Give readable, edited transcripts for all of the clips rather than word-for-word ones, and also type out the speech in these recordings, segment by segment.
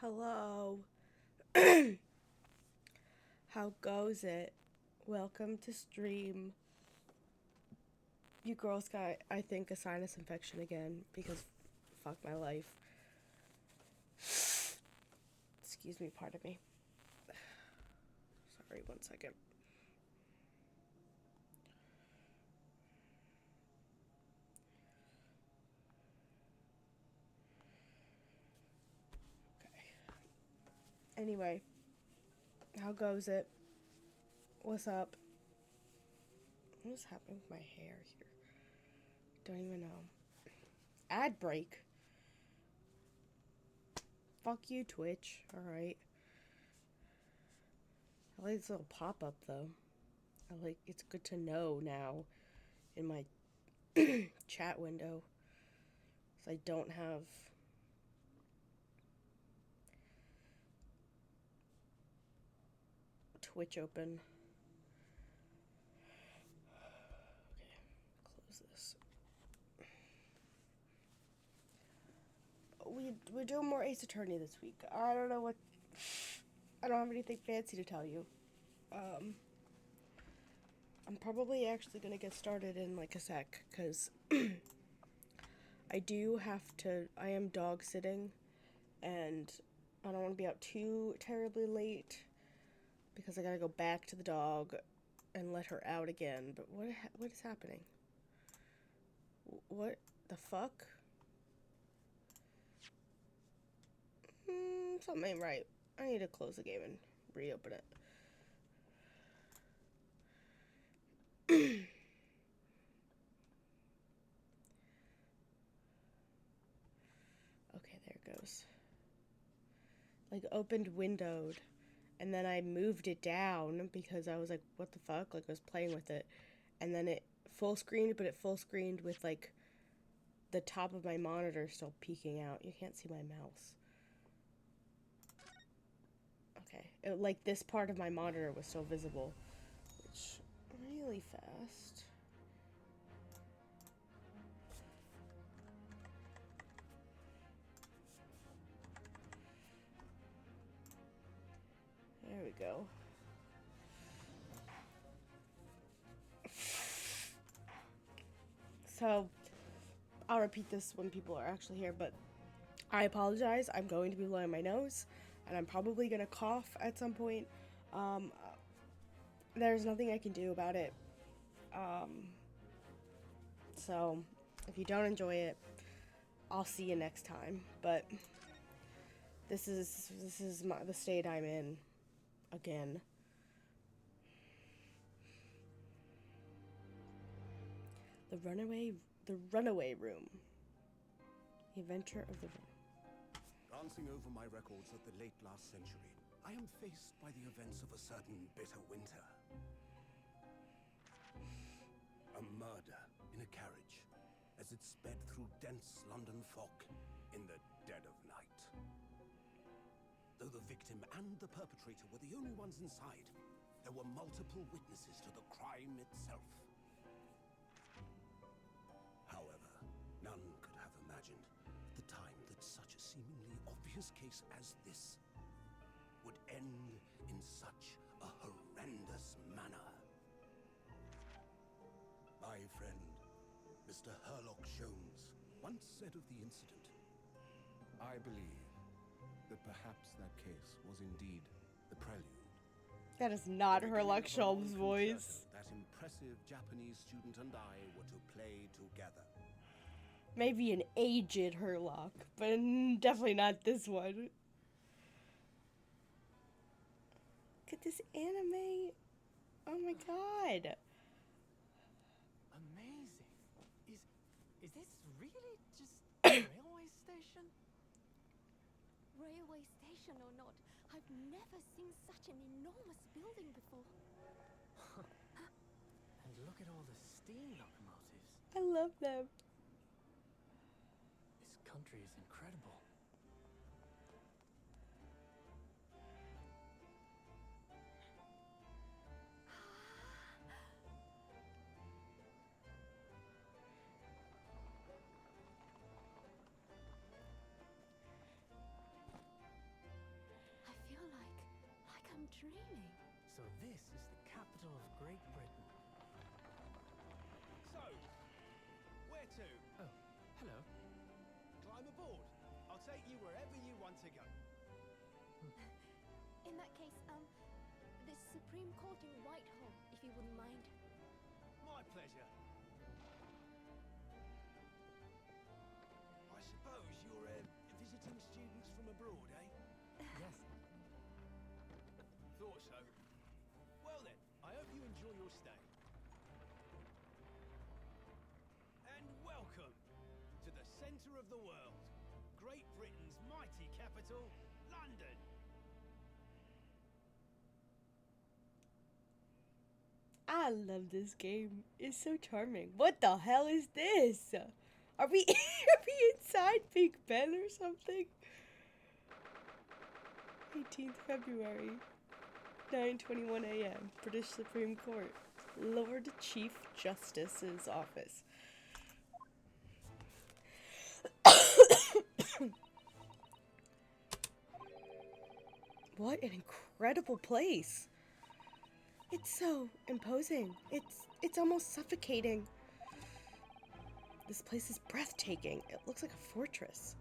Hello. How goes it? Welcome to stream. You girls got, I think, a sinus infection again because fuck my life. Excuse me, pardon me. Sorry, 1 second. Okay. Anyway, how goes it? What's up? What's happening with my hair here? Don't even know. Ad break. Fuck you, Twitch. Alright. I like this little pop up though. It's good to know now in my chat window. So I don't have Twitch open. Okay, close this. We're doing more Ace Attorney this week. I don't know what. I don't have anything fancy to tell you. I'm probably actually gonna get started in like a sec because I do have to. I am dog sitting, and I don't want to be out too terribly late because I gotta go back to the dog and let her out again. But what is happening? What the fuck? Something ain't right. I need to close the game and reopen it. Okay, there it goes. Like opened windowed, and then I moved it down because I was like, what the fuck? Like I was playing with it, and then it full screened, but it full screened with like the top of my monitor still peeking out. You can't see my mouse. Okay, like this part of my monitor was still visible, which really fast. There we go. So, I'll repeat this when people are actually here, but I apologize. I'm going to be blowing my nose, and I'm probably going to cough at some point. Um, there's nothing I can do about it. So, if you don't enjoy it, I'll see you next time. But this is the state I'm in again. The runaway room. The adventure of the Glancing over my records of the late last century, I am faced by the events of a certain bitter winter. A murder in a carriage as it sped through dense London fog in the dead of night. Though the victim and the perpetrator were the only ones inside, there were multiple witnesses to the crime itself. However, none could have imagined at the time that such a seemingly obvious case as this would end in such a horrendous manner. My friend, Mr. Herlock Sholmes, once said of the incident, I believe that perhaps that case was indeed the prelude. That is not Herlock Sholmes' voice. That impressive Japanese student and I were to play together. Maybe an aged Herlock, but definitely not this one. Look at this anime. Oh my god. Amazing. Is this really just a railway station? Railway station or not, I've never seen such an enormous building before. And look at all the steam locomotives. I love them. This country is incredible. dreaming. So this is the capital of Great Britain. So, where to? Oh, hello. Climb aboard. I'll take you wherever you want to go. In that case, the Supreme Court in Whitehall, if you wouldn't mind. My pleasure. I suppose you're visiting students from abroad, eh? Yes. Thought so. Well then, I hope you enjoy your stay. And welcome to the centre of the world, Great Britain's mighty capital, London. I love this game. It's so charming. What the hell is this? Are we are we inside Big Ben or something? 18th February, 9:21 a.m. British Supreme Court, Lord Chief Justice's office. What an incredible place. It's so imposing. It's almost suffocating. This place is breathtaking. It looks like a fortress.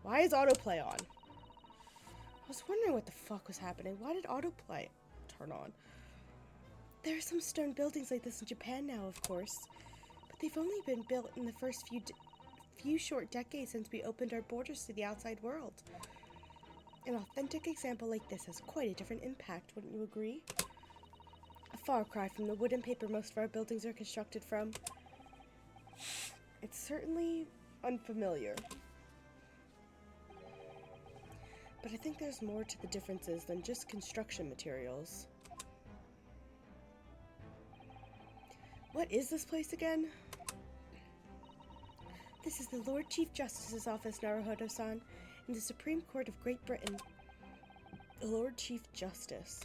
Why is autoplay on? I was wondering what the fuck was happening. Why did autoplay turn on? There are some stone buildings like this in Japan now, of course, but they've only been built in the first few short decades since we opened our borders to the outside world. An authentic example like this has quite a different impact, wouldn't you agree? A far cry from the wood and paper most of our buildings are constructed from. It's certainly unfamiliar. But I think there's more to the differences than just construction materials. What is this place again? This is the Lord Chief Justice's office, Naruhodo-san, in the Supreme Court of Great Britain. The Lord Chief Justice.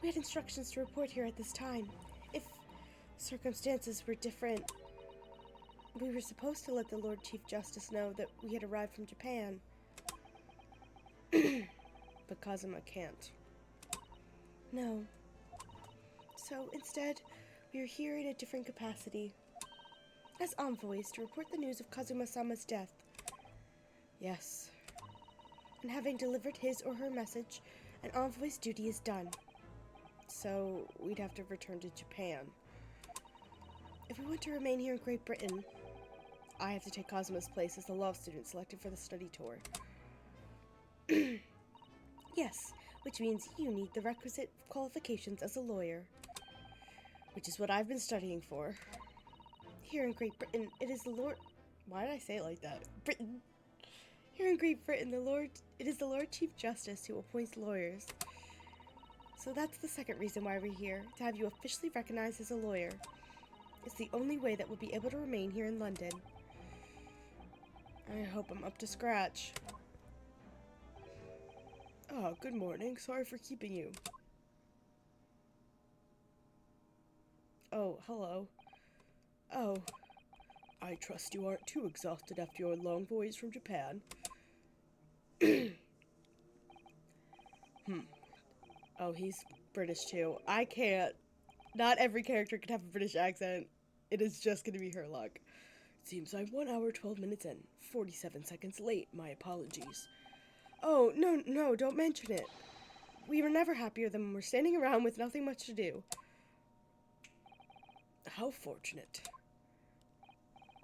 We had instructions to report here at this time. If circumstances were different, we were supposed to let the Lord Chief Justice know that we had arrived from Japan. But Kazuma can't. No. So instead, we are here in a different capacity. As envoys to report the news of Kazuma-sama's death. Yes. And having delivered his or her message, an envoy's duty is done. So we'd have to return to Japan. If we want to remain here in Great Britain, I have to take Kazuma's place as the law student selected for the study tour. Yes, which means you need the requisite qualifications as a lawyer. Which is what I've been studying for. Here in Great Britain, it is the Lord... Why did I say it like that? Britain. Here in Great Britain, it is the Lord Chief Justice who appoints lawyers. So that's the second reason why we're here, to have you officially recognized as a lawyer. It's the only way that we'll be able to remain here in London. I hope I'm up to scratch. Oh, good morning. Sorry for keeping you. Oh, hello. Oh, I trust you aren't too exhausted after your long voyage from Japan. Oh, he's British too. I can't. Not every character can have a British accent. It is just gonna be her luck. Seems I'm 1 hour, 12 minutes in. 47 seconds late. My apologies. Oh, no, don't mention it. We were never happier than when we're standing around with nothing much to do. How fortunate.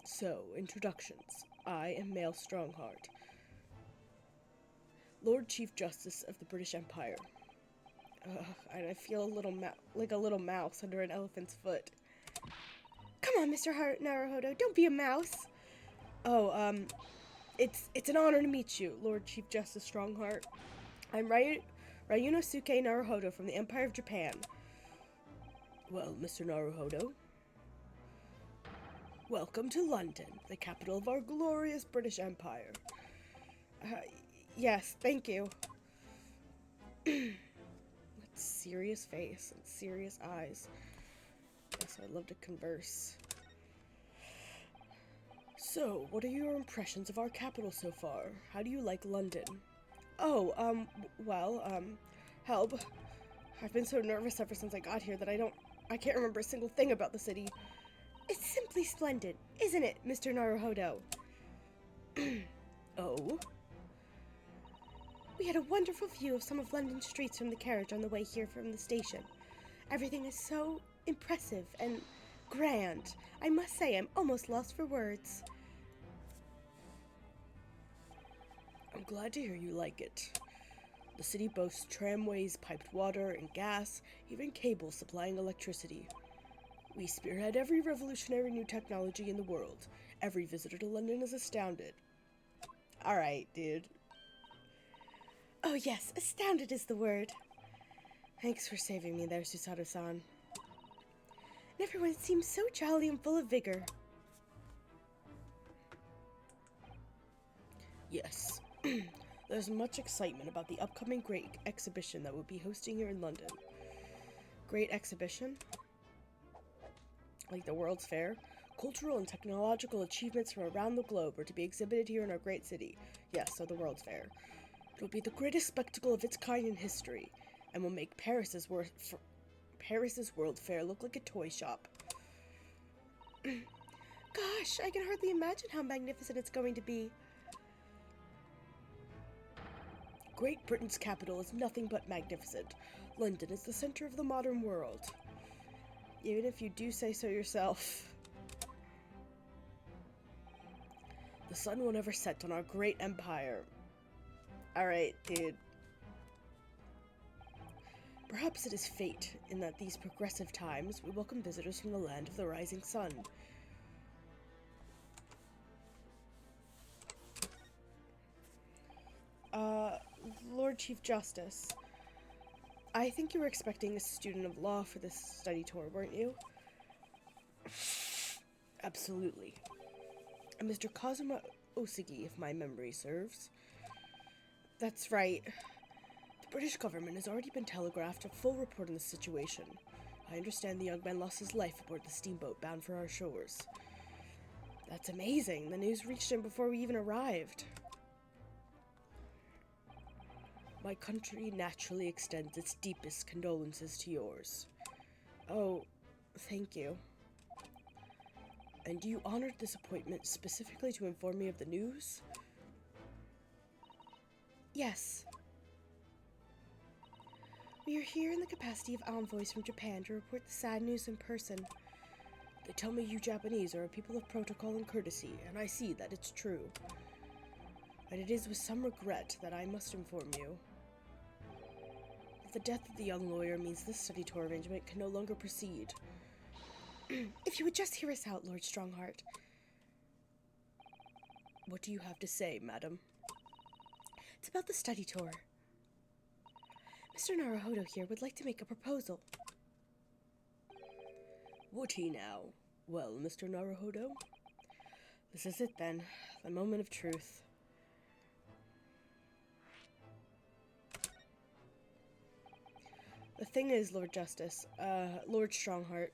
So, introductions. I am Male Strongheart, Lord Chief Justice of the British Empire. And I feel like a little mouse under an elephant's foot. Come on, Mr. Naruhodo, don't be a mouse. Oh, it's an honor to meet you, Lord Chief Justice Strongheart. I'm Ryunosuke Naruhodo from the Empire of Japan. Well, Mr. Naruhodo, welcome to London, the capital of our glorious British Empire. Yes, thank you. With serious face and serious eyes. Yes, I'd love to converse. So, what are your impressions of our capital so far? How do you like London? Oh, help. I've been so nervous ever since I got here that I can't remember a single thing about the city. It's simply splendid, isn't it, Mr. Naruhodo? Oh? We had a wonderful view of some of London's streets from the carriage on the way here from the station. Everything is so impressive and grand. I must say, I'm almost lost for words. I'm glad to hear you like it. The city boasts tramways, piped water and gas, even cables supplying electricity. We spearhead every revolutionary new technology in the world. Every visitor to London is astounded. Alright, dude. Oh yes, astounded is the word. Thanks for saving me there, Susato-san. And everyone seems so jolly and full of vigor. Yes. There's much excitement about the upcoming great exhibition that we'll be hosting here in London. Great exhibition? Like the World's Fair? Cultural and technological achievements from around the globe are to be exhibited here in our great city. Yes, so the World's Fair. It will be the greatest spectacle of its kind in history, and will make Paris's World Fair look like a toy shop. Gosh, I can hardly imagine how magnificent it's going to be. Great Britain's capital is nothing but magnificent. London is the center of the modern world. Even if you do say so yourself. The sun will never set on our great empire. Alright, dude. Perhaps it is fate, in that these progressive times we welcome visitors from the land of the rising sun. Lord Chief Justice, I think you were expecting a student of law for this study tour, weren't you? Absolutely. Mr. Kazuma Osigi, if my memory serves. That's right. The British government has already been telegraphed a full report on the situation. I understand the young man lost his life aboard the steamboat bound for our shores. That's amazing. The news reached him before we even arrived. My country naturally extends its deepest condolences to yours. Oh, thank you. And you honored this appointment specifically to inform me of the news? Yes. We are here in the capacity of envoys from Japan to report the sad news in person. They tell me you Japanese are a people of protocol and courtesy, and I see that it's true. And it is with some regret that I must inform you. The death of the young lawyer means this study tour arrangement can no longer proceed. If you would just hear us out, Lord Strongheart. What do you have to say, madam? It's about the study tour. Mr. Naruhodo here would like to make a proposal. Would he now? Well, Mr. Naruhodo? This is it then, the moment of truth. The thing is, Lord Justice, Lord Strongheart,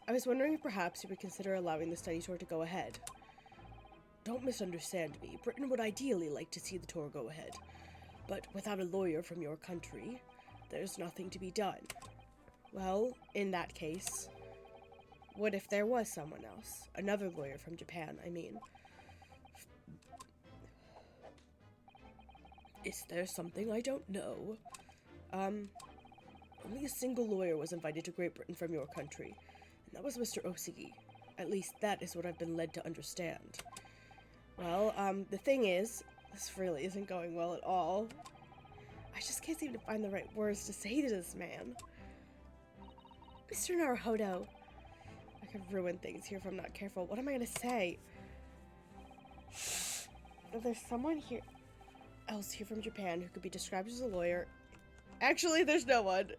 I was wondering if perhaps you would consider allowing the study tour to go ahead. Don't misunderstand me. Britain would ideally like to see the tour go ahead, but without a lawyer from your country, there's nothing to be done. Well, in that case, what if there was someone else? Another lawyer from Japan, I mean. Is there something I don't know? Only a single lawyer was invited to Great Britain from your country, and that was Mr. Osigi. At least that is what I've been led to understand. Well, the thing is, this really isn't going well at all. I just can't seem to find the right words to say to this man. Mr. Naruhodo, I could ruin things here if I'm not careful. What am I gonna say? If there's someone else here from Japan who could be described as a lawyer. Actually, there's no one.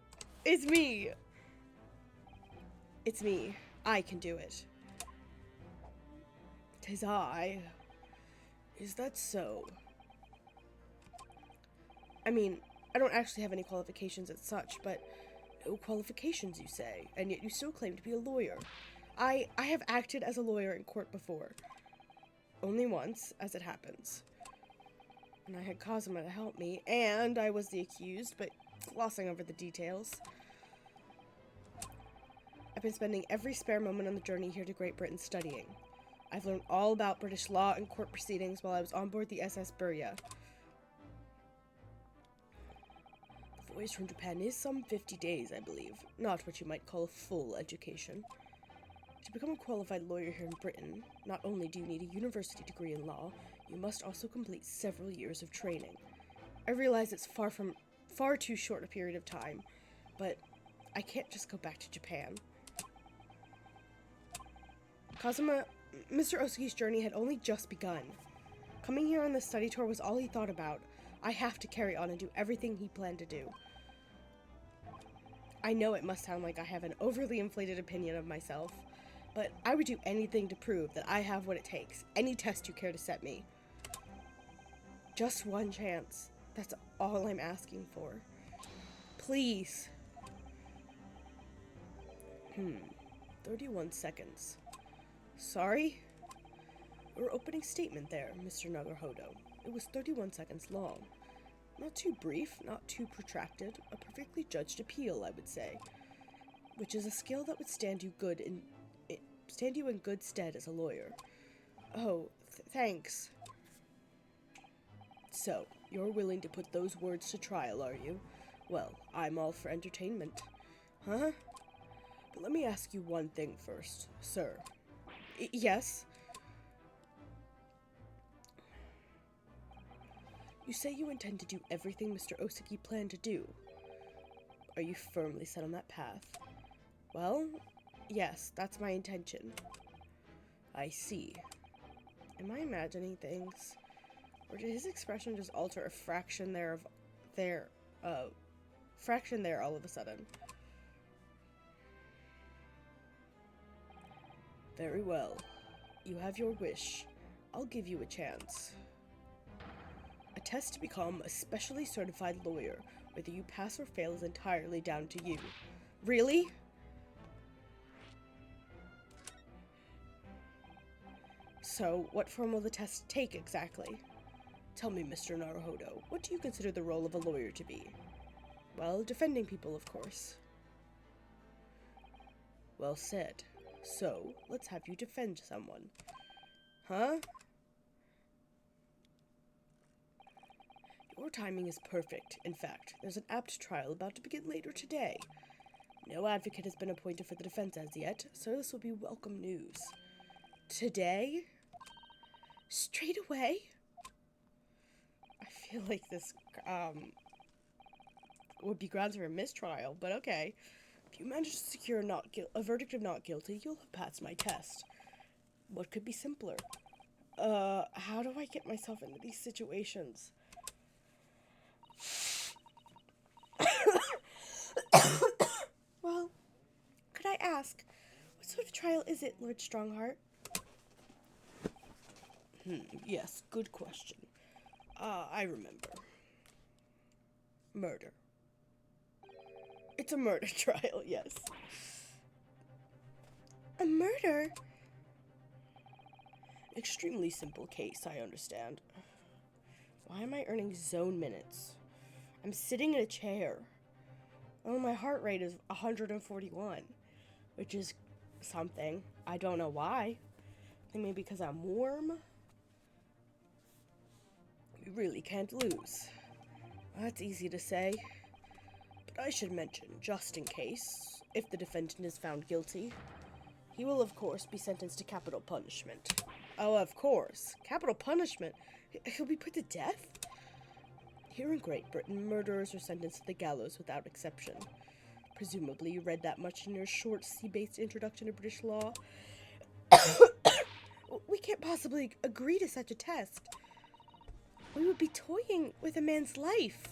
It's me. It's me. I can do it. 'Tis I. Is that so? I mean, I don't actually have any qualifications as such, but no qualifications, you say, and yet you still claim to be a lawyer. I have acted as a lawyer in court before. Only once, as it happens. And I had Kazuma to help me, and I was the accused, but glossing over the details. I've been spending every spare moment on the journey here to Great Britain studying. I've learned all about British law and court proceedings while I was on board the SS Burya. The voyage from Japan is some 50 days, I believe. Not what you might call a full education. To become a qualified lawyer here in Britain, not only do you need a university degree in law, you must also complete several years of training. I realize it's far too short a period of time, but I can't just go back to Japan. Kazuma, Mr. Osugi's journey had only just begun. Coming here on the study tour was all he thought about. I have to carry on and do everything he planned to do. I know it must sound like I have an overly inflated opinion of myself, but I would do anything to prove that I have what it takes. Any test you care to set me. Just one chance. That's all I'm asking for. Please. 31 seconds. Sorry? Your opening statement there, Mr. Naruhodo. It was 31 seconds long. Not too brief, not too protracted. A perfectly judged appeal, I would say. Which is a skill that would stand you in good stead as a lawyer. Oh, thanks. So, you're willing to put those words to trial, are you? Well, I'm all for entertainment. Huh? But let me ask you one thing first, sir. Yes? You say you intend to do everything Mr. Osugi planned to do. Are you firmly set on that path? Well, yes, that's my intention. I see. Am I imagining things? Or did his expression just alter a fraction there all of a sudden? Very well. You have your wish. I'll give you a chance. A test to become a specially certified lawyer. Whether you pass or fail is entirely down to you. Really? So, what form will the test take exactly? Tell me, Mr. Naruhodo, what do you consider the role of a lawyer to be? Well, defending people, of course. Well said. So, let's have you defend someone. Huh? Your timing is perfect. In fact, there's an apt trial about to begin later today. No advocate has been appointed for the defense as yet, so this will be welcome news. Today? Straight away? I feel like this, would be grounds for a mistrial, but okay. If you manage to secure a verdict of not guilty, you'll have passed my test. What could be simpler? How do I get myself into these situations? Well, could I ask, what sort of trial is it, Lord Strongheart? Yes, good question. I remember. Murder. It's a murder trial, yes. A murder? Extremely simple case, I understand. Why am I earning zone minutes? I'm sitting in a chair. Oh, my heart rate is 141, which is something. I don't know why. I think maybe because I'm warm. We really can't lose. That's easy to say. But I should mention, just in case, if the defendant is found guilty, he will of course be sentenced to capital punishment. Oh, of course. Capital punishment? He'll be put to death? Here in Great Britain, murderers are sentenced to the gallows without exception. Presumably you read that much in your short sea-based introduction to British law. We can't possibly agree to such a test. We would be toying with a man's life.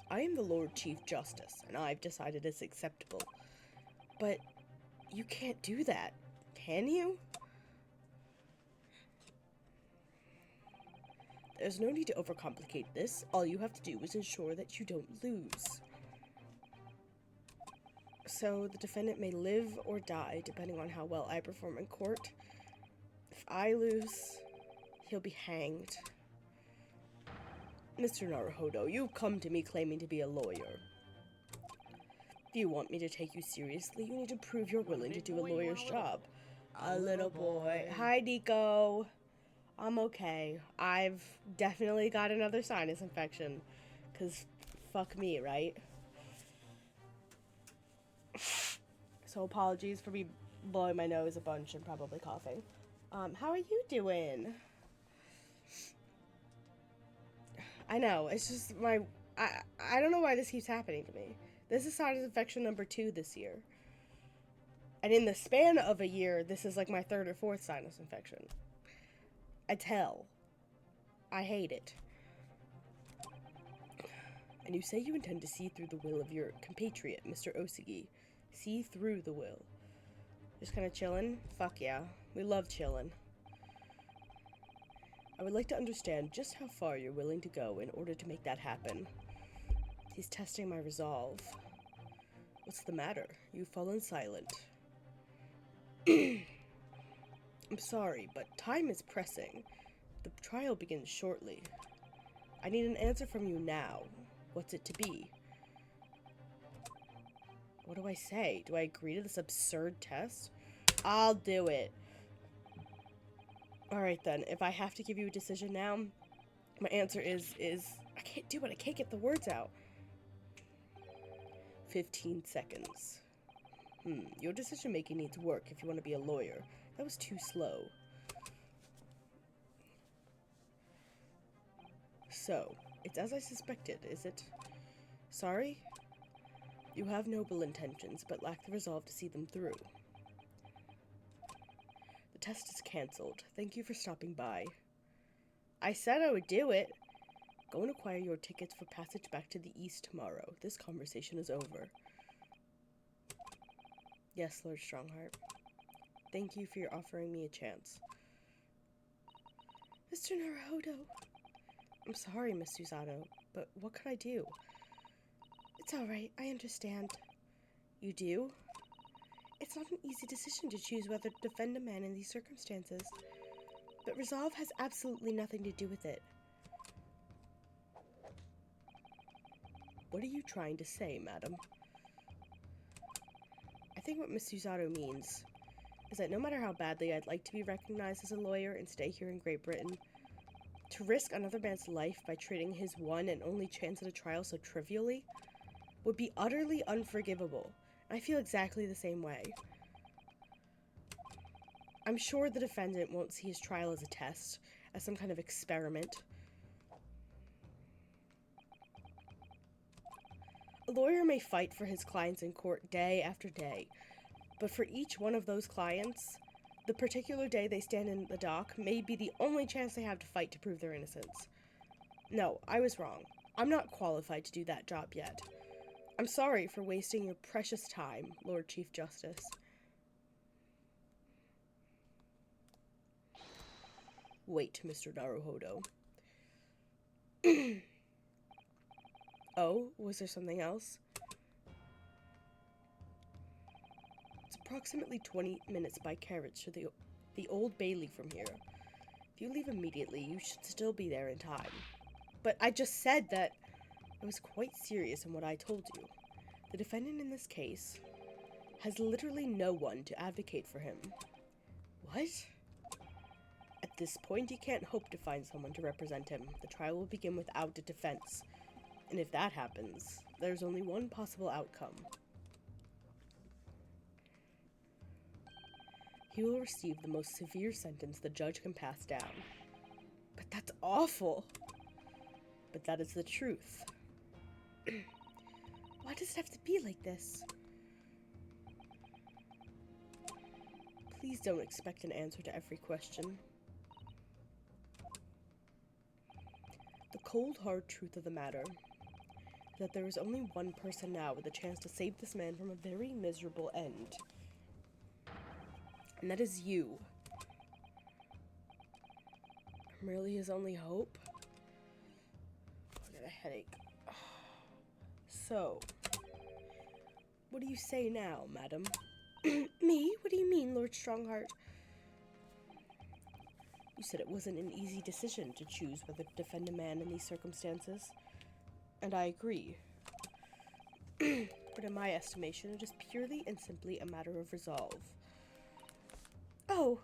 I am the Lord Chief Justice, and I've decided it's acceptable. But you can't do that, can you? There's no need to overcomplicate this. All you have to do is ensure that you don't lose. So the defendant may live or die depending on how well I perform in court. If I lose, he'll be hanged. Mr. Naruhodo, you've come to me claiming to be a lawyer. If you want me to take you seriously, you need to prove you're willing to do a lawyer's job. A little boy. Hi, Nico. I'm okay. I've definitely got another sinus infection. Because fuck me, right? So apologies for me blowing my nose a bunch and probably coughing. How are you doing? I know, it's just I don't know why this keeps happening to me. This is sinus infection number 2 this year. And in the span of a year, this is like my 3rd or 4th sinus infection. It's hell. I hate it. And you say you intend to see through the will of your compatriot, Mr. Osigi. See through the will. Just kind of chilling? Fuck yeah. We love chilling. I would like to understand just how far you're willing to go in order to make that happen. He's testing my resolve. What's the matter? You've fallen silent. I'm sorry, but time is pressing. The trial begins shortly. I need an answer from you now. What's it to be? What do I say? Do I agree to this absurd test? I'll do it. Alright then, if I have to give you a decision now, my answer is I can't do it, I can't get the words out. 15 seconds. Your decision making needs work if you want to be a lawyer. That was too slow. So, it's as I suspected, is it? Sorry? You have noble intentions, but lack the resolve to see them through. The test is cancelled. Thank you for stopping by. I said I would do it. Go and acquire your tickets for passage back to the east tomorrow. This conversation is over. Yes, Lord Strongheart. Thank you for your offering me a chance. Mr. Naruhodo. I'm sorry, Miss Susato, but what could I do? It's alright, I understand. You do? It's not an easy decision to choose whether to defend a man in these circumstances. But resolve has absolutely nothing to do with it. What are you trying to say, madam? I think what Miss Susato means is that no matter how badly I'd like to be recognized as a lawyer and stay here in Great Britain, to risk another man's life by trading his one and only chance at a trial so trivially would be utterly unforgivable. I feel exactly the same way. I'm sure the defendant won't see his trial as a test, as some kind of experiment. A lawyer may fight for his clients in court day after day, but for each one of those clients, the particular day they stand in the dock may be the only chance they have to fight to prove their innocence. No, I was wrong. I'm not qualified to do that job yet. I'm sorry for wasting your precious time, Lord Chief Justice. Wait, Mr. Naruhodo. Oh, was there something else? It's approximately 20 minutes by carriage to the Old Bailey from here. If you leave immediately, you should still be there in time. But I just said that I was quite serious in what I told you. The defendant in this case has literally no one to advocate for him. What? At this point, he can't hope to find someone to represent him. The trial will begin without a defense. And if that happens, there's only one possible outcome. He will receive the most severe sentence the judge can pass down. But that's awful. But that is the truth. Why does it have to be like this? Please don't expect an answer to every question. The cold, hard truth of the matter is that there is only one person now with a chance to save this man from a very miserable end. And that is you. I'm really his only hope. I got a headache. So, what do you say now, madam? Me? What do you mean, Lord Strongheart? You said it wasn't an easy decision to choose whether to defend a man in these circumstances. And I agree. But in my estimation, it is purely and simply a matter of resolve. Oh.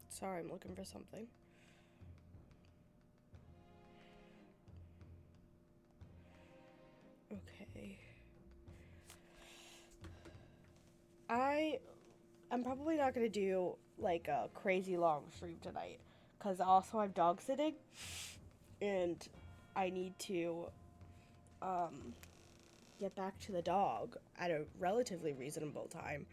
Sorry, I'm looking for something. Okay. I'm probably not gonna do like a crazy long stream tonight, cause also I'm dog sitting, and I need to get back to the dog at a relatively reasonable time.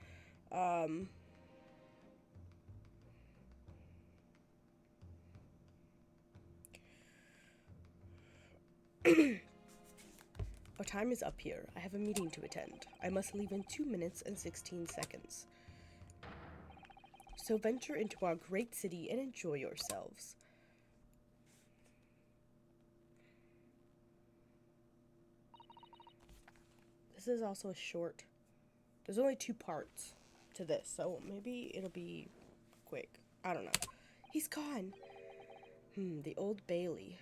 Our time is up here. I have a meeting to attend. I must leave in 2 minutes and 16 seconds. So venture into our great city and enjoy yourselves. This is also a short. There's only 2 parts to this, so maybe it'll be quick. I don't know. He's gone. The Old Bailey.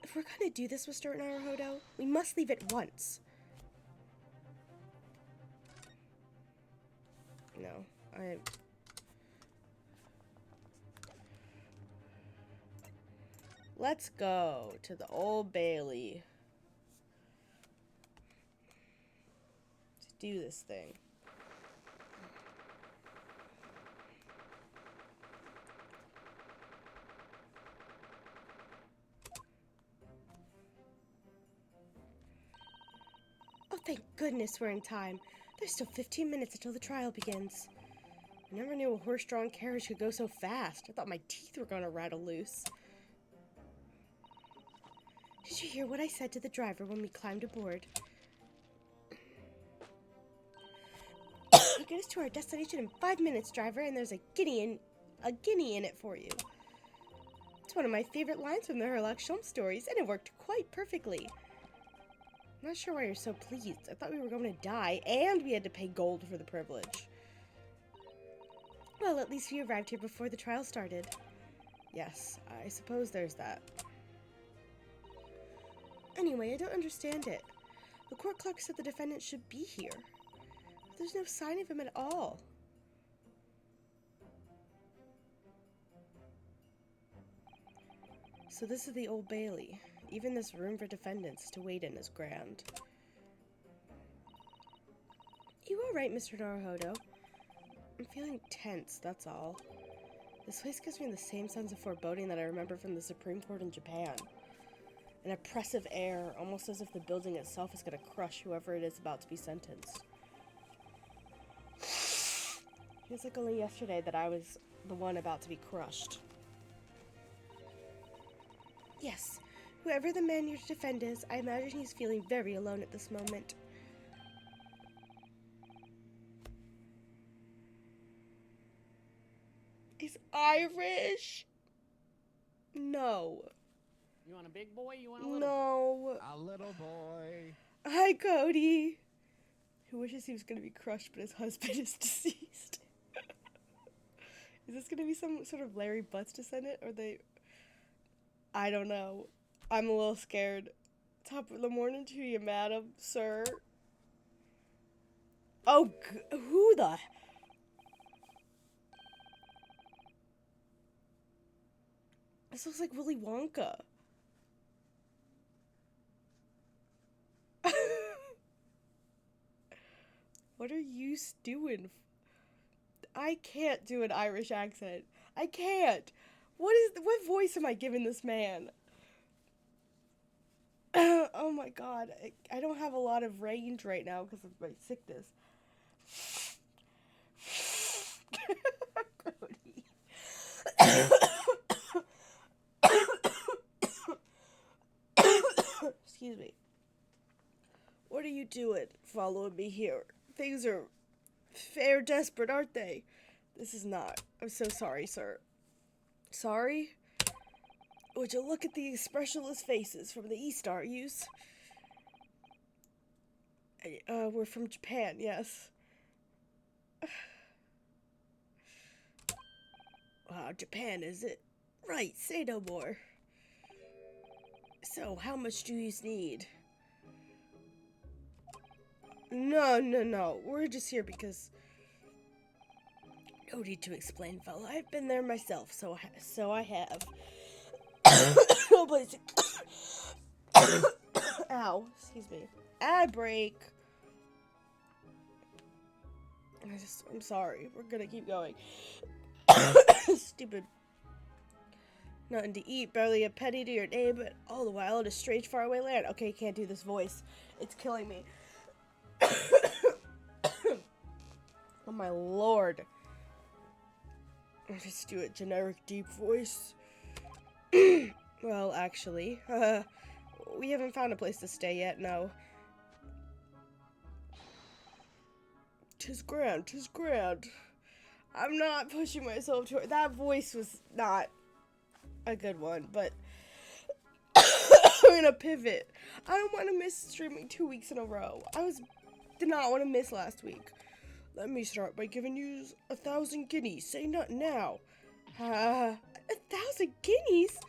If we're gonna do this with Mr. Naruhodo, we must leave at once. No, Let's go to the Old Bailey to do this thing. Oh, thank goodness we're in time. There's still 15 minutes until the trial begins. I never knew a horse-drawn carriage could go so fast. I thought my teeth were gonna rattle loose. Did you hear what I said to the driver when we climbed aboard? Get us to our destination in 5 minutes, driver, and there's a guinea in it for you. It's one of my favorite lines from the Herlock Sholmes stories, and it worked quite perfectly. I'm not sure why you're so pleased. I thought we were going to die, and we had to pay gold for the privilege. Well, at least we arrived here before the trial started. Yes, I suppose there's that. Anyway, I don't understand it. The court clerk said the defendant should be here. But there's no sign of him at all. So this is the Old Bailey. Even this room for defendants to wait in is grand. You alright, Mr. Naruhodo? I'm feeling tense, that's all. This place gives me the same sense of foreboding that I remember from the Supreme Court in Japan. An oppressive air, almost as if the building itself is going to crush whoever it is about to be sentenced. Feels like only yesterday that I was the one about to be crushed. Yes, whoever the man you're to defend is, I imagine he's feeling very alone at this moment. He's Irish? No. You want a big boy? You want a little? No. A little boy. Hi, Cody. Who wishes he was going to be crushed, but his husband is deceased. Is this going to be some sort of Larry Butts descendant? Or they... I don't know. I'm a little scared. Top of the morning to you, madam, sir. Oh, who the... This looks like Willy Wonka. What are you doing? I can't do an Irish accent. I can't. What voice am I giving this man? Oh my god. I don't have a lot of range right now because of my sickness. Excuse me. What are you doing following me here? Things are fair desperate, aren't they? This is not. I'm so sorry, sir. Sorry? Would you look at the expressionless faces from the East, are yous? We're from Japan, yes. Wow, Japan, is it? Right, say no more. So, how much do you need? No. We're just here because... No need to explain, fella. I've been there myself, so I have. Nobody's... Ow, excuse me. Ad break. I'm sorry. We're gonna keep going. Stupid. Nothing to eat, barely a penny to your name, but all the while in a strange faraway land. Okay, can't do this voice. It's killing me. Oh my lord. I'll just do a generic deep voice. Well, actually, we haven't found a place to stay yet, no. 'Tis grand, 'tis grand. I'm not pushing myself toward... That voice was not a good one, but I'm gonna pivot. I don't want to miss streaming 2 weeks in a row. Did not want to miss last week. Let me start by giving you 1,000 guineas. Say nothing now. 1,000 guineas?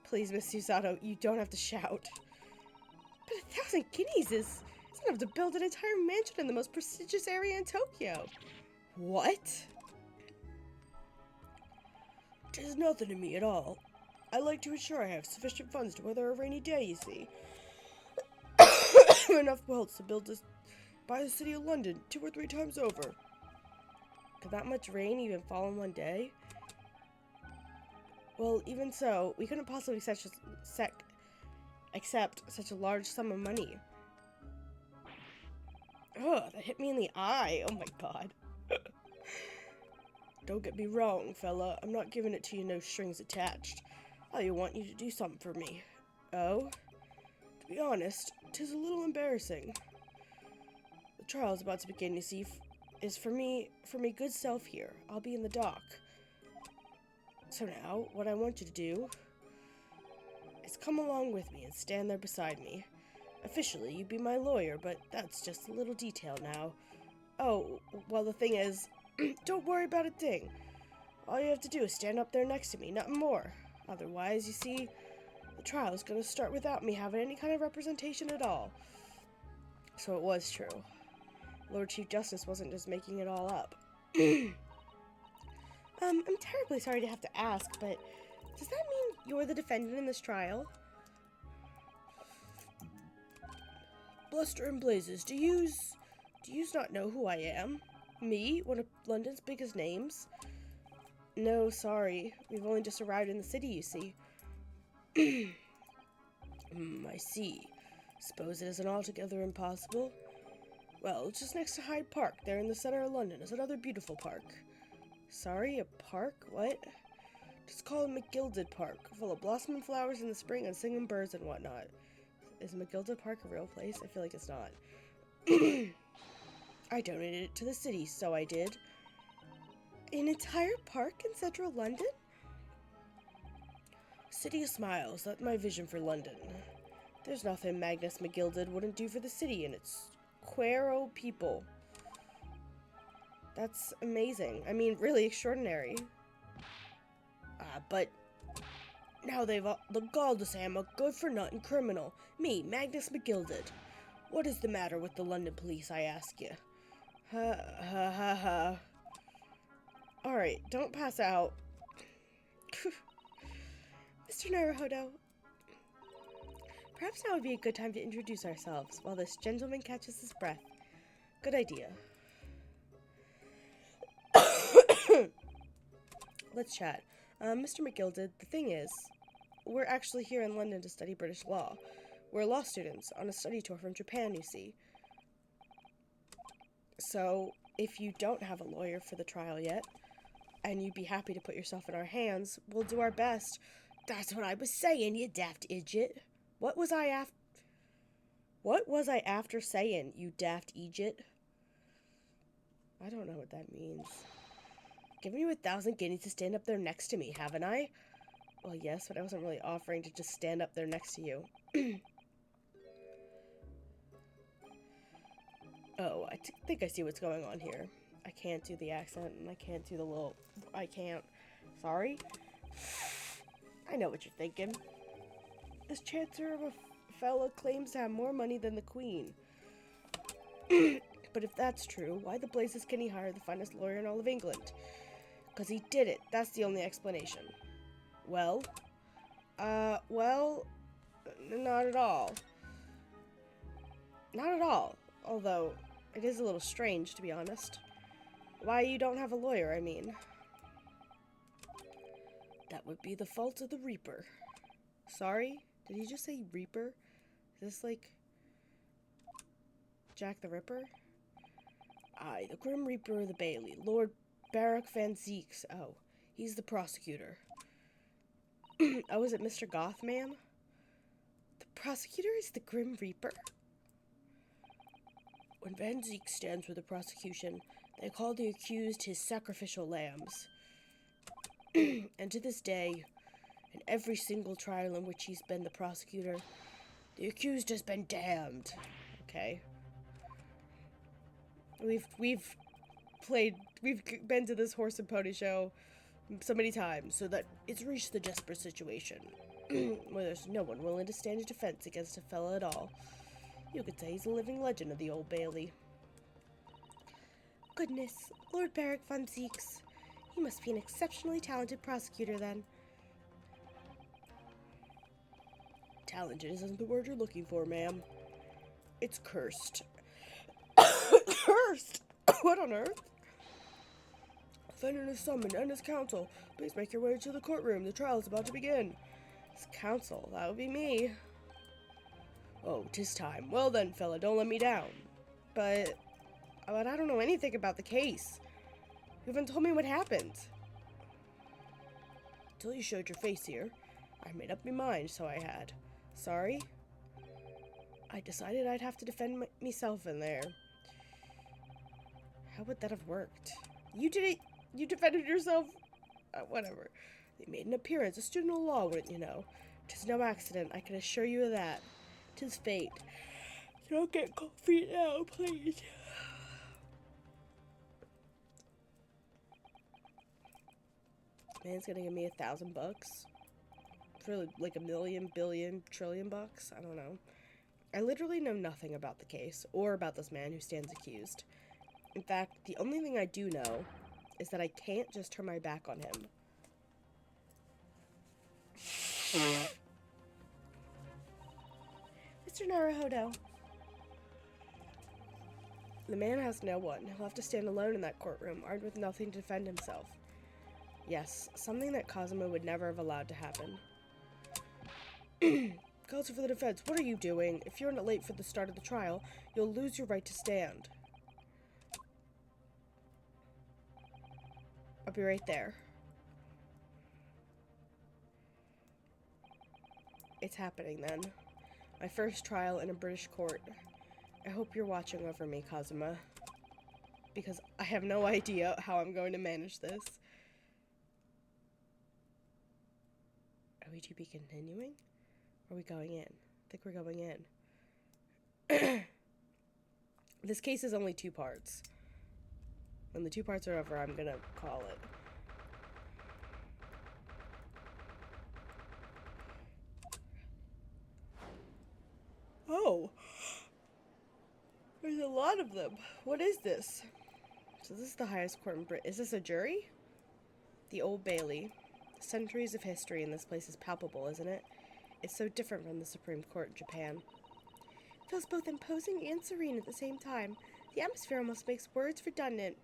Please, Miss Susato, you don't have to shout. But 1,000 guineas is enough to build an entire mansion in the most prestigious area in Tokyo. What? 'Tis nothing to me at all. I like to ensure I have sufficient funds to weather a rainy day, you see. Enough wealth to buy the city of London 2 or 3 times over. Could that much rain even fall in one day? Well, even so, we couldn't possibly accept such a large sum of money. Ugh, that hit me in the eye. Oh my god. Don't get me wrong, fella. I'm not giving it to you no strings attached. I want you to do something for me. Oh? To be honest, 'tis a little embarrassing. The trial's about to begin, you see, is for me good self here. I'll be in the dock. So now, what I want you to do is come along with me and stand there beside me. Officially, you'd be my lawyer, but that's just a little detail now. Oh, well, the thing is, don't worry about a thing. All you have to do is stand up there next to me, nothing more. Otherwise, you see, the trial is going to start without me having any kind of representation at all. So it was true. Lord Chief Justice wasn't just making it all up. I'm terribly sorry to have to ask, but does that mean you're the defendant in this trial? Bluster and blazes, do yous not know who I am? Me, one of London's biggest names? No, sorry. We've only just arrived in the city, you see. I see. Suppose it isn't altogether impossible. Well, just next to Hyde Park, there in the center of London, is another beautiful park. Sorry, a park? What? Just call it McGilded Park, full of blossoming flowers in the spring and singing birds and whatnot. Is McGilded Park a real place? I feel like it's not. I donated it to the city, so I did. An entire park in central London? City of Smiles, that's my vision for London. There's nothing Magnus McGilded wouldn't do for the city and its queer old people. That's amazing. I mean, really extraordinary. But now they've the gall to say I'm a good-for-nothing criminal. Me, Magnus McGilded. What is the matter with the London police, I ask you? Ha. Alright, don't pass out. Mr. Naruhodo, perhaps now would be a good time to introduce ourselves while this gentleman catches his breath. Good idea. Let's chat. Mr. McGilded, the thing is, we're actually here in London to study British law. We're law students on a study tour from Japan, you see. So, if you don't have a lawyer for the trial yet, and you'd be happy to put yourself in our hands, we'll do our best. That's what I was saying, you daft idiot. What was I after saying, you daft idiot? I don't know what that means. given you 1,000 guineas to stand up there next to me, haven't I? Well, yes, but I wasn't really offering to just stand up there next to you. Oh, I think I see what's going on here. I can't do the accent, and I can't do the little... I can't. Sorry? I know what you're thinking. This chancer of a fella claims to have more money than the queen. But if that's true, why the blazes can he hire the finest lawyer in all of England? Because he did it. That's the only explanation. Well? Well, not at all. Not at all. Although, it is a little strange, to be honest. Why you don't have a lawyer, I mean. That would be the fault of the Reaper. Sorry? Did he just say Reaper? Is this like Jack the Ripper? Aye, the Grim Reaper of the Bailey, Lord Barak Van Zeeks. Oh, he's the prosecutor. Oh, is it Mr. Gothman? The prosecutor is the Grim Reaper? When Van Zeek stands for the prosecution, they call the accused his sacrificial lambs. And to this day, in every single trial in which he's been the prosecutor, the accused has been damned. Okay. We've been to this horse and pony show so many times, so that it's reached the desperate situation where there's no one willing to stand a defense against a fella at all. You could say he's a living legend of the Old Bailey. Goodness, Lord Barak Von Zeeks. He must be an exceptionally talented prosecutor, then. Talented isn't the word you're looking for, ma'am. It's cursed. Cursed? What on earth? Defendant is summoned and his counsel. Please make your way to the courtroom. The trial is about to begin. His counsel? That would be me. Oh, 'tis time. Well then, fella, don't let me down. But I don't know anything about the case. You haven't told me what happened. Until you showed your face here, I made up my mind, so I had. Sorry? I decided I'd have to defend myself in there. How would that have worked? You did it! You defended yourself! Whatever. They made an appearance, a student of law, wouldn't you know? 'Tis no accident, I can assure you of that. 'Tis fate. Don't get cold feet now, please. Man's gonna give me $1,000 for like a million, billion, trillion bucks. I don't know. I literally know nothing about the case or about this man who stands accused. In fact, the only thing I do know is that I can't just turn my back on him. Mr. Naruhodo. The man has no one. He'll have to stand alone in that courtroom, armed with nothing to defend himself. Yes, something that Cosimo would never have allowed to happen. Counsel for the defense, what are you doing? If you're not late for the start of the trial, you'll lose your right to stand. I'll be right there. It's happening then. My first trial in a British court. I hope you're watching over me, Cosima. Because I have no idea how I'm going to manage this. Are we to be continuing? Or are we going in? I think we're going in. This case is only 2 parts. When the 2 parts are over, I'm gonna call it. Oh! There's a lot of them. What is this? So this is the highest court in Britain. Is this a jury? The Old Bailey. Centuries of history in this place is palpable, isn't it? It's so different from the Supreme Court in Japan. It feels both imposing and serene at the same time. The atmosphere almost makes words redundant.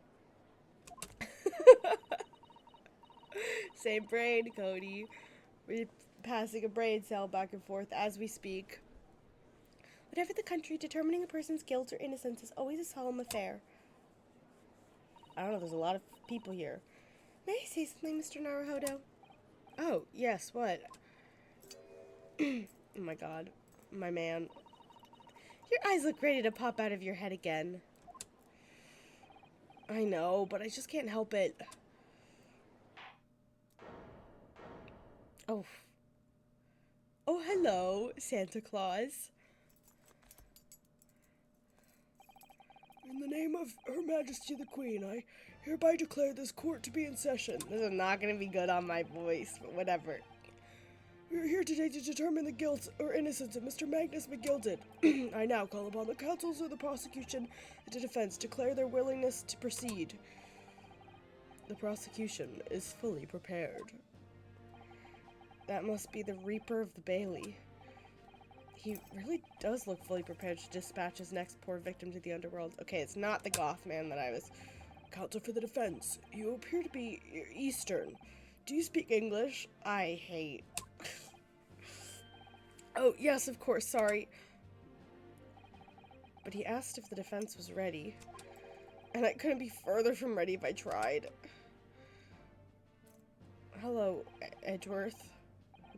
Same brain, Cody. We're passing a brain cell back and forth as we speak. Whatever the country, determining a person's guilt or innocence is always a solemn affair. I don't know, there's a lot of people here. May I say something, Mr. Naruhodo? Oh, yes, what? Oh my god. My man. Your eyes look ready to pop out of your head again. I know, but I just can't help it. Oh. Oh, hello, Santa Claus. In the name of Her Majesty the Queen, I hereby declare this court to be in session. This is not gonna be good on my voice, but whatever. We are here today to determine the guilt or innocence of Mr. Magnus McGilded. I now call upon the counsels of the prosecution and the defense to declare their willingness to proceed. The prosecution is fully prepared. That must be the Reaper of the Bailey. He really does look fully prepared to dispatch his next poor victim to the underworld. Okay, it's not the goth man that I was... Counsel for the defense, you appear to be Eastern. Do you speak English? I hate... Oh, yes, of course, sorry. But he asked if the defense was ready. And I couldn't be further from ready if I tried. Hello, Edgeworth.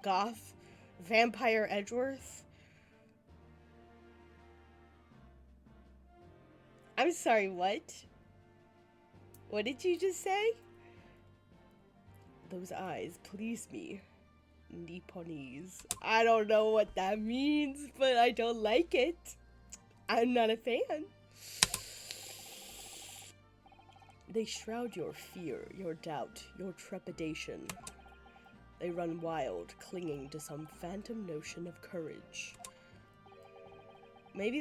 Goth. Vampire Edgeworth. I'm sorry, what? What did you just say? Those eyes please me. Nipponese. I don't know what that means, but I don't like it. I'm not a fan. They shroud your fear, your doubt, your trepidation. They run wild, clinging to some phantom notion of courage. Maybe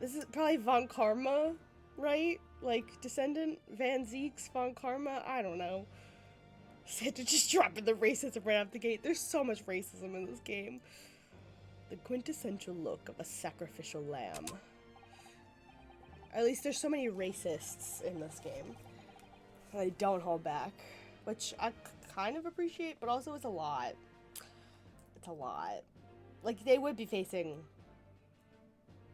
this is probably Von Karma, right? Like, descendant Van Zeek's Von Karma? I don't know. Santa just dropping the racism right off the gate. There's so much racism in this game. The quintessential look of a sacrificial lamb. At least there's so many racists in this game. They don't hold back. Which I kind of appreciate, but also it's a lot. It's a lot. Like, they would be facing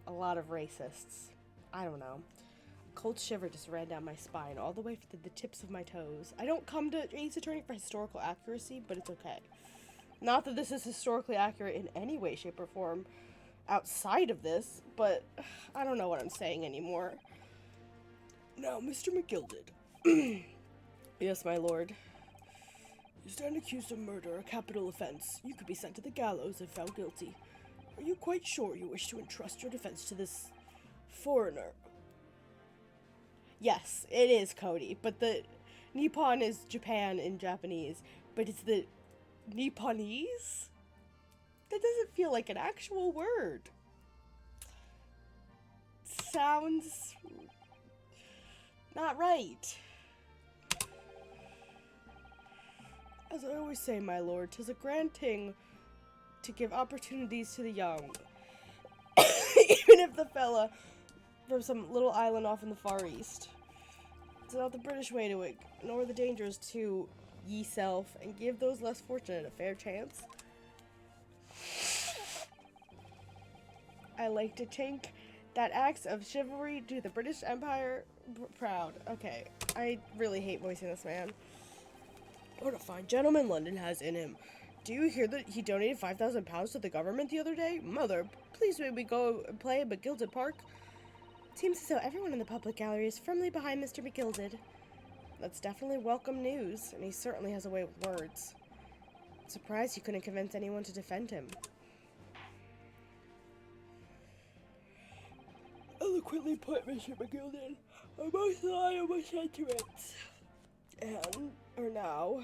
a lot of racists. I don't know. Cold shiver just ran down my spine, all the way to the tips of my toes. I don't come to Ace Attorney for historical accuracy, but it's okay. Not that this is historically accurate in any way, shape, or form outside of this, but I don't know what I'm saying anymore. Now, Mr. McGilded. Yes, my lord. You stand accused of murder, a capital offense. You could be sent to the gallows if found guilty. Are you quite sure you wish to entrust your defense to this foreigner? Yes, it is Cody, but the Nippon is Japan in Japanese, but it's the Nipponese? That doesn't feel like an actual word. Sounds not right. As I always say, my lord, 'tis a grand thing to give opportunities to the young. Even if the fella from some little island off in the Far East. It's not the British way to ignore the dangers to ye self and give those less fortunate a fair chance. I like to think that acts of chivalry do the British Empire proud. Okay, I really hate voicing this man. What a fine gentleman London has in him. Do you hear that he donated £5,000 to the government the other day? Mother, please may we go and play at McGilded Park? Seems as though everyone in the public gallery is firmly behind Mr. McGilded. That's definitely welcome news, and he certainly has a way with words. I'm surprised you couldn't convince anyone to defend him. Eloquently put, Mr. McGilded. I both lie and my sentiments. And, or now,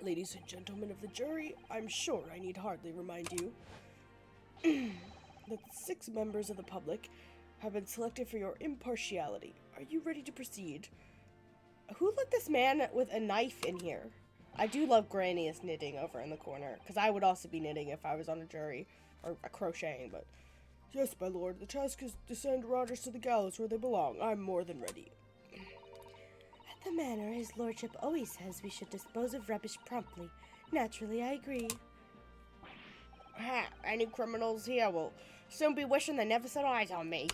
ladies and gentlemen of the jury, I'm sure I need hardly remind you that 6 members of the public have been selected for your impartiality. Are you ready to proceed? Who let this man with a knife in here? I do love Granny is knitting over in the corner, because I would also be knitting if I was on a jury, or crocheting, but... Yes, my lord, the task is to send Rogers to the gallows where they belong. I'm more than ready. At the manor, his lordship always says we should dispose of rubbish promptly. Naturally, I agree. Ha! Any criminals here will soon be wishing they never set eyes on me.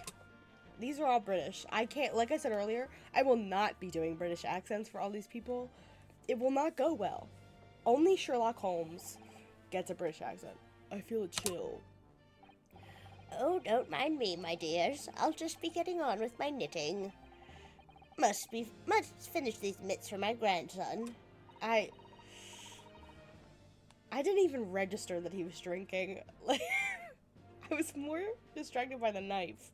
These are all British. I can't, like I said earlier, I will not be doing British accents for all these people. It will not go well. Only Sherlock Holmes gets a British accent. I feel a chill. Oh, don't mind me, my dears. I'll just be getting on with my knitting. Must finish these mitts for my grandson. I didn't even register that he was drinking. Like, I was more distracted by the knife.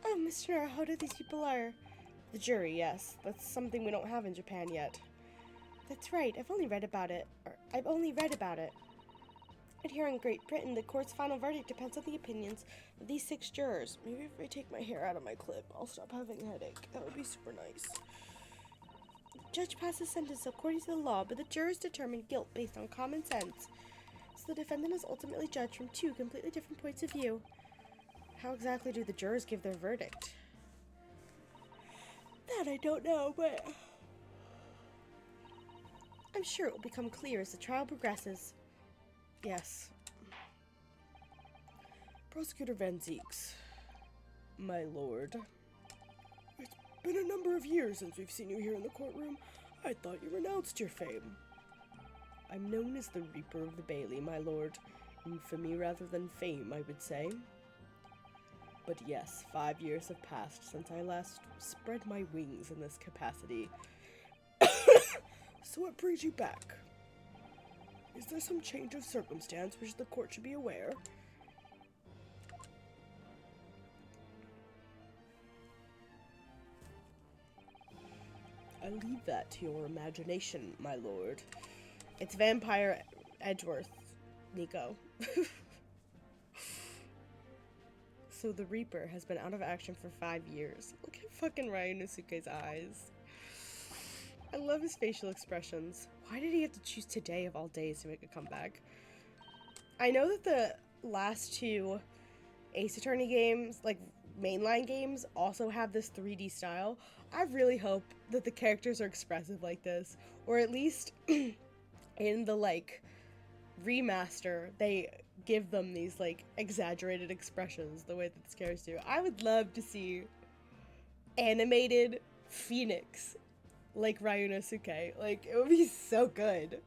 Oh, Mr. Naruhodo, these people are... The jury, yes. That's something we don't have in Japan yet. That's right, I've only read about it. And here in Great Britain, the court's final verdict depends on the opinions of these 6 jurors. Maybe if I take my hair out of my clip, I'll stop having a headache. That would be super nice. The judge passes sentence according to the law, but the jurors determine guilt based on common sense. So the defendant is ultimately judged from 2 completely different points of view. How exactly do the jurors give their verdict? That I don't know, but... I'm sure it will become clear as the trial progresses. Yes. Prosecutor Van Zeeks. My lord. It's been a number of years since we've seen you here in the courtroom. I thought you renounced your fame. I'm known as the Reaper of the Bailey, my lord. Infamy rather than fame, I would say. But yes, 5 years have passed since I last spread my wings in this capacity. So what brings you back? Is there some change of circumstance which the court should be aware? I leave that to your imagination, my lord. It's Vampire Edgeworth, Nico. So the Reaper has been out of action for 5 years. Look at fucking Ryunosuke's eyes. I love his facial expressions. Why did he have to choose today of all days to make a comeback? I know that the last 2 Ace Attorney games, like mainline games, also have this 3D style. I really hope that the characters are expressive like this, or at least in the like remaster they give them these like exaggerated expressions the way that the characters do. I would love to see animated Phoenix like Ryunosuke. Like, it would be so good.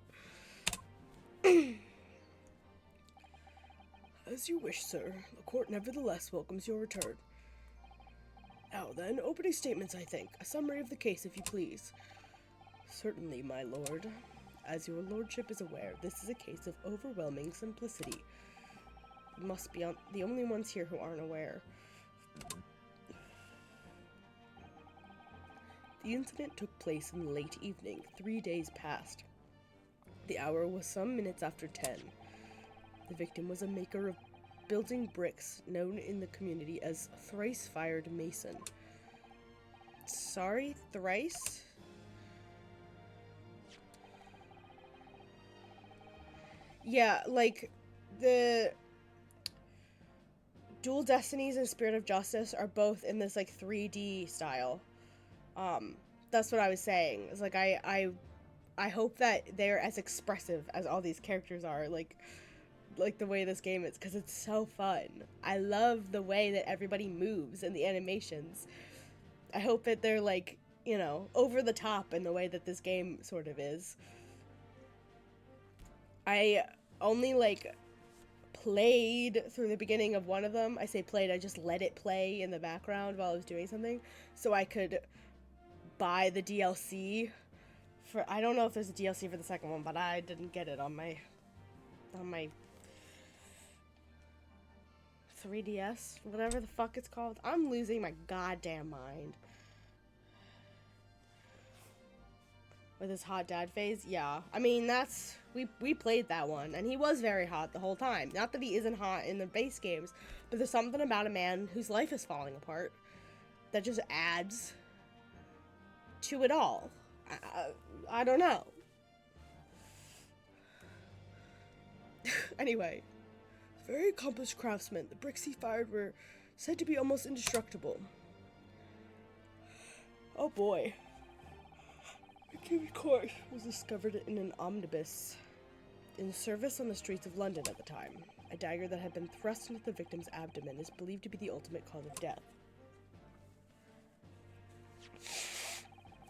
As you wish, sir. The court nevertheless welcomes your return. Now then, opening statements, I think. A summary of the case, if you please. Certainly, my lord. As your lordship is aware, this is a case of overwhelming simplicity. We must be the only ones here who aren't aware. The incident took place in the late evening, 3 days past. The hour was some minutes after 10. The victim was a maker of building bricks, known in the community as Thrice-Fired Mason. Sorry, thrice? Yeah, like, the Dual Destinies and Spirit of Justice are both in this, like, 3D style. That's what I was saying. It's like, I hope that they're as expressive as all these characters are, like the way this game is, because it's so fun. I love the way that everybody moves and the animations. I hope that they're, like, you know, over the top in the way that this game sort of is. I only, like, played through the beginning of one of them. I say played, I just let it play in the background while I was doing something, so I could buy the DLC for, I don't know if there's a DLC for the second one, but I didn't get it on my 3DS, whatever the fuck it's called. I'm losing my goddamn mind. With his hot dad phase, yeah. I mean, that's, we played that one, and he was very hot the whole time. Not that he isn't hot in the base games, but there's something about a man whose life is falling apart that just adds to it all. I don't know. Anyway, very accomplished craftsmen. The bricks he fired were said to be almost indestructible. Oh boy. The king's corpse was discovered in an omnibus in service on the streets of London at the time. A dagger that had been thrust into the victim's abdomen is believed to be the ultimate cause of death.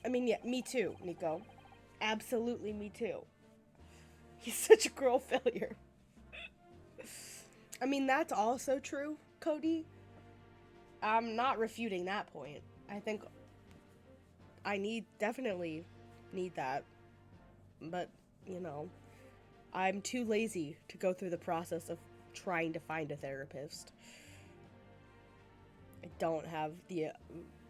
I mean, yeah, me too, Nico. Absolutely me too. He's such a girl failure. I mean, that's also true, Cody. I'm not refuting that point. I think I definitely need that. But, you know, I'm too lazy to go through the process of trying to find a therapist. I don't have the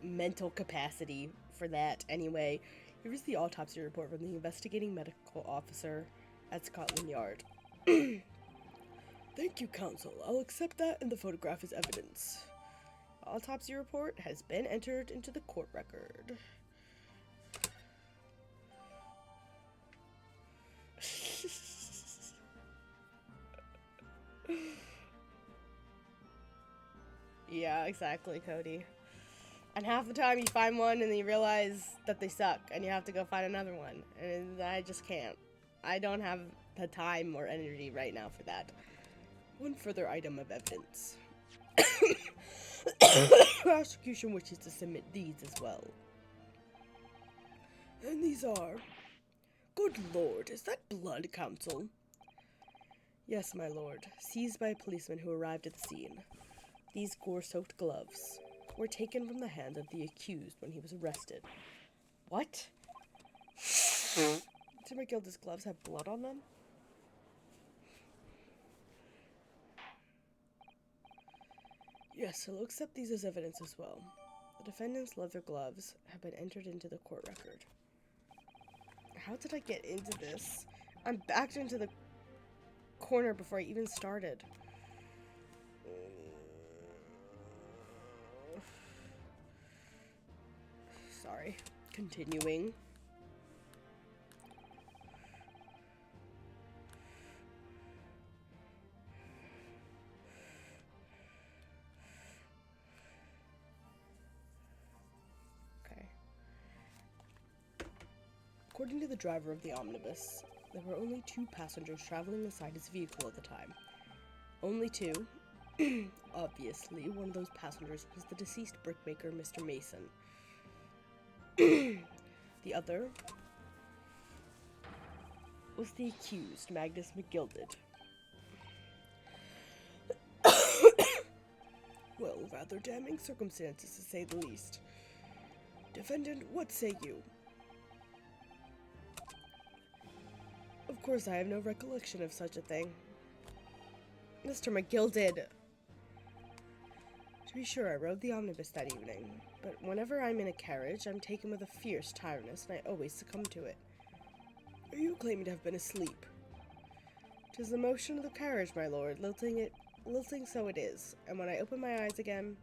mental capacity for that anyway. Here's the autopsy report from the investigating medical officer at Scotland Yard. Thank you, counsel. I'll accept that, and the photograph is evidence. The autopsy report has been entered into the court record. Yeah, exactly, Cody. And half the time you find one and then you realize that they suck and you have to go find another one. And I just can't. I don't have the time or energy right now for that. One further item of evidence. Prosecution wishes to submit these as well. And these are... Good lord, is that blood, counsel? Yes, my lord. Seized by a policeman who arrived at the scene. These gore-soaked gloves were taken from the hand of the accused when he was arrested. What? Mr. McGilda's gloves have blood on them? Yes, I'll accept these as evidence as well. The defendant's leather gloves have been entered into the court record. How did I get into this? I'm backed into the corner before I even started. Sorry. Continuing. Okay. According to the driver of the omnibus, there were only 2 passengers traveling inside his vehicle at the time. Only 2. Obviously, one of those passengers was the deceased brickmaker, Mr. Mason. The other was the accused, Magnus McGilded. Well, rather damning circumstances to say the least. Defendant, what say you? Of course, I have no recollection of such a thing. Mr. McGilded. To be sure, I rode the omnibus that evening, but whenever I'm in a carriage, I'm taken with a fierce tiredness, and I always succumb to it. Are you claiming to have been asleep? 'Tis the motion of the carriage, my lord, lilting so it is, and when I open my eyes again,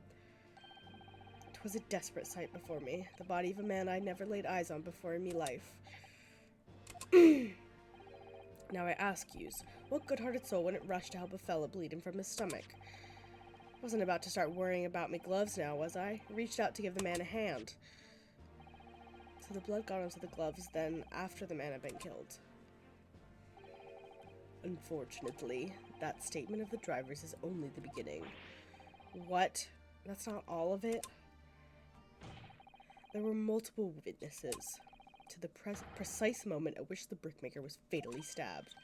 'twas a desperate sight before me, the body of a man I'd never laid eyes on before in me life. Now I ask yous, what good-hearted soul wouldn't rush to help a fellow bleeding from his stomach? Wasn't about to start worrying about me gloves now, was I? Reached out to give the man a hand. So the blood got onto the gloves then, after the man had been killed. Unfortunately, that statement of the driver's is only the beginning. What? That's not all of it? There were multiple witnesses to the precise moment at which the brickmaker was fatally stabbed.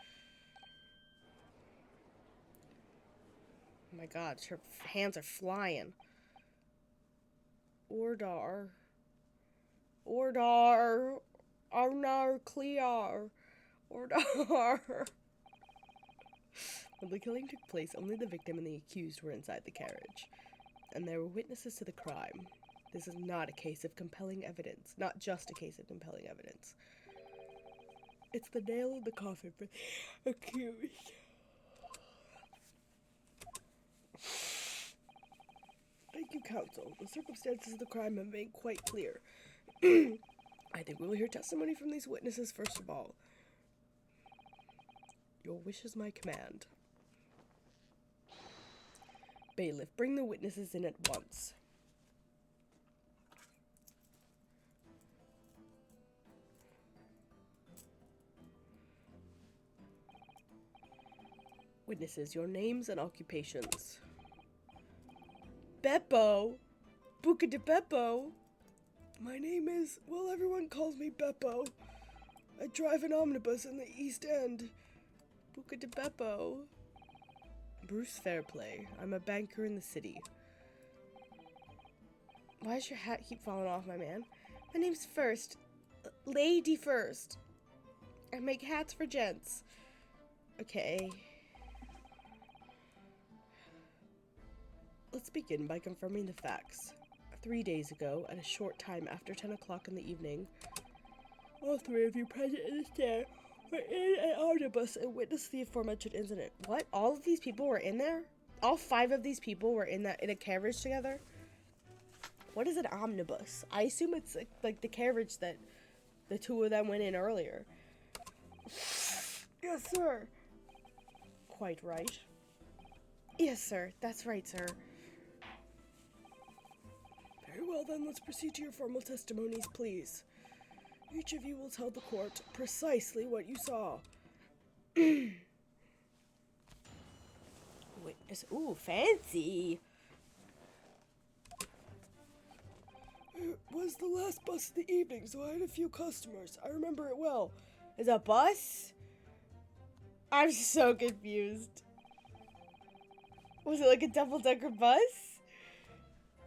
Oh my god, her hands are flying. Ordar. Arnar Clear. Ordar. When the killing took place, only the victim and the accused were inside the carriage. And there were witnesses to the crime. This is not a case of compelling evidence. Not just a case of compelling evidence. It's the nail in the coffin for the accused. Thank you, counsel. The circumstances of the crime have made quite clear. I think we'll hear testimony from these witnesses first of all. Your wish is my command. Bailiff, bring the witnesses in at once. Witnesses, your names and occupations. Beppo! Buca de Beppo! My name is, well, everyone calls me Beppo. I drive an omnibus in the East End. Buca de Beppo. Bruce Fairplay. I'm a banker in the city. Why does your hat keep falling off, my man? My name's First. Lady First. I make hats for gents. Okay. Let's begin by confirming the facts. 3 days ago, at a short time after 10 o'clock in the evening, all three of you present in the stair were in an omnibus and witnessed the aforementioned incident. What? All of these people were in there? All 5 of these people were in a carriage together? What is an omnibus? I assume it's like the carriage that the 2 of them went in earlier. Yes, sir. Quite right. Yes, sir. That's right, sir. Very well, then, let's proceed to your formal testimonies, please. Each of you will tell the court precisely what you saw. Witness. Ooh, fancy. It was the last bus of the evening, so I had a few customers. I remember it well. Is a bus? I'm so confused. Was it like a double-decker bus?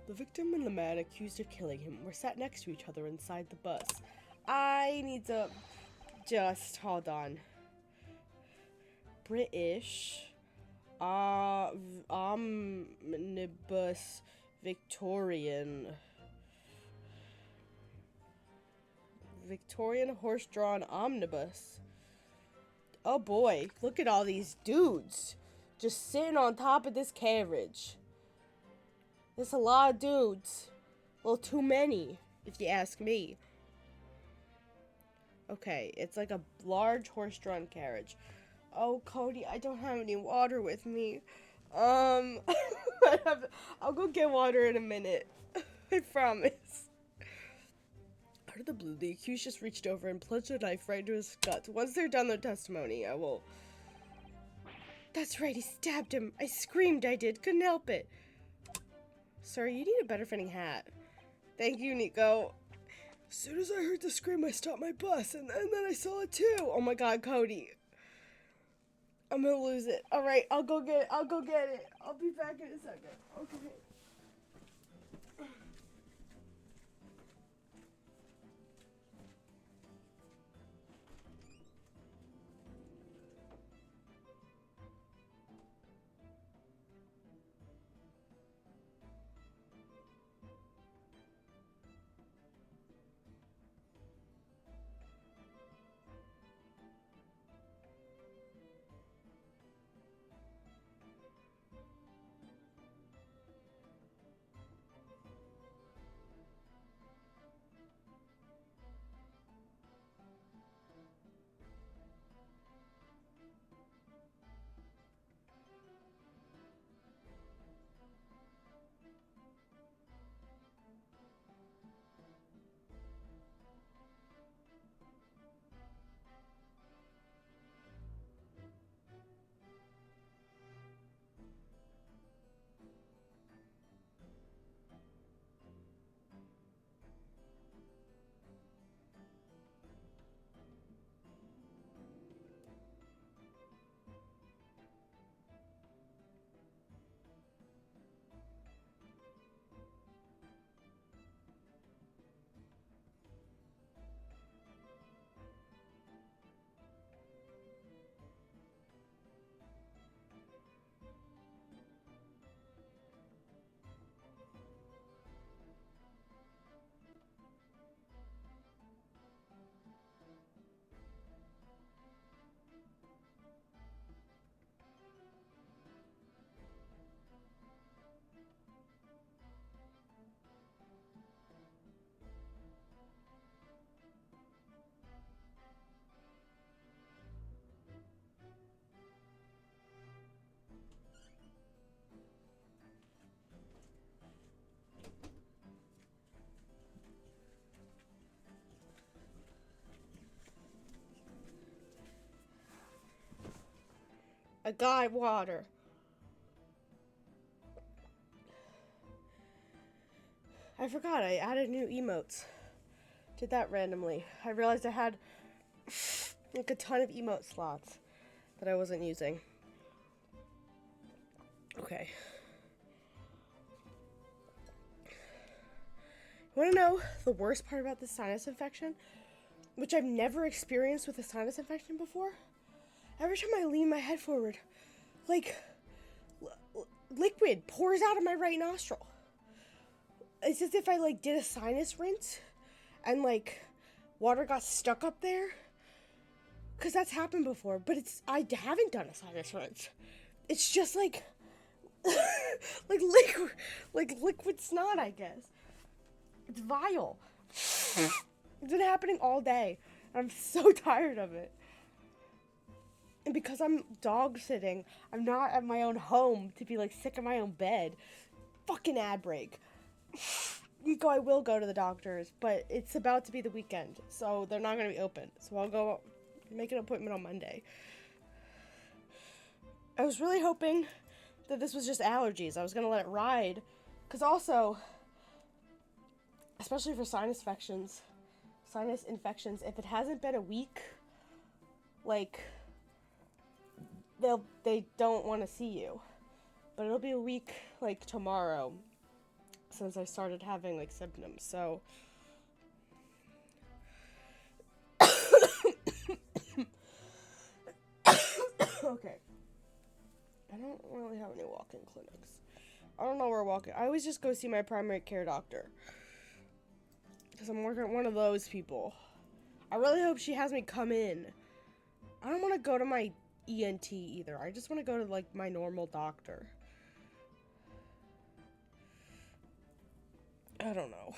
The victim and the man accused of killing him were sat next to each other inside the bus. I need to just hold on. British omnibus Victorian horse-drawn omnibus. Oh boy, look at all these dudes just sitting on top of this carriage. There's a lot of dudes. Well, too many, if you ask me. Okay, it's like a large horse-drawn carriage. Oh, Cody, I don't have any water with me. I'll go get water in a minute. I promise. Out of the blue, the accused just reached over and plunged a knife right into his guts. Once they're done their testimony, I will... That's right, he stabbed him. I screamed, I did. Couldn't help it. Sir, you need a better fitting hat. Thank you, Nico. As soon as I heard the scream, I stopped my bus, and then I saw it too. Oh my god, Cody. I'm gonna lose it. Alright, I'll go get it. I'll be back in a second. Okay. I got water. I forgot I added new emotes. Did that randomly. I realized I had like a ton of emote slots that I wasn't using. Okay. You want to know the worst part about this sinus infection? Which I've never experienced with a sinus infection before? Every time I lean my head forward, like, liquid pours out of my right nostril. It's as if I, like, did a sinus rinse and, like, water got stuck up there. Because that's happened before, but I haven't done a sinus rinse. It's just, like, liquid snot, I guess. It's vile. It's been happening all day. I'm so tired of it. And because I'm dog sitting, I'm not at my own home to be, like, sick in my own bed. Fucking ad break. I will go to the doctor's, but it's about to be the weekend, so they're not going to be open. So I'll go make an appointment on Monday. I was really hoping that this was just allergies. I was going to let it ride. Because also, especially for sinus infections, if it hasn't been a week, like, they don't want to see you. But it'll be a week, like, tomorrow, since I started having, like, symptoms, so. Okay. I don't really have any walk-in clinics. I don't know where walking. I always just go see my primary care doctor. Because I'm working at one of those people. I really hope she has me come in. I don't want to go to my ENT either. I just want to go to, like, my normal doctor. I don't know.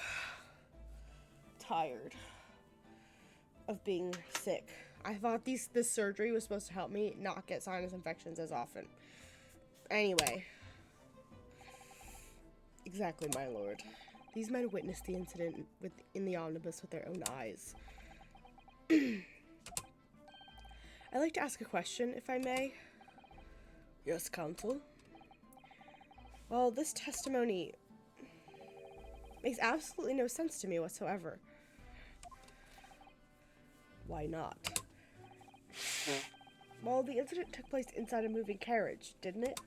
Tired of being sick. I thought this surgery was supposed to help me not get sinus infections as often. Anyway. Exactly, my lord. These men witnessed the incident in the omnibus with their own eyes. I'd like to ask a question, if I may. Yes, counsel. Well, this testimony makes absolutely no sense to me whatsoever. Why not? Well, the incident took place inside a moving carriage, didn't it?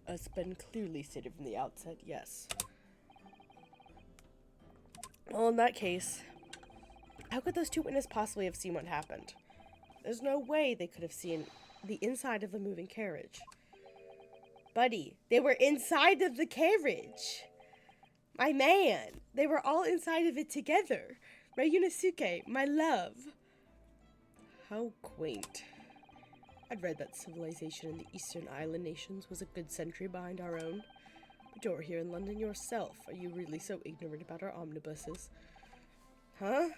It's been clearly stated from the outset, yes. Well, in that case, how could those two witnesses possibly have seen what happened? There's no way they could have seen the inside of the moving carriage. Buddy, they were inside of the carriage. My man, they were all inside of it together. Right, Yunosuke, my love. How quaint. I'd read that civilization in the Eastern Island nations was a good century behind our own. But you're here in London yourself. Are you really so ignorant about our omnibuses? Huh?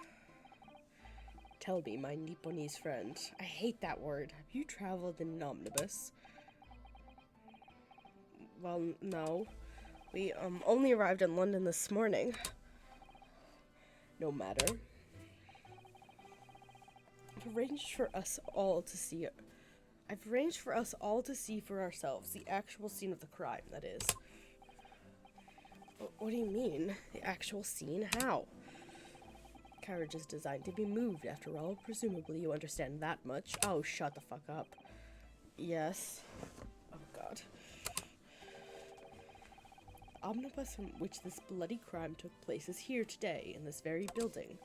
Tell me, my Nipponese friend. I hate that word. Have you traveled in an omnibus? Well, no. We, only arrived in London this morning. No matter. I've arranged for us all to see for ourselves the actual scene of the crime, that is. What do you mean? The actual scene? How? Carriage is designed to be moved, after all. Presumably you understand that much. Oh, shut the fuck up. Yes. Oh, God. The omnibus in which this bloody crime took place is here today, in this very building.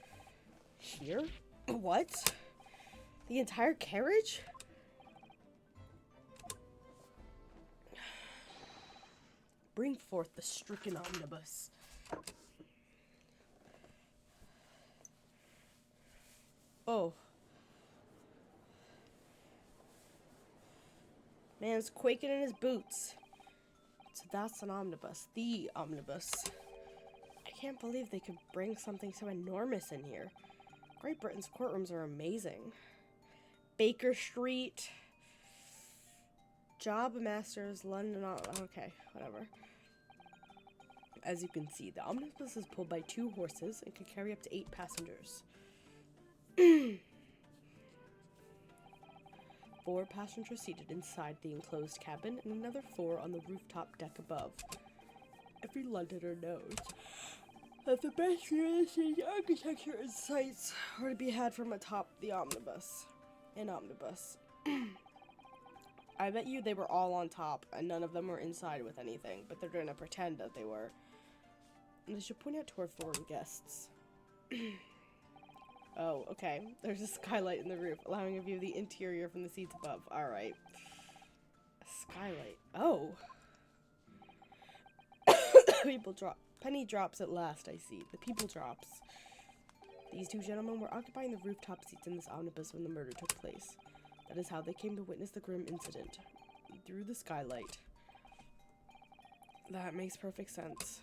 Here? What? The entire carriage? Bring forth the stricken omnibus. Oh. Man's quaking in his boots. So that's an omnibus. The omnibus. I can't believe they could bring something so enormous in here. Great Britain's courtrooms are amazing. Baker Street. Job Masters, London. Okay, whatever. As you can see, the omnibus is pulled by 2 horses and can carry up to 8 passengers. 4 passengers seated inside the enclosed cabin and another 4 on the rooftop deck above. Every Londoner knows that the best realistic architecture and sights are to be had from atop the omnibus. An omnibus. I bet you they were all on top and none of them were inside with anything, but they're going to pretend that they were. And they should point out to our foreign guests. Oh, okay. There's a skylight in the roof, allowing a view of the interior from the seats above. Alright. A skylight. Oh. People drop. Penny drops at last, I see. The people drops. These two gentlemen were occupying the rooftop seats in this omnibus when the murder took place. That is how they came to witness the grim incident. Through the skylight. That makes perfect sense.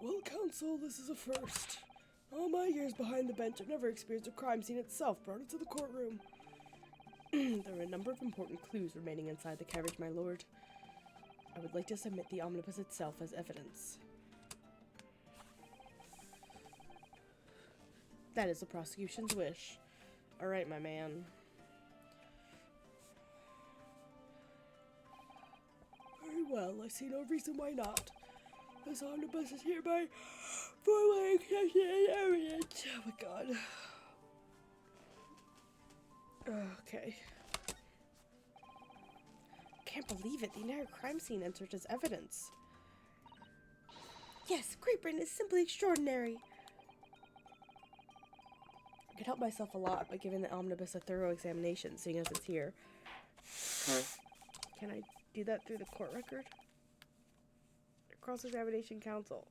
Well, counsel, this is a first. All my years behind the bench, I've never experienced a crime scene itself brought into the courtroom. There are a number of important clues remaining inside the carriage, my lord. I would like to submit the omnibus itself as evidence. That is the prosecution's wish. Alright, my man. Very well, I see no reason why not. This omnibus is hereby formally accepted as evidence. Oh my god. Okay. Can't believe it. The entire crime scene entered as evidence. Yes, Great Britain is simply extraordinary. I could help myself a lot by giving the omnibus a thorough examination, seeing as it's here. Can I do that through the court record? Cross-examination counsel.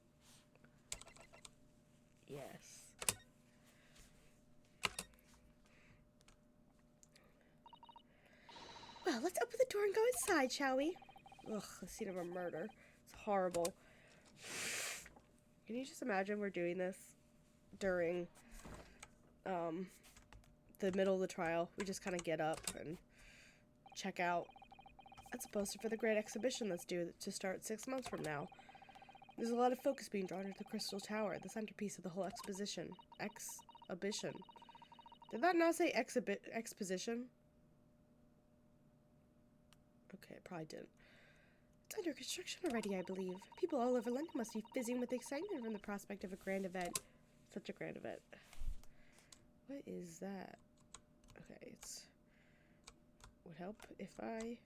Yes. Well, let's open the door and go inside, shall we? Ugh, the scene of a murder. It's horrible. Can you just imagine we're doing this during the middle of the trial? We just kind of get up and check out. That's a poster for the great exhibition that's due to start 6 months from now. There's a lot of focus being drawn to the Crystal Tower, the centerpiece of the whole exposition. Exhibition. Did that not say exposition? Okay, it probably didn't. It's under construction already, I believe. People all over London must be fizzing with excitement from the prospect of a grand event. Such a grand event. What is that? Okay, it's... Would help if I...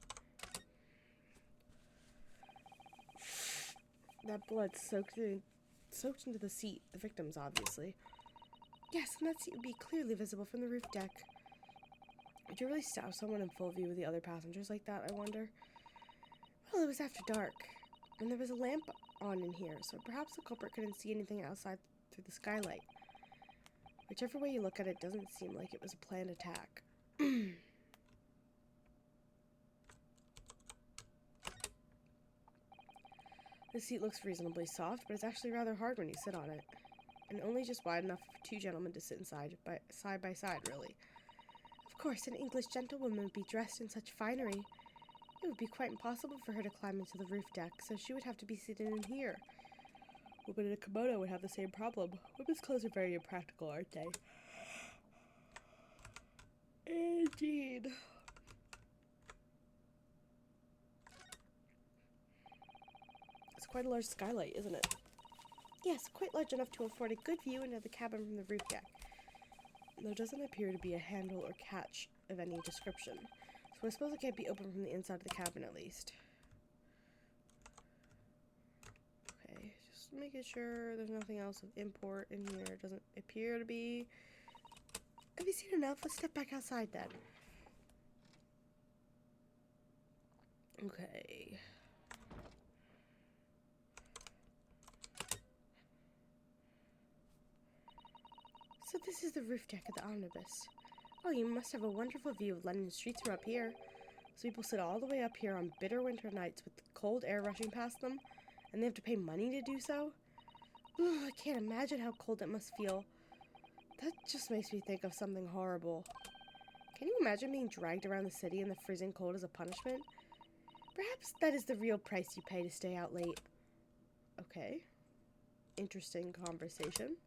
That blood soaked into the seat. The victim's, obviously. Yes, and that seat would be clearly visible from the roof deck. Would you really stop someone in full view with the other passengers like that, I wonder? Well, it was after dark, and there was a lamp on in here, so perhaps the culprit couldn't see anything outside through the skylight. Whichever way you look at it, doesn't seem like it was a planned attack. The seat looks reasonably soft, but it's actually rather hard when you sit on it. And only just wide enough for two gentlemen to sit side by side, really. Of course, an English gentlewoman would be dressed in such finery. It would be quite impossible for her to climb into the roof deck, so she would have to be seated in here. A woman in a kimono would have the same problem. Women's clothes are very impractical, aren't they? Indeed. It's quite a large skylight, isn't it? Yes, quite large enough to afford a good view into the cabin from the roof deck. There doesn't appear to be a handle or catch of any description, so I suppose it can't be opened from the inside of the cabin at least. Okay, just making sure there's nothing else of import in here. It doesn't appear to be. Have you seen enough? Let's step back outside then. Okay. So this is the roof deck of the omnibus. Oh, you must have a wonderful view of London streets from up here. So people sit all the way up here on bitter winter nights with cold air rushing past them, and they have to pay money to do so? Ugh, I can't imagine how cold it must feel. That just makes me think of something horrible. Can you imagine being dragged around the city in the freezing cold as a punishment? Perhaps that is the real price you pay to stay out late. Okay. Interesting conversation.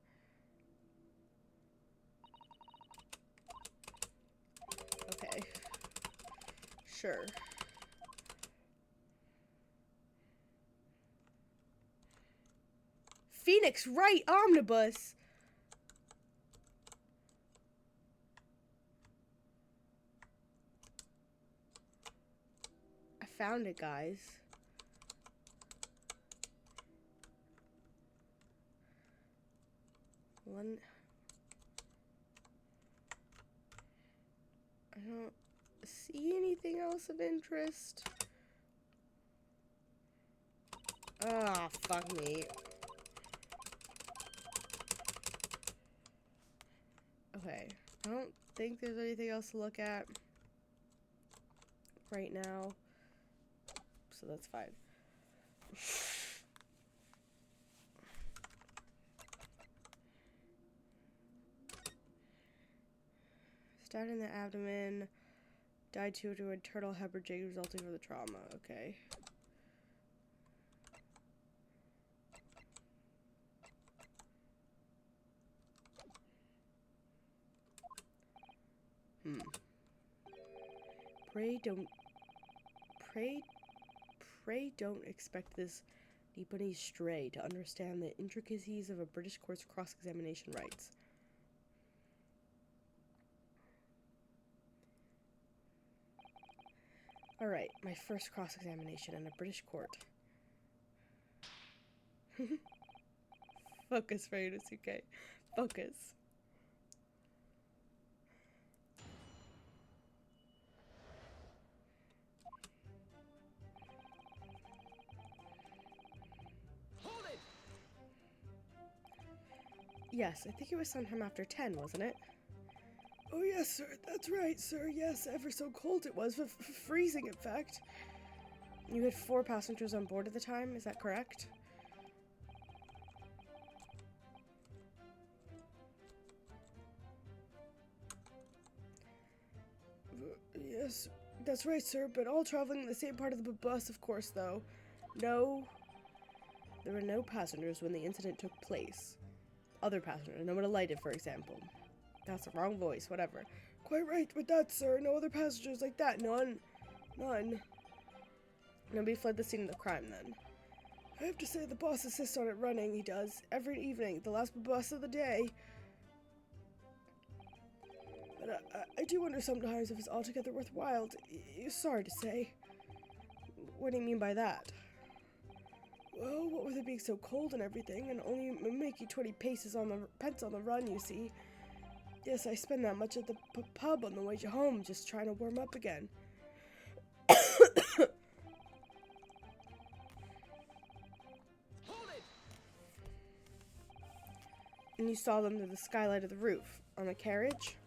Okay. Sure. Phoenix Wright Omnibus! I found it, guys. don't see anything else of interest. Ah, fuck me. Okay, I don't think there's anything else to look at right now, so that's fine. Stab in the abdomen, died due to internal hemorrhaging resulting from the trauma. Okay. Pray don't expect this Nipponese stray to understand the intricacies of a British court's cross-examination rights. Alright, my first cross-examination in a British court. Focus, Ryunosuke. Focus. Hold it! Yes, I think it was sometime after 10, wasn't it? Oh, yes, sir. That's right, sir. Yes, ever so cold it was. Freezing, in fact. You had 4 passengers on board at the time, is that correct? Yes, that's right, sir. But all traveling in the same part of the bus, of course, though. No. There were no passengers when the incident took place. Other passengers, no one alighted, for example. That's the wrong voice, whatever. Quite right with that, sir. No other passengers like that. None. Nobody fled the scene of the crime, then. I have to say, the boss insists on it running. He does. Every evening. The last bus of the day. But I do wonder sometimes if it's altogether worthwhile. Sorry to say. What do you mean by that? Well, what with it being so cold and everything, and only making 20 paces on the run, you see. Yes, I spend that much at the pub on the way home, just trying to warm up again. Hold it! And you saw them through the skylight of the roof, on the carriage?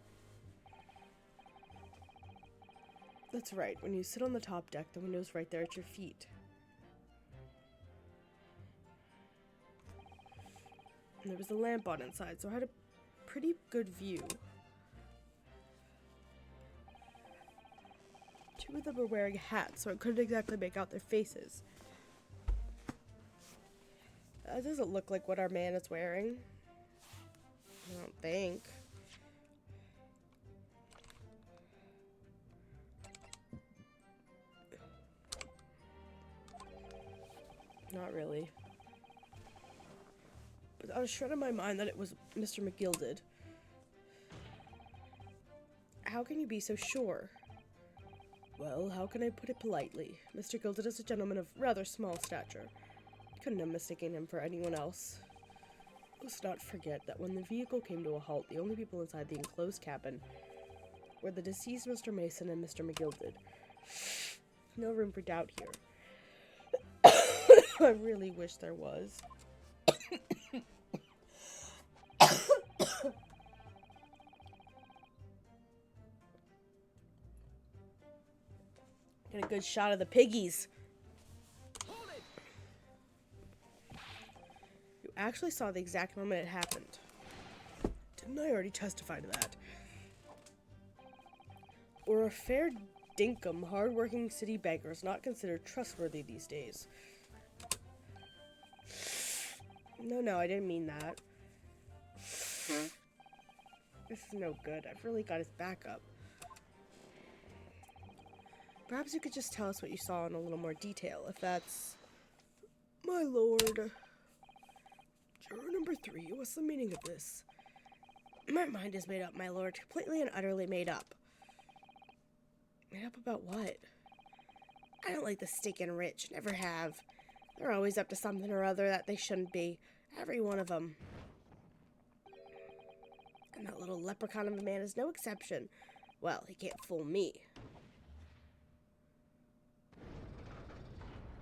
That's right, when you sit on the top deck, the window's right there at your feet. And there was a lamp on inside, so I had a pretty good view. 2 of them were wearing hats, so I couldn't exactly make out their faces. That doesn't look like what our man is wearing. I don't think. Not really. But I was sure in my mind that it was Mr. McGilded. How can you be so sure? Well, how can I put it politely? Mr. Gilded is a gentleman of rather small stature. Couldn't have mistaken him for anyone else. Let's not forget that when the vehicle came to a halt, the only people inside the enclosed cabin were the deceased Mr. Mason and Mr. McGilded. No room for doubt here. I really wish there was. Get a good shot of the piggies. You actually saw the exact moment it happened. Didn't I already testify to that? Or a fair dinkum, hard-working city banker is not considered trustworthy these days. No, I didn't mean that. This is no good. I've really got his back up. Perhaps you could just tell us what you saw in a little more detail, if that's... My lord. Juror number 3, what's the meaning of this? My mind is made up, my lord. Completely and utterly made up. Made up about what? I don't like the stinking rich. Never have. They're always up to something or other that they shouldn't be. Every one of them. And that little leprechaun of a man is no exception. Well, he can't fool me.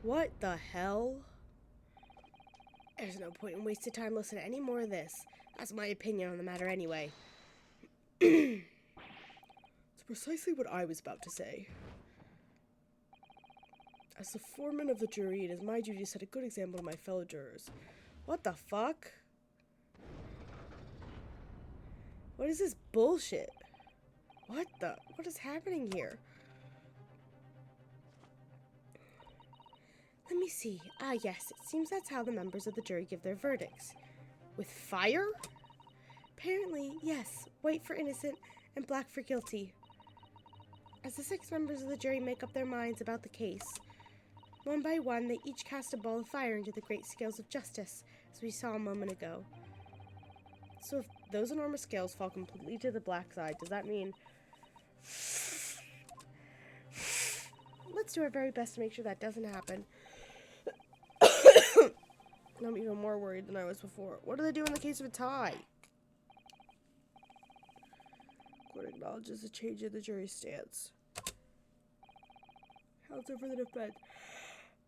What the hell? There's no point in wasting time listening to any more of this. That's my opinion on the matter anyway. It's precisely what I was about to say. As the foreman of the jury, it is my duty to set a good example to my fellow jurors. What the fuck? What is this bullshit? What is happening here? Let me see. Ah, yes, it seems that's how the members of the jury give their verdicts. With fire? Apparently, yes. White for innocent and black for guilty. As the 6 members of the jury make up their minds about the case, one by one, they each cast a ball of fire into the great scales of justice, as we saw a moment ago. So if those enormous scales fall completely to the black side, does that mean... Let's do our very best to make sure that doesn't happen. I'm even more worried than I was before. What do they do in the case of a tie? Court acknowledges a change in the jury's stance. Counsel for the defense.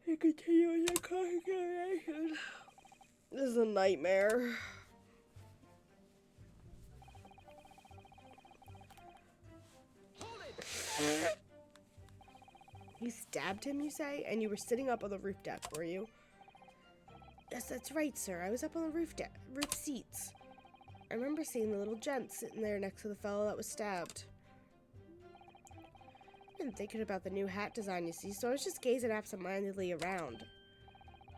He continues the cross-examination. This is a nightmare. You stabbed him, you say? And you were sitting up on the roof deck, were you? Yes, that's right, sir. I was up on the roof seats. I remember seeing the little gent sitting there next to the fellow that was stabbed. I've been thinking about the new hat design, you see, so I was just gazing absentmindedly around.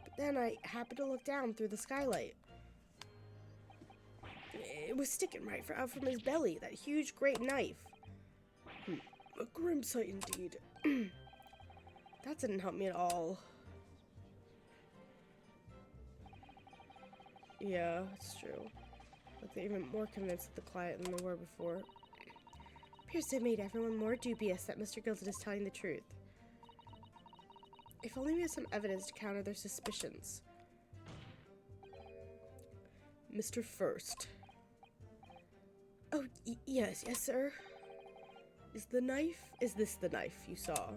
But then I happened to look down through the skylight. It was sticking right out from his belly, that huge great knife. A grim sight indeed. That didn't help me at all. Yeah, it's true. Like they're even more convinced of the client than they were before. Appears to have made everyone more dubious that Mr. Gilded is telling the truth. If only we had some evidence to counter their suspicions. Mr. First. Oh, yes, sir. Is this the knife you saw?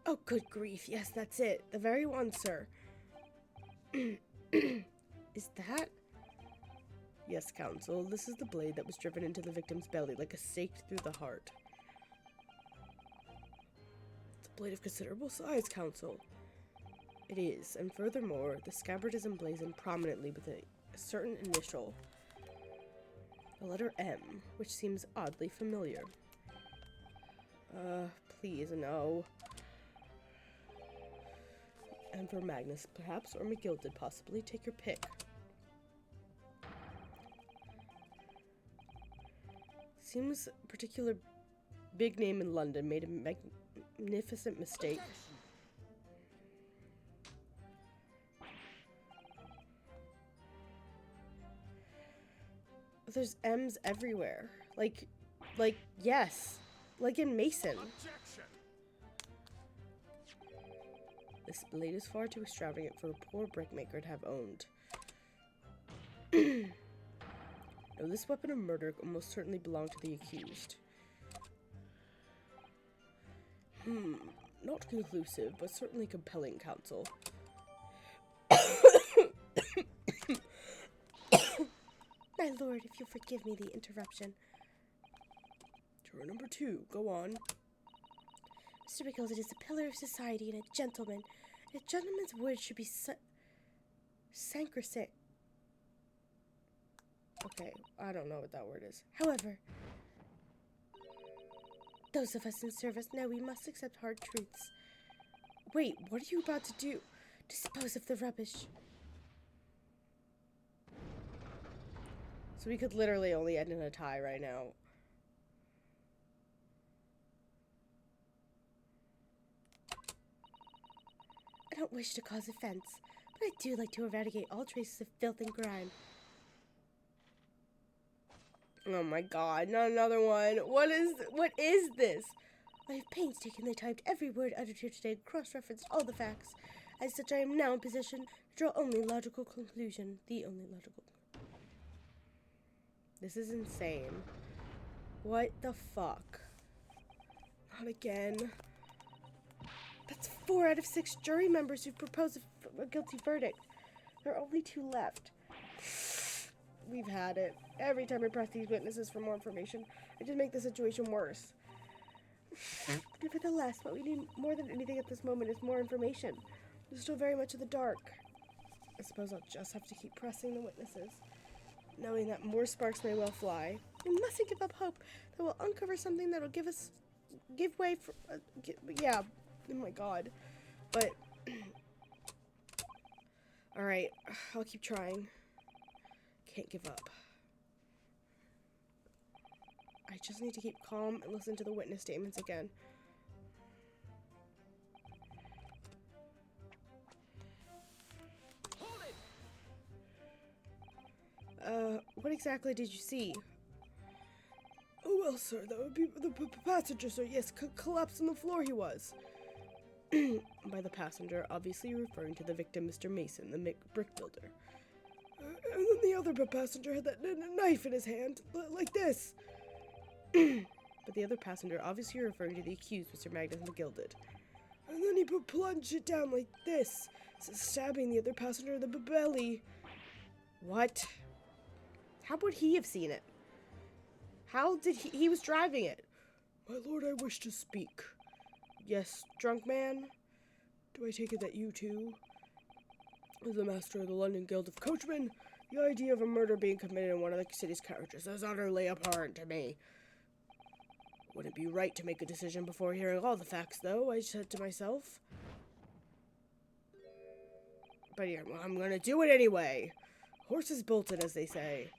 Oh, good grief, yes, that's it. The very one, sir. Is that? Yes, counsel, this is the blade that was driven into the victim's belly like a stake through the heart. It's a blade of considerable size, counsel. It is, and furthermore, the scabbard is emblazoned prominently with a certain initial, the letter M, which seems oddly familiar. Please, no. Emperor Magnus, perhaps, or McGilded, possibly. Take your pick. Seems a particular big name in London made a magnificent mistake. There's M's everywhere. Like, yes. Like in Mason. Objection! This blade is far too extravagant for a poor brickmaker to have owned. No, this weapon of murder almost certainly belonged to the accused. Not conclusive, but certainly compelling, counsel. My lord, if you'll forgive me the interruption. Juror number 2, go on. Mr. McGilded is a pillar of society and a gentleman. And a gentleman's word should be sacrosanct. Okay, I don't know what that word is. However, those of us in service know we must accept hard truths. Wait, what are you about to do? Dispose of the rubbish. So we could literally only end in a tie right now. I don't wish to cause offense, but I do like to eradicate all traces of filth and grime. Oh my god, not another one. What is this? I have painstakingly typed every word uttered here today, cross-referenced all the facts. As such, I am now in position to draw only logical conclusion. The only logical. This is insane. What the fuck? Not again. That's 4 out of 6 jury members who've proposed a guilty verdict. There are only 2 left. We've had it. Every time we press these witnesses for more information, it just makes the situation worse. Nevertheless, what we need more than anything at this moment is more information. We're still very much in the dark. I suppose I'll just have to keep pressing the witnesses, knowing that more sparks may well fly. We mustn't give up hope that we'll uncover something that'll give way for, yeah, oh my god. But, alright, I'll keep trying. Can't give up. I just need to keep calm and listen to the witness statements again. What exactly did you see? Oh, well, sir, that would be the passenger, sir. Yes, collapsed on the floor he was. By the passenger, obviously you're referring to the victim, Mr. Mason, the brick builder. And then the other passenger had that knife in his hand, like this. But the other passenger, obviously you're referring to the accused, Mr. Magnus McGilded. And then he plunged it down like this, stabbing the other passenger in the belly. What? How would he have seen it? How did he was driving it? My lord, I wish to speak. Yes, drunk man? Do I take it that you too, as the master of the London Guild of Coachmen, the idea of a murder being committed in one of the city's carriages is utterly abhorrent to me? Wouldn't it be right to make a decision before hearing all the facts, though? I said to myself. But yeah, well, I'm gonna do it anyway. Horses bolted, as they say.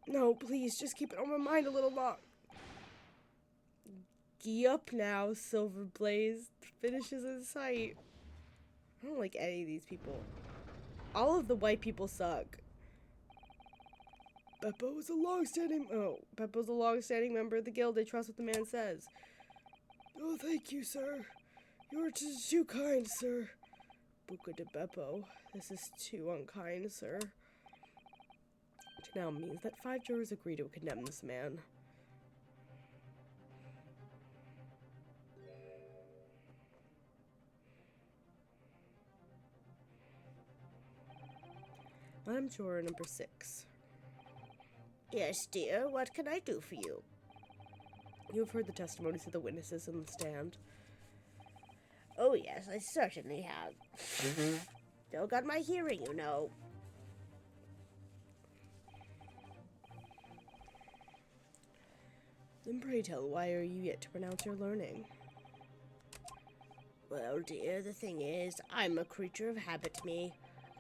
No, please, just keep it on my mind a little longer. Gee up now, Silver Blaze. Finishes in sight. I don't like any of these people. All of the white people suck. Beppo's a long-standing member of the guild. I trust what the man says. Oh, thank you, sir. You're too kind, sir. Buca de Beppo. This is too unkind, sir. Which now means that 5 jurors agree to condemn this man. Madam Juror number 6. Yes, dear, what can I do for you? You have heard the testimonies of the witnesses in the stand. Oh, yes, I certainly have. Still got my hearing, you know. Then pray tell, why are you yet to pronounce your learning? Well, dear, the thing is, I'm a creature of habit, me.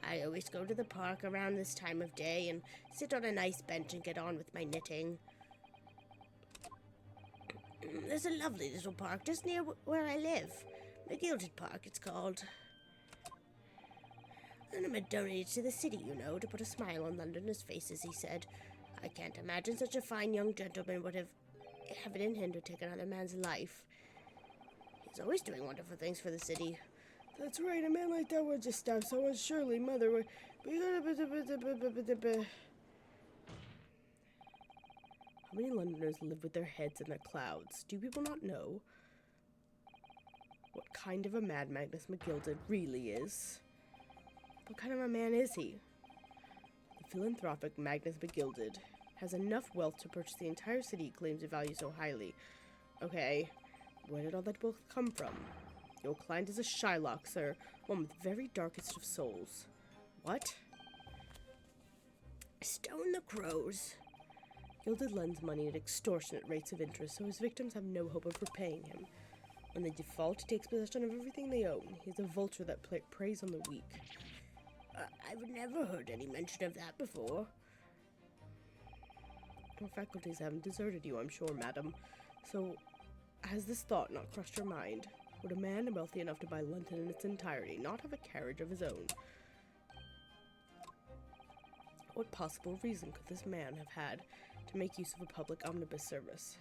I always go to the park around this time of day and sit on a nice bench and get on with my knitting. There's a lovely little park just near where I live. The Gilded Park, it's called. And I'm donated to the city, you know, to put a smile on Londoners' faces, he said. I can't imagine such a fine young gentleman would have it in him to take another man's life. He's always doing wonderful things for the city. That's right, a man like that would just stab someone, surely, mother would... How many Londoners live with their heads in the clouds? Do people not know what kind of a mad Magnus McGilded really is? What kind of a man is he? The philanthropic Magnus McGilded has enough wealth to purchase the entire city he claims to value so highly. Okay, where did all that wealth come from? Your client is a Shylock, sir, one with the very darkest of souls. What? Stone the crows. Gilded lends money at extortionate rates of interest, so his victims have no hope of repaying him. When they default, he takes possession of everything they own. He's a vulture that preys on the weak. I've never heard any mention of that before. Your faculties haven't deserted you, I'm sure, madam. So, has this thought not crossed your mind? Would a man wealthy enough to buy London in its entirety not have a carriage of his own? What possible reason could this man have had to make use of a public omnibus service?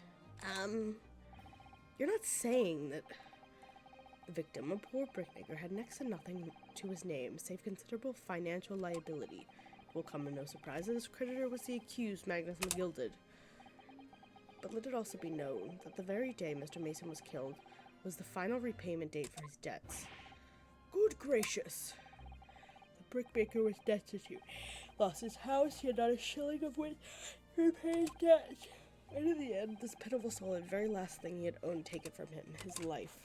You're not saying that the victim, a poor brickmaker, had next to nothing to his name save considerable financial liability. It will come as no surprise that his creditor was the accused Magnus McGilded. but let it also be known that the very day Mr. Mason was killed was the final repayment date for his debts. Good gracious. The brickmaker was destitute. Lost his house, he had not a shilling of which to repay his debt. And in the end, this pitiful soul had the very last thing he had owned taken from him, his life.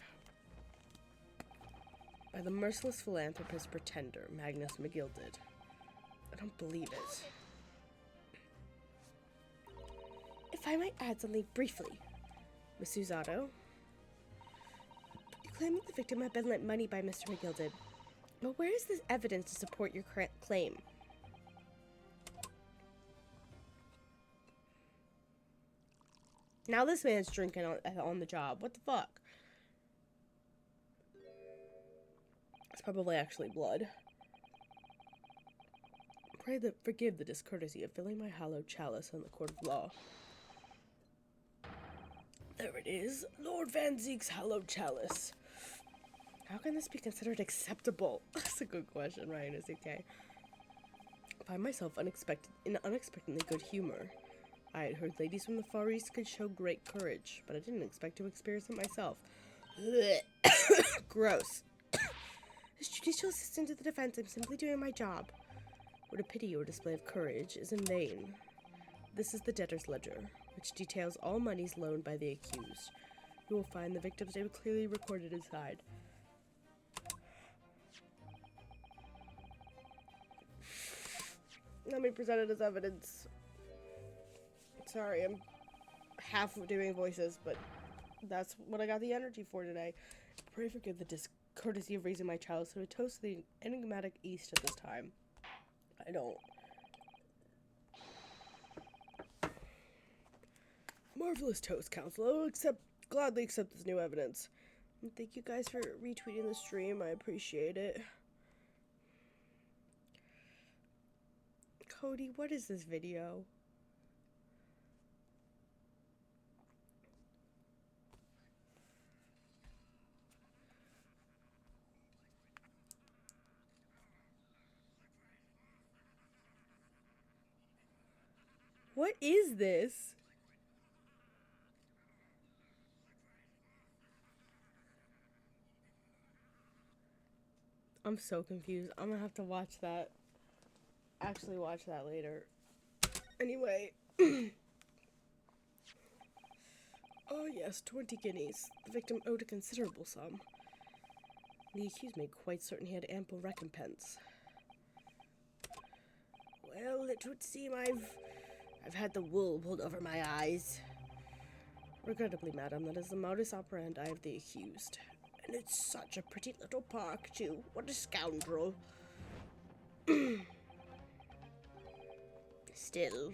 By the merciless philanthropist pretender, Magnus McGilded. I don't believe it. If I might add something briefly. Miss Susato? You claim that the victim had been lent money by Mr. McGilded. But where is this evidence to support your claim? Now this man's drinking on the job. What the fuck? It's probably actually blood. Pray that forgive the discourtesy of filling my hallowed chalice in the court of law. There it is, Lord Van Zeek's hallowed chalice. How can this be considered acceptable? That's a good question, Ryan is okay. I find myself in unexpectedly good humor. I had heard ladies from the Far East could show great courage, but I didn't expect to experience it myself. Gross. As judicial assistant to the defense, I'm simply doing my job. What a pity your display of courage is in vain. This is the debtor's ledger, which details all monies loaned by the accused. You will find the victim's name clearly recorded inside. Let me present it as evidence. Sorry, I'm half doing voices, but that's what I got the energy for today. Pray forgive the discourtesy of raising my child to a toast to the enigmatic East at this time. I don't. Marvelous toast, Counselor. I'll gladly accept this new evidence. And thank you guys for retweeting the stream. I appreciate it. Cody, what is this video? What is this? I'm so confused. I'm gonna have to watch that. Actually watch that later. Anyway. Oh yes, 20 guineas. The victim owed a considerable sum. The accused made quite certain he had ample recompense. Well, it would seem I've had the wool pulled over my eyes. Regrettably, madam, that is the modus operandi of the accused. And it's such a pretty little park, too. What a scoundrel. Still,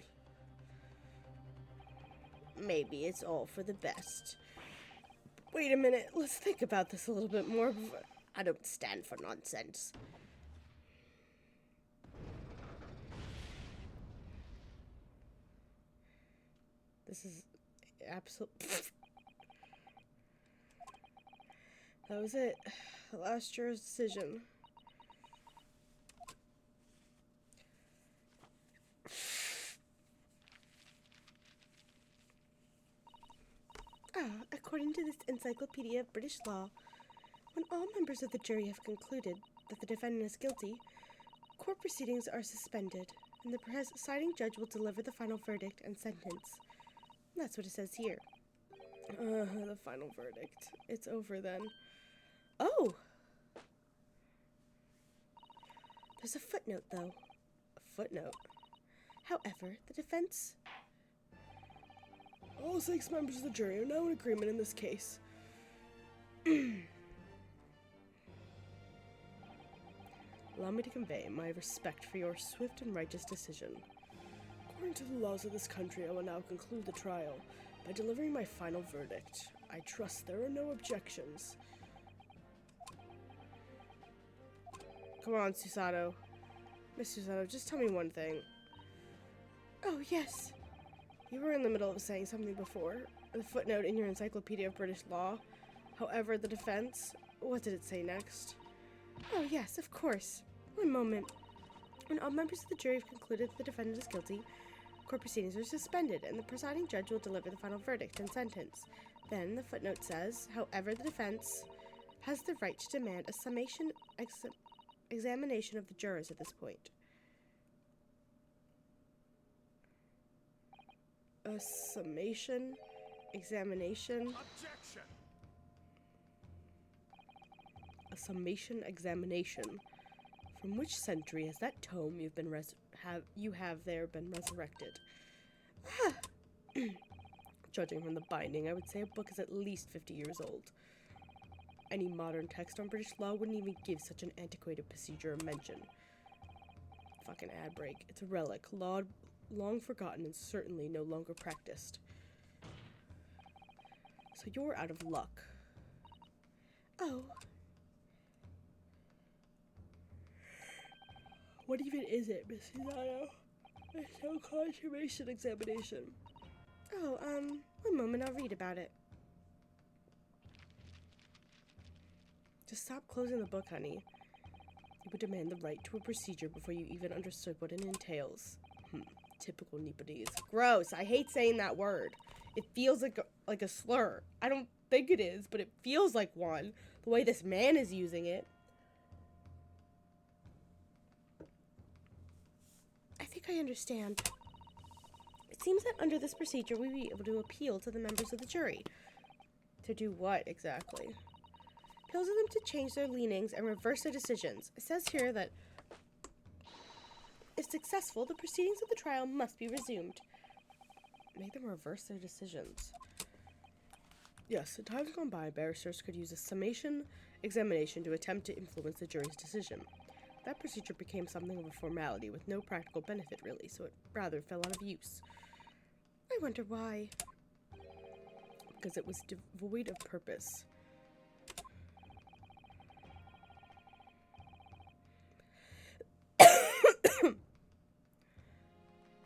maybe it's all for the best. Wait a minute, let's think about this a little bit more. I don't stand for nonsense. This is absolute. That was it. The last juror's decision. According to this Encyclopedia of British Law, when all members of the jury have concluded that the defendant is guilty, court proceedings are suspended, and the presiding judge will deliver the final verdict and sentence. That's what it says here. The final verdict. It's over then. Oh! There's a footnote, though. A footnote? However, the defense... All 6 members of the jury are now in agreement in this case. Allow me to convey my respect for your swift and righteous decision. According to the laws of this country, I will now conclude the trial by delivering my final verdict. I trust there are no objections. Come on, Susato. Miss Susato, just tell me one thing. Oh, yes. You were in the middle of saying something before. The footnote in your Encyclopedia of British Law. However, the defense... What did it say next? Oh, yes, of course. One moment. When all members of the jury have concluded that the defendant is guilty, Court proceedings are suspended, and the presiding judge will deliver the final verdict and sentence. Then, the footnote says, however, the defense has the right to demand a summation examination of the jurors at this point. A summation examination? Objection! A summation examination. From which century has that tome you've been been resurrected? Judging from the binding, I would say a book is at least 50 years old. Any modern text on British law wouldn't even give such an antiquated procedure a mention. Fucking ad break. It's a relic, long forgotten and certainly no longer practiced. So you're out of luck. Oh. What even is it, Miss Hinata? A so-called summation examination. Oh, one moment, I'll read about it. Just stop closing the book, honey. You would demand the right to a procedure before you even understood what it entails. Typical Nepalese. Gross, I hate saying that word. It feels like a slur. I don't think it is, but it feels like one. The way this man is using it. I think I understand. It seems that under this procedure, we'd be able to appeal to the members of the jury. To do what, exactly? Appeal to them to change their leanings and reverse their decisions. It says here that if successful, the proceedings of the trial must be resumed. Make them reverse their decisions. Yes, in times gone by, barristers could use a summation examination to attempt to influence the jury's decision. That procedure became something of a formality with no practical benefit, really, so it rather fell out of use. I wonder why. Because it was devoid of purpose.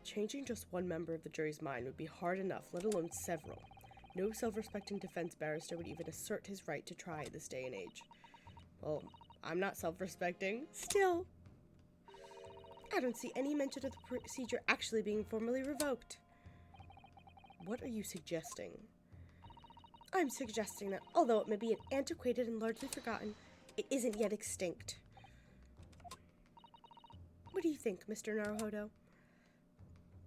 Changing just one member of the jury's mind would be hard enough, let alone several. No self-respecting defense barrister would even assert his right to try this day and age. Well, I'm not self-respecting. Still, I don't see any mention of the procedure actually being formally revoked. What are you suggesting? I'm suggesting that, although it may be antiquated and largely forgotten, it isn't yet extinct. What do you think, Mr. Naruhodo?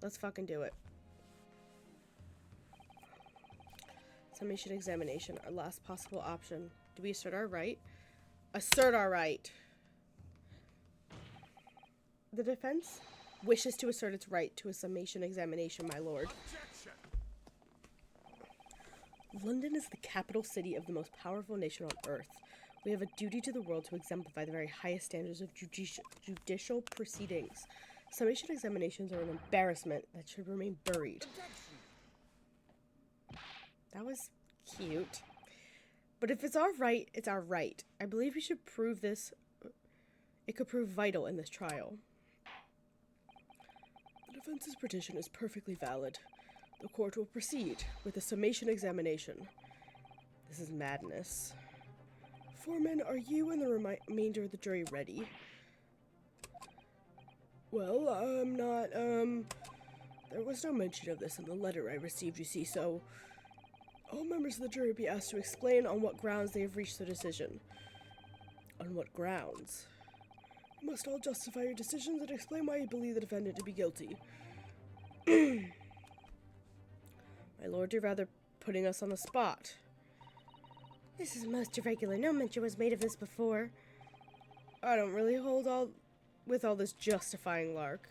Let's fucking do it. Summation examination, our last possible option. Do we assert our right? Assert our right! The defense wishes to assert its right to a summation examination, my lord. Objection! London is the capital city of the most powerful nation on earth. We have a duty to the world to exemplify the very highest standards of judicial proceedings. Summation examinations are an embarrassment that should remain buried. That was cute. But if it's our right, it's our right. I believe we should prove this. It could prove vital in this trial. The defense's petition is perfectly valid. The court will proceed with the summation examination. This is madness. Foreman, are you and the remainder of the jury ready? Well, I'm not, there was no mention of this in the letter I received, you see, so all members of the jury be asked to explain on what grounds they have reached their decision. On what grounds? You must all justify your decisions and explain why you believe the defendant to be guilty. My lord, you're rather putting us on the spot. This is most irregular. No mention was made of this before. I don't really hold with all this justifying lark.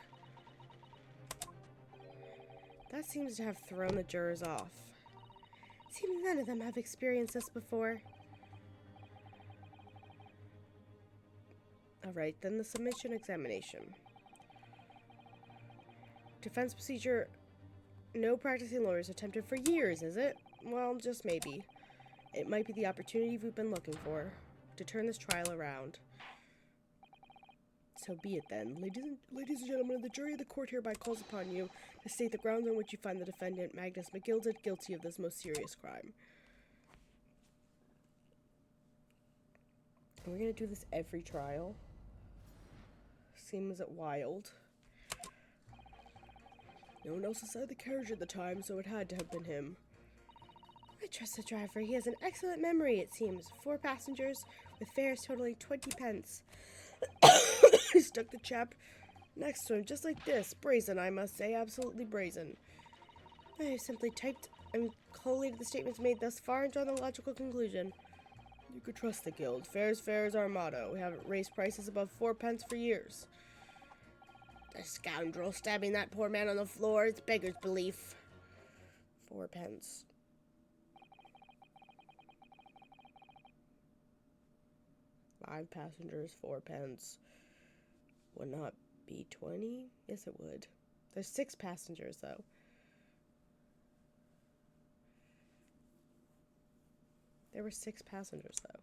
That seems to have thrown the jurors off. Seems none of them have experienced this before. Alright, then the submission examination. Defense procedure. No practicing lawyers attempted for years, is it? Well, just maybe. It might be the opportunity we've been looking for to turn this trial around. So be it then. Ladies and gentlemen of the jury, the court hereby calls upon you to state the grounds on which you find the defendant, Magnus McGilded, guilty of this most serious crime. We're gonna do this every trial. Seems wild. No one else inside the carriage at the time, so it had to have been him. I trust the driver. He has an excellent memory, it seems. 4 passengers with fares totaling 20 pence. He stuck the chap next to him just like this. Brazen, I must say. Absolutely brazen. I have simply typed and collated the statements made thus far and drawn the logical conclusion. You could trust the guild. Fair's fair is our motto. We haven't raised prices above 4 pence for years. The scoundrel stabbing that poor man on the floor. It's beggar's belief. 4 pence. Five passengers, 4 pence. Would not be 20? Yes, it would. There's 6 passengers, though. There were 6 passengers, though.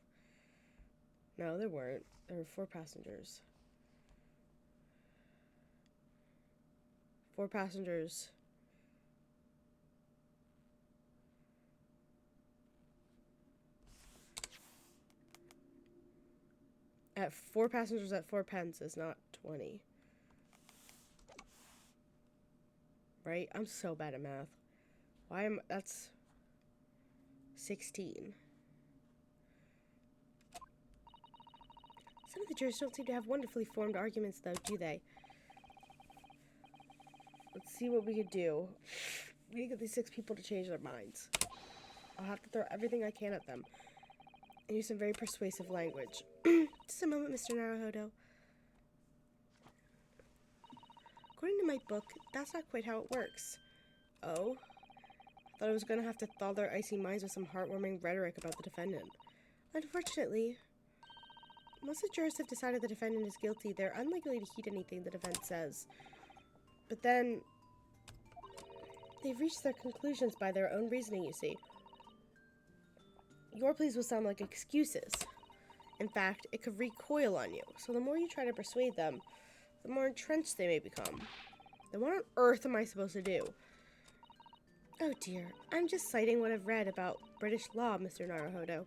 No, there weren't. There were 4 passengers. 4 passengers. At 4 passengers at 4 pence is not 20. Right? I'm so bad at math. That's 16. Some of the jurors don't seem to have wonderfully formed arguments, though, do they? Let's see what we could do. We need to get these 6 people to change their minds. I'll have to throw everything I can at them. And use some very persuasive language. Just a moment, Mr. Naruhodo. According to my book, that's not quite how it works. Oh? I thought I was going to have to thaw their icy minds with some heartwarming rhetoric about the defendant. Unfortunately, most of the jurors have decided the defendant is guilty. They're unlikely to heed anything the defense says. But then, they've reached their conclusions by their own reasoning, you see. your pleas will sound like excuses. In fact, it could recoil on you. So the more you try to persuade them, the more entrenched they may become. Then what on earth am I supposed to do? Oh dear, I'm just citing what I've read about British law, Mr. Naruhodo.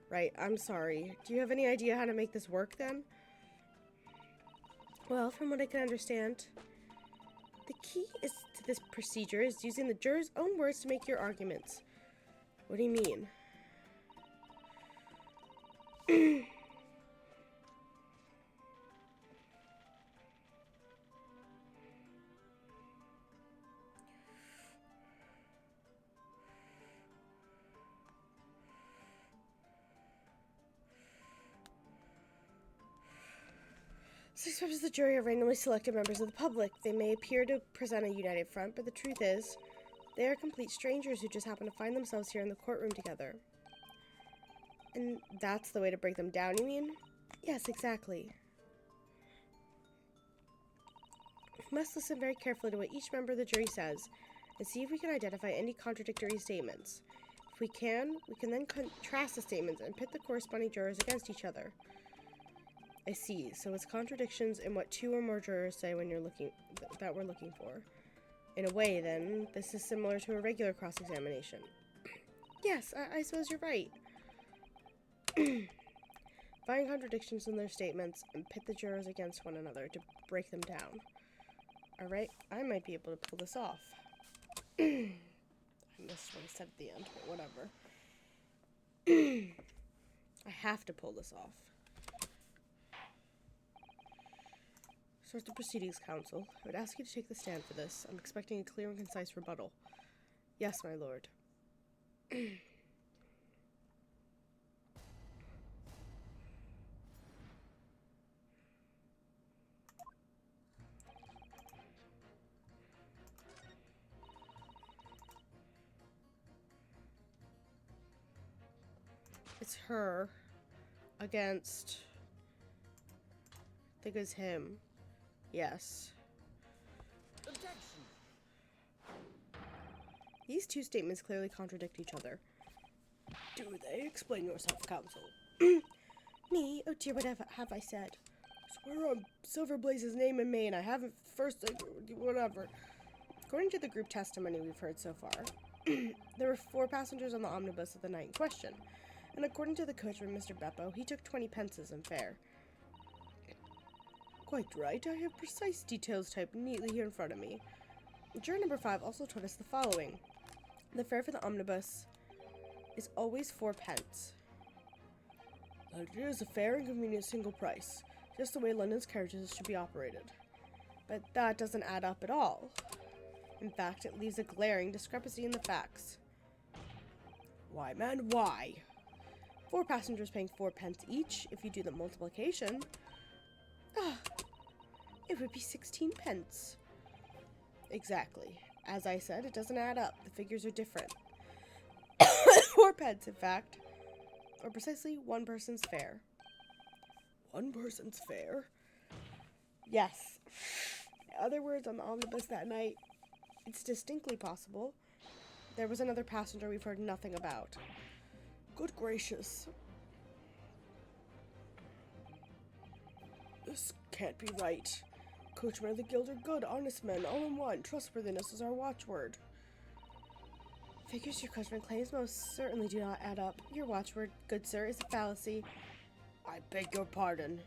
Right, I'm sorry. Do you have any idea how to make this work, then? Well, from what I can understand, the key to this procedure is using the jurors' own words to make your arguments. What do you mean? Six members of the jury are randomly selected members of the public. They may appear to present a united front, but the truth is, they are complete strangers who just happen to find themselves here in the courtroom together. And that's the way to break them down, you mean? Yes, exactly. We must listen very carefully to what each member of the jury says, and see if we can identify any contradictory statements. If we can then contrast the statements and pit the corresponding jurors against each other. I see. So it's contradictions in what two or more jurors say when you're that we're looking for. In a way, then, this is similar to a regular cross-examination. Yes, I suppose you're right. Find contradictions in their statements and pit the jurors against one another to break them down. Alright, I might be able to pull this off. I missed what I said at the end, but whatever. I have to pull this off. Start the proceedings, counsel. I would ask you to take the stand for this. I'm expecting a clear and concise rebuttal. Yes, my lord. It's her against, I think it's him. Yes. Objection. These two statements clearly contradict each other. Do they? Explain yourself, counsel. Me? Oh dear, what have I said? Swear on Silverblaze's name and mane. I haven't whatever. According to the group testimony we've heard so far, there were 4 passengers on the omnibus of the night in question. And according to the coachman, Mr. Beppo, he took 20 pences in fare. Quite right. I have precise details typed neatly here in front of me. Juror number 5 also told us the following. The fare for the omnibus is always 4 pence. That it is a fair and convenient single price, just the way London's carriages should be operated. But that doesn't add up at all. In fact, it leaves a glaring discrepancy in the facts. Why, man, why? 4 passengers paying 4 pence each, if you do the multiplication. It would be 16 pence. Exactly. As I said, it doesn't add up. The figures are different. 4 pence, in fact. Or precisely 1 person's fare. 1 person's fare? Yes. In other words, on the omnibus that night, it's distinctly possible there was another passenger we've heard nothing about. Good gracious. This can't be right. Coachmen of the Guild are good, honest men, all in one. Trustworthiness is our watchword. Figures your coachman claims most certainly do not add up. Your watchword, good sir, is a fallacy. I beg your pardon.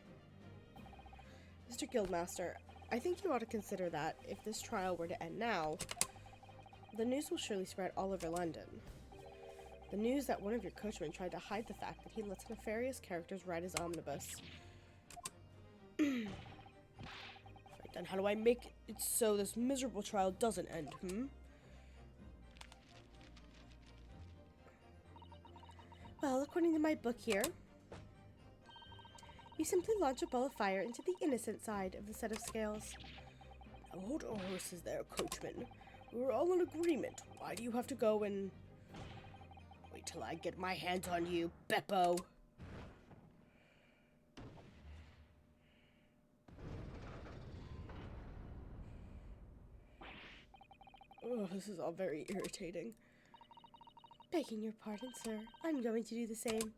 Mr. Guildmaster, I think you ought to consider that, if this trial were to end now, the news will surely spread all over London. The news that one of your coachmen tried to hide the fact that he lets nefarious characters ride his omnibus. Right then, how do I make it so this miserable trial doesn't end, Well, according to my book here, you simply launch a ball of fire into the innocent side of the set of scales. Now hold your horses there, coachman. We were all in agreement. Why do you have to go and... Wait till I get my hands on you, Beppo. Oh, this is all very irritating. Begging your pardon, sir. I'm going to do the same.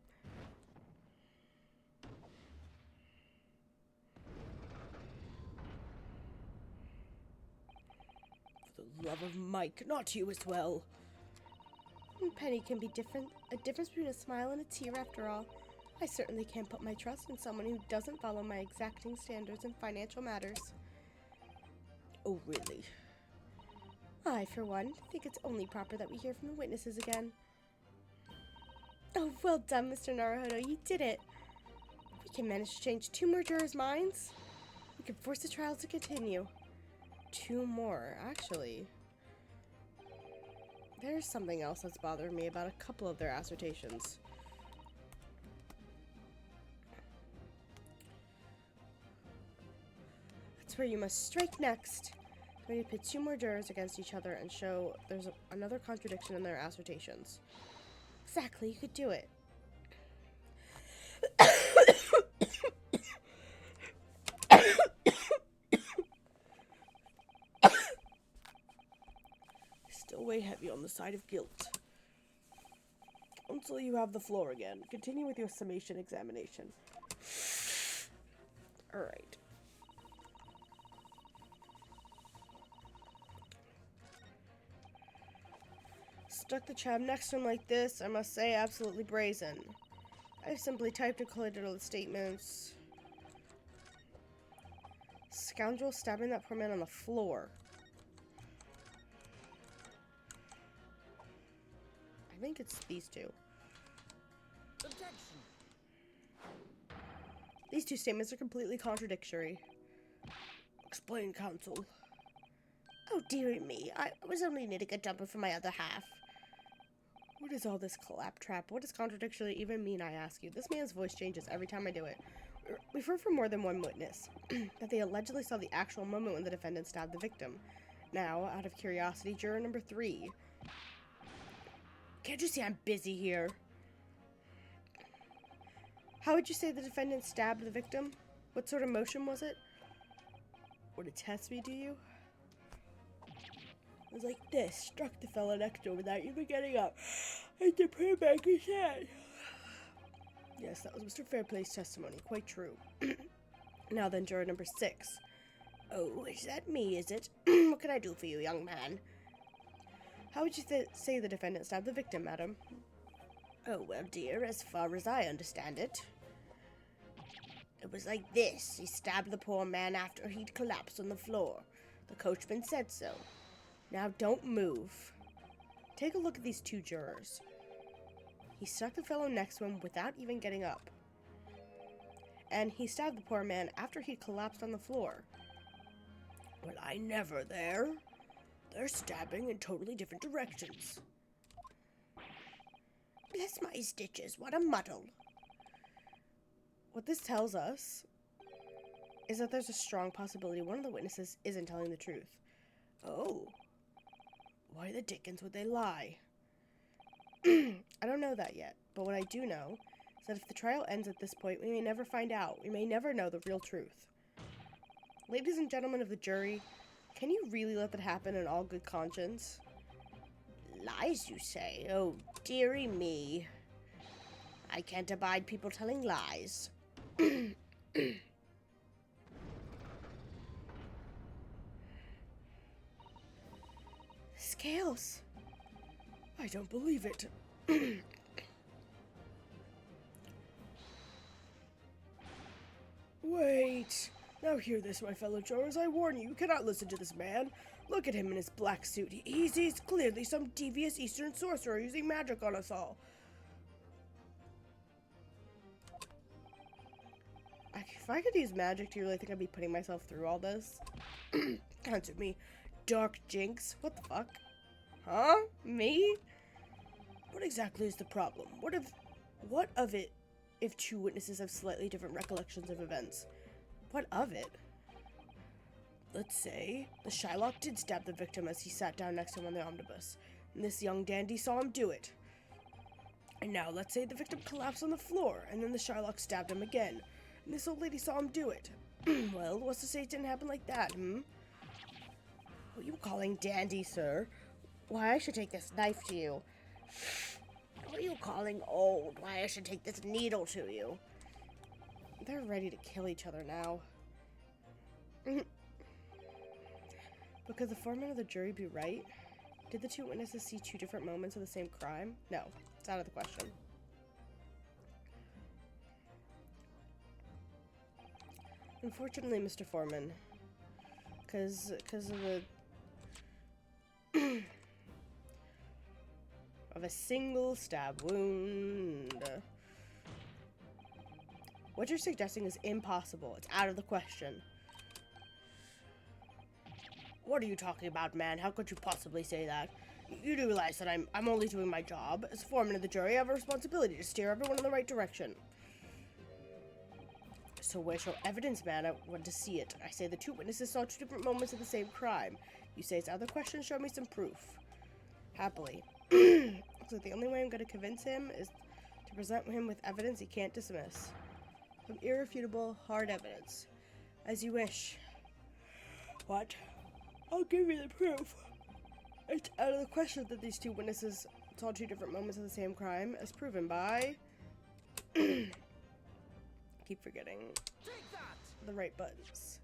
For the love of Mike, not you as well. Penny can be different. A difference between a smile and a tear, after all. I certainly can't put my trust in someone who doesn't follow my exacting standards in financial matters. Oh, really? I, for one, think it's only proper that we hear from the witnesses again. Oh, well done, Mr. Naruhodo. You did it. We can manage to change 2 more jurors' minds. We can force the trial to continue. 2 more, actually. There's something else that's bothered me about a couple of their assertions. That's where you must strike next. We're going to pit 2 more jurors against each other and show there's another contradiction in their assertions. Exactly, you could do it. Still weigh heavy on the side of guilt. Counsel, you have the floor again. Continue with your summation examination. Alright. Stuck the chap next to him like this, I must say, absolutely brazen. I've simply typed and collated all the statements. Scoundrel stabbing that poor man on the floor. I think it's these 2. Objection. These 2 statements are completely contradictory. Explain, counsel. Oh, dearie me. I was only knitting a jumper for my other half. What is all this claptrap? What does contradictory even mean, I ask you? This man's voice changes every time I do it. We've heard from more than one witness that they allegedly saw the actual moment when the defendant stabbed the victim. Now, out of curiosity, juror number 3. Can't you see I'm busy here? How would you say the defendant stabbed the victim? What sort of motion was it? Would it test me, do you? It was like this, struck the fellow next door without even getting up, and the poor man his head. Yes, that was Mr. Fairplay's testimony, quite true. Now then, juror number 6. Oh, is that me, is it? What can I do for you, young man? How would you say the defendant stabbed the victim, madam? Oh, well, dear, as far as I understand it, it was like this. He stabbed the poor man after he'd collapsed on the floor. The coachman said so. Now don't move. Take a look at these two jurors. He struck the fellow next to him without even getting up. And he stabbed the poor man after he collapsed on the floor. Well, I never there. They're stabbing in totally different directions. Bless my stitches, what a muddle. What this tells us is that there's a strong possibility one of the witnesses isn't telling the truth. Oh. Why the dickens would they lie? I don't know that yet, but what I do know is that if the trial ends at this point, we may never find out. We may never know the real truth. Ladies and gentlemen of the jury, can you really let that happen in all good conscience? Lies, you say? Oh, dearie me. I can't abide people telling lies. Scales! I don't believe it. Wait. Now hear this, my fellow jurors. I warn you, you cannot listen to this man. Look at him in his black suit. He's clearly some devious Eastern sorcerer using magic on us all. If I could use magic, do you really think I'd be putting myself through all this? Answer me. Dark Jinx. What the fuck? Huh? Me? What exactly is the problem? What of it if two witnesses have slightly different recollections of events? What of it? Let's say the Shylock did stab the victim as he sat down next to him on the omnibus, and this young dandy saw him do it. And now let's say the victim collapsed on the floor, and then the Shylock stabbed him again, and this old lady saw him do it. Well, what's to say it didn't happen like that, What are you calling dandy, sir? Why, I should take this knife to you. What are you calling old? Why, I should take this needle to you. They're ready to kill each other now. But could the foreman of the jury be right? Did the two witnesses see two different moments of the same crime? No, it's out of the question. Unfortunately, Mr. Foreman, because of a single stab wound. What you're suggesting is impossible. It's out of the question. What are you talking about, man? How could you possibly say that? You do realize that I'm only doing my job. As foreman of the jury, I have a responsibility to steer everyone in the right direction. So where's your evidence, man? I want to see it. I say the two witnesses saw two different moments of the same crime. You say it's out of the question, show me some proof. Happily. So the only way I'm going to convince him is to present him with evidence he can't dismiss. Some irrefutable, hard evidence. As you wish. What? I'll give you the proof. It's out of the question that these two witnesses saw two different moments of the same crime, as proven by... Keep forgetting the right buttons.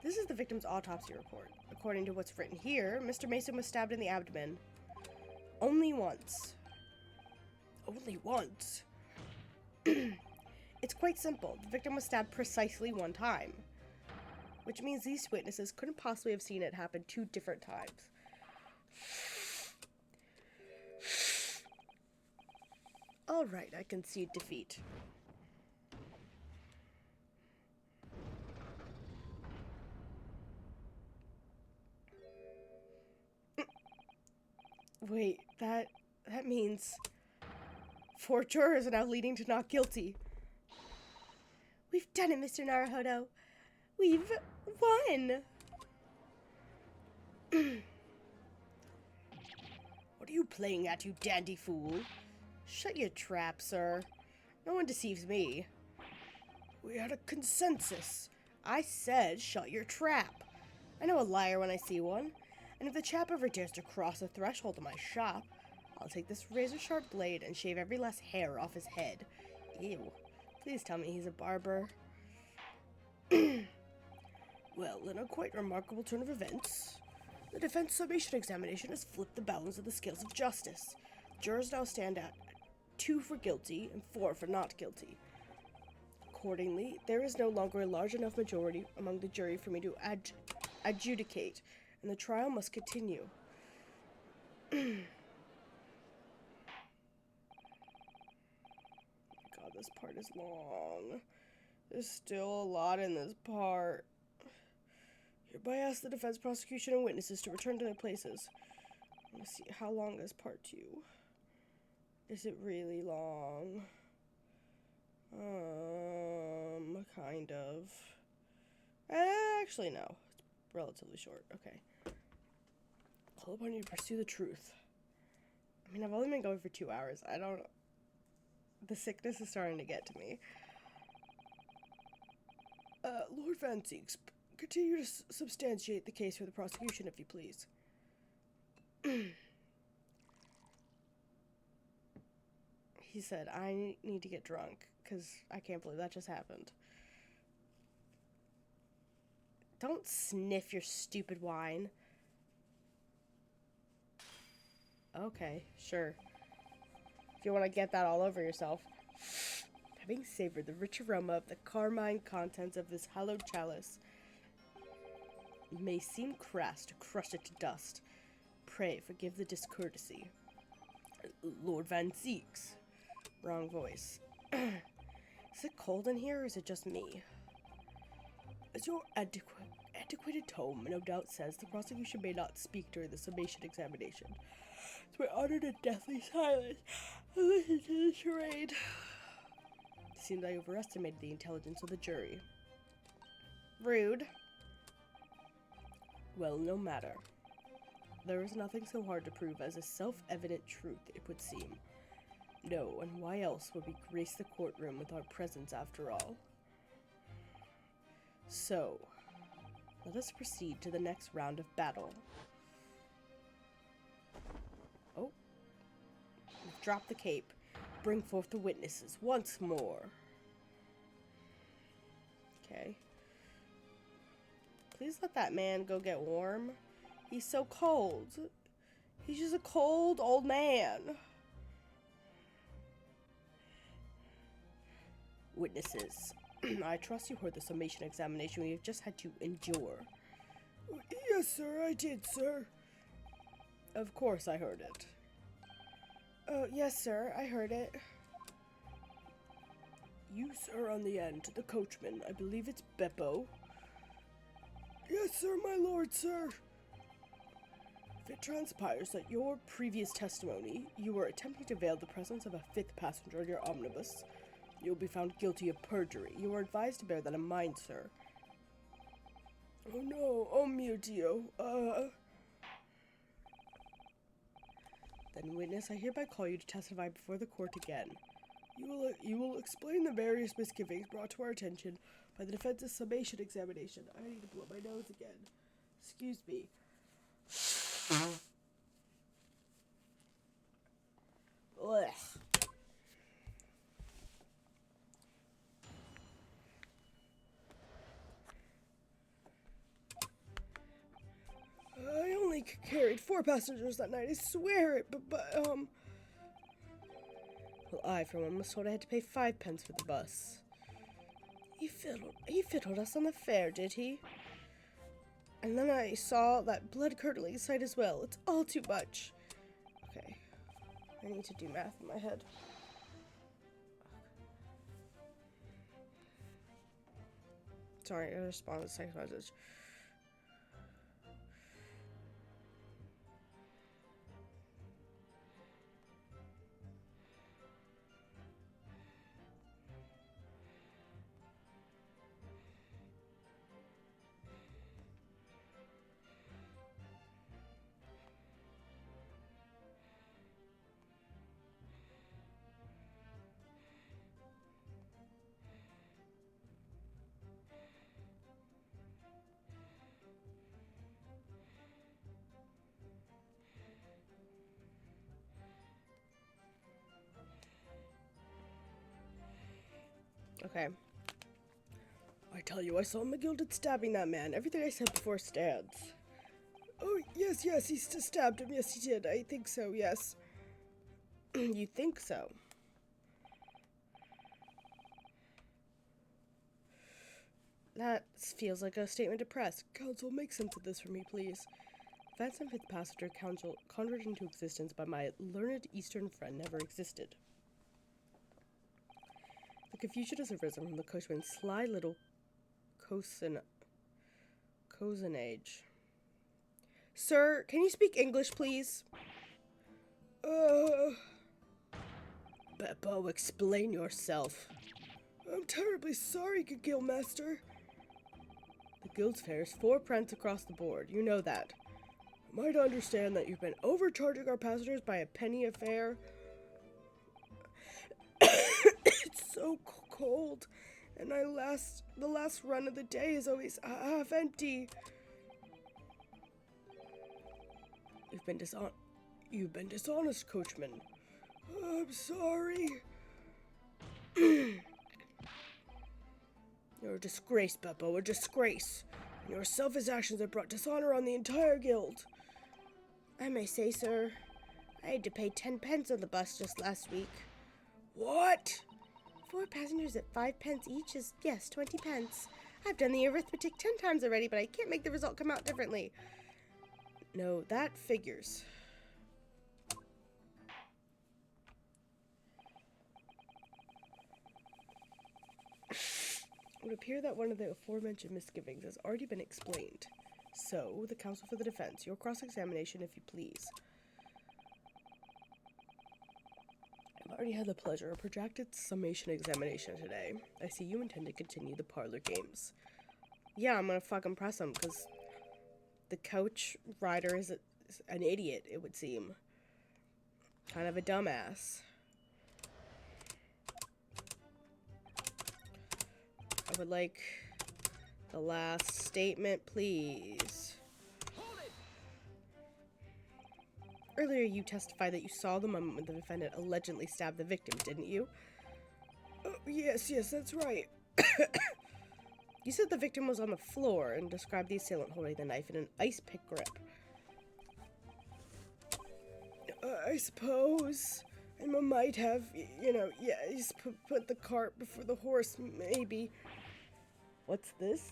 This is the victim's autopsy report. According to what's written here, Mr. Mason was stabbed in the abdomen. Only once. Only once? It's quite simple. The victim was stabbed precisely one time. Which means these witnesses couldn't possibly have seen it happen two different times. Alright, I concede defeat. Wait, that means 4 jurors are now leading to not guilty. We've done it, Mr. Naruhodo. We've won! What are you playing at, you dandy fool? Shut your trap, sir. No one deceives me. We had a consensus. I said shut your trap. I know a liar when I see one. And if the chap ever dares to cross the threshold of my shop, I'll take this razor-sharp blade and shave every last hair off his head. Ew. Please tell me he's a barber. Well, in a quite remarkable turn of events, the defense summation examination has flipped the balance of the scales of justice. Jurors now stand at 2 for guilty and 4 for not guilty. Accordingly, there is no longer a large enough majority among the jury for me to adjudicate, and the trial must continue. God, this part is long. There's still a lot in this part. Hereby ask the defense, prosecution, and witnesses to return to their places. Let's see, how long is part 2? Is it really long? Kind of. Actually, no. It's relatively short. Okay. Call upon you to pursue the truth. I mean, I've only been going for 2 hours. I don't... The sickness is starting to get to me. Lord Van Zeeks, continue to substantiate the case for the prosecution, if you please. He said, I need to get drunk, because I can't believe that just happened. Don't sniff your stupid wine. Okay, sure. If you want to get that all over yourself. Having savored the rich aroma of the carmine contents of this hallowed chalice, it may seem crass to crush it to dust. Pray forgive the discourtesy. Lord Van Zeeks. Wrong voice. Is it cold in here, or is it just me? As your antiquated tome no doubt says, the prosecution may not speak during the summation examination. So I ordered a deathly silence and listened to the charade. It seems I overestimated the intelligence of the jury. Rude. Well, no matter. There is nothing so hard to prove as a self-evident truth, it would seem. No, and why else would we grace the courtroom with our presence after all? So, let us proceed to the next round of battle. Oh. Drop the cape. Bring forth the witnesses once more. Okay. Please let that man go get warm. He's so cold. He's just a cold old man. Witnesses, I trust you heard the summation examination we have just had to endure. Yes, sir, I did, sir. Of course I heard it. Yes, sir, I heard it. You, sir, on the end, the coachman, I believe it's Beppo. Yes, sir, my lord, sir. If it transpires that your previous testimony, you were attempting to veil the presence of a 5th passenger in your omnibus, you will be found guilty of perjury. You are advised to bear that in mind, sir. Oh no, oh mio Dio, Then, witness, I hereby call you to testify before the court again. You will explain the various misgivings brought to our attention by the defense's summation examination. I need to blow my nose again. Excuse me. Ugh. I only carried 4 passengers that night, I swear it, but Well, I, for one, was told I had to pay 5 pence for the bus. He fiddled us on the fare, did he? And then I saw that blood-curdling sight as well. It's all too much. Okay. I need to do math in my head. Sorry, I gotta respond to the text message. Okay. I tell you, I saw McGilded stabbing that man. Everything I said before stands. Oh, yes, he stabbed him. Yes, he did. I think so, yes. You think so? That feels like a statement to press. Counsel, make sense of this for me, please. Events and Fifth Passenger conjured into existence by my learned Eastern friend never existed. The confusion has arisen from the coachman's sly little cozenage. Sir, can you speak English, please? Beppo, explain yourself. I'm terribly sorry, Guildmaster. The guild's fare is 4 pence across the board. You know that. Am I to understand that you've been overcharging our passengers by a penny a fare? It's so cold, and the last run of the day is always half empty. You've been dishonest, coachman. I'm sorry. You're a disgrace, Beppo, a disgrace. And your selfish actions have brought dishonor on the entire guild. I may say, sir, I had to pay 10 pence on the bus just last week. What? 4 passengers at 5 pence each is, yes, 20 pence. I've done the arithmetic 10 times already, but I can't make the result come out differently. No, that figures. It would appear that one of the aforementioned misgivings has already been explained. So, the counsel for the defense, your cross-examination, if you please. I've already had the pleasure of protracted summation examination today. I see you intend to continue the parlor games. Yeah, I'm gonna fucking press him, because the coach rider is an idiot, it would seem. Kind of a dumbass. I would like the last statement, please. Earlier, you testified that you saw the moment when the defendant allegedly stabbed the victim, didn't you? Oh, yes, that's right. You said the victim was on the floor and described the assailant holding the knife in an ice pick grip. I suppose I might have, just put the cart before the horse, maybe. What's this?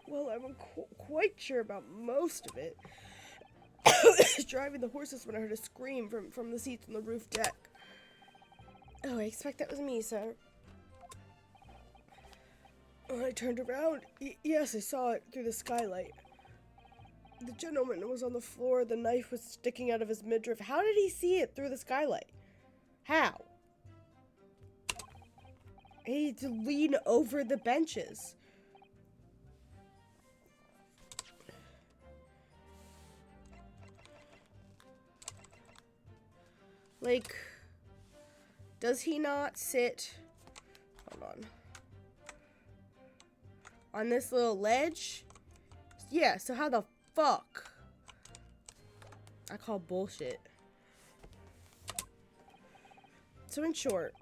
Well, I'm quite sure about most of it. Driving the horses when I heard a scream from the seats on the roof deck. Oh, I expect that was me, sir. When I turned around, yes, I saw it through the skylight. The gentleman was on the floor, the knife was sticking out of his midriff. How did he see it through the skylight? How? He had to lean over the benches. Like, does he not sit, hold on this little ledge? Yeah, so how the fuck? I call bullshit. So in short,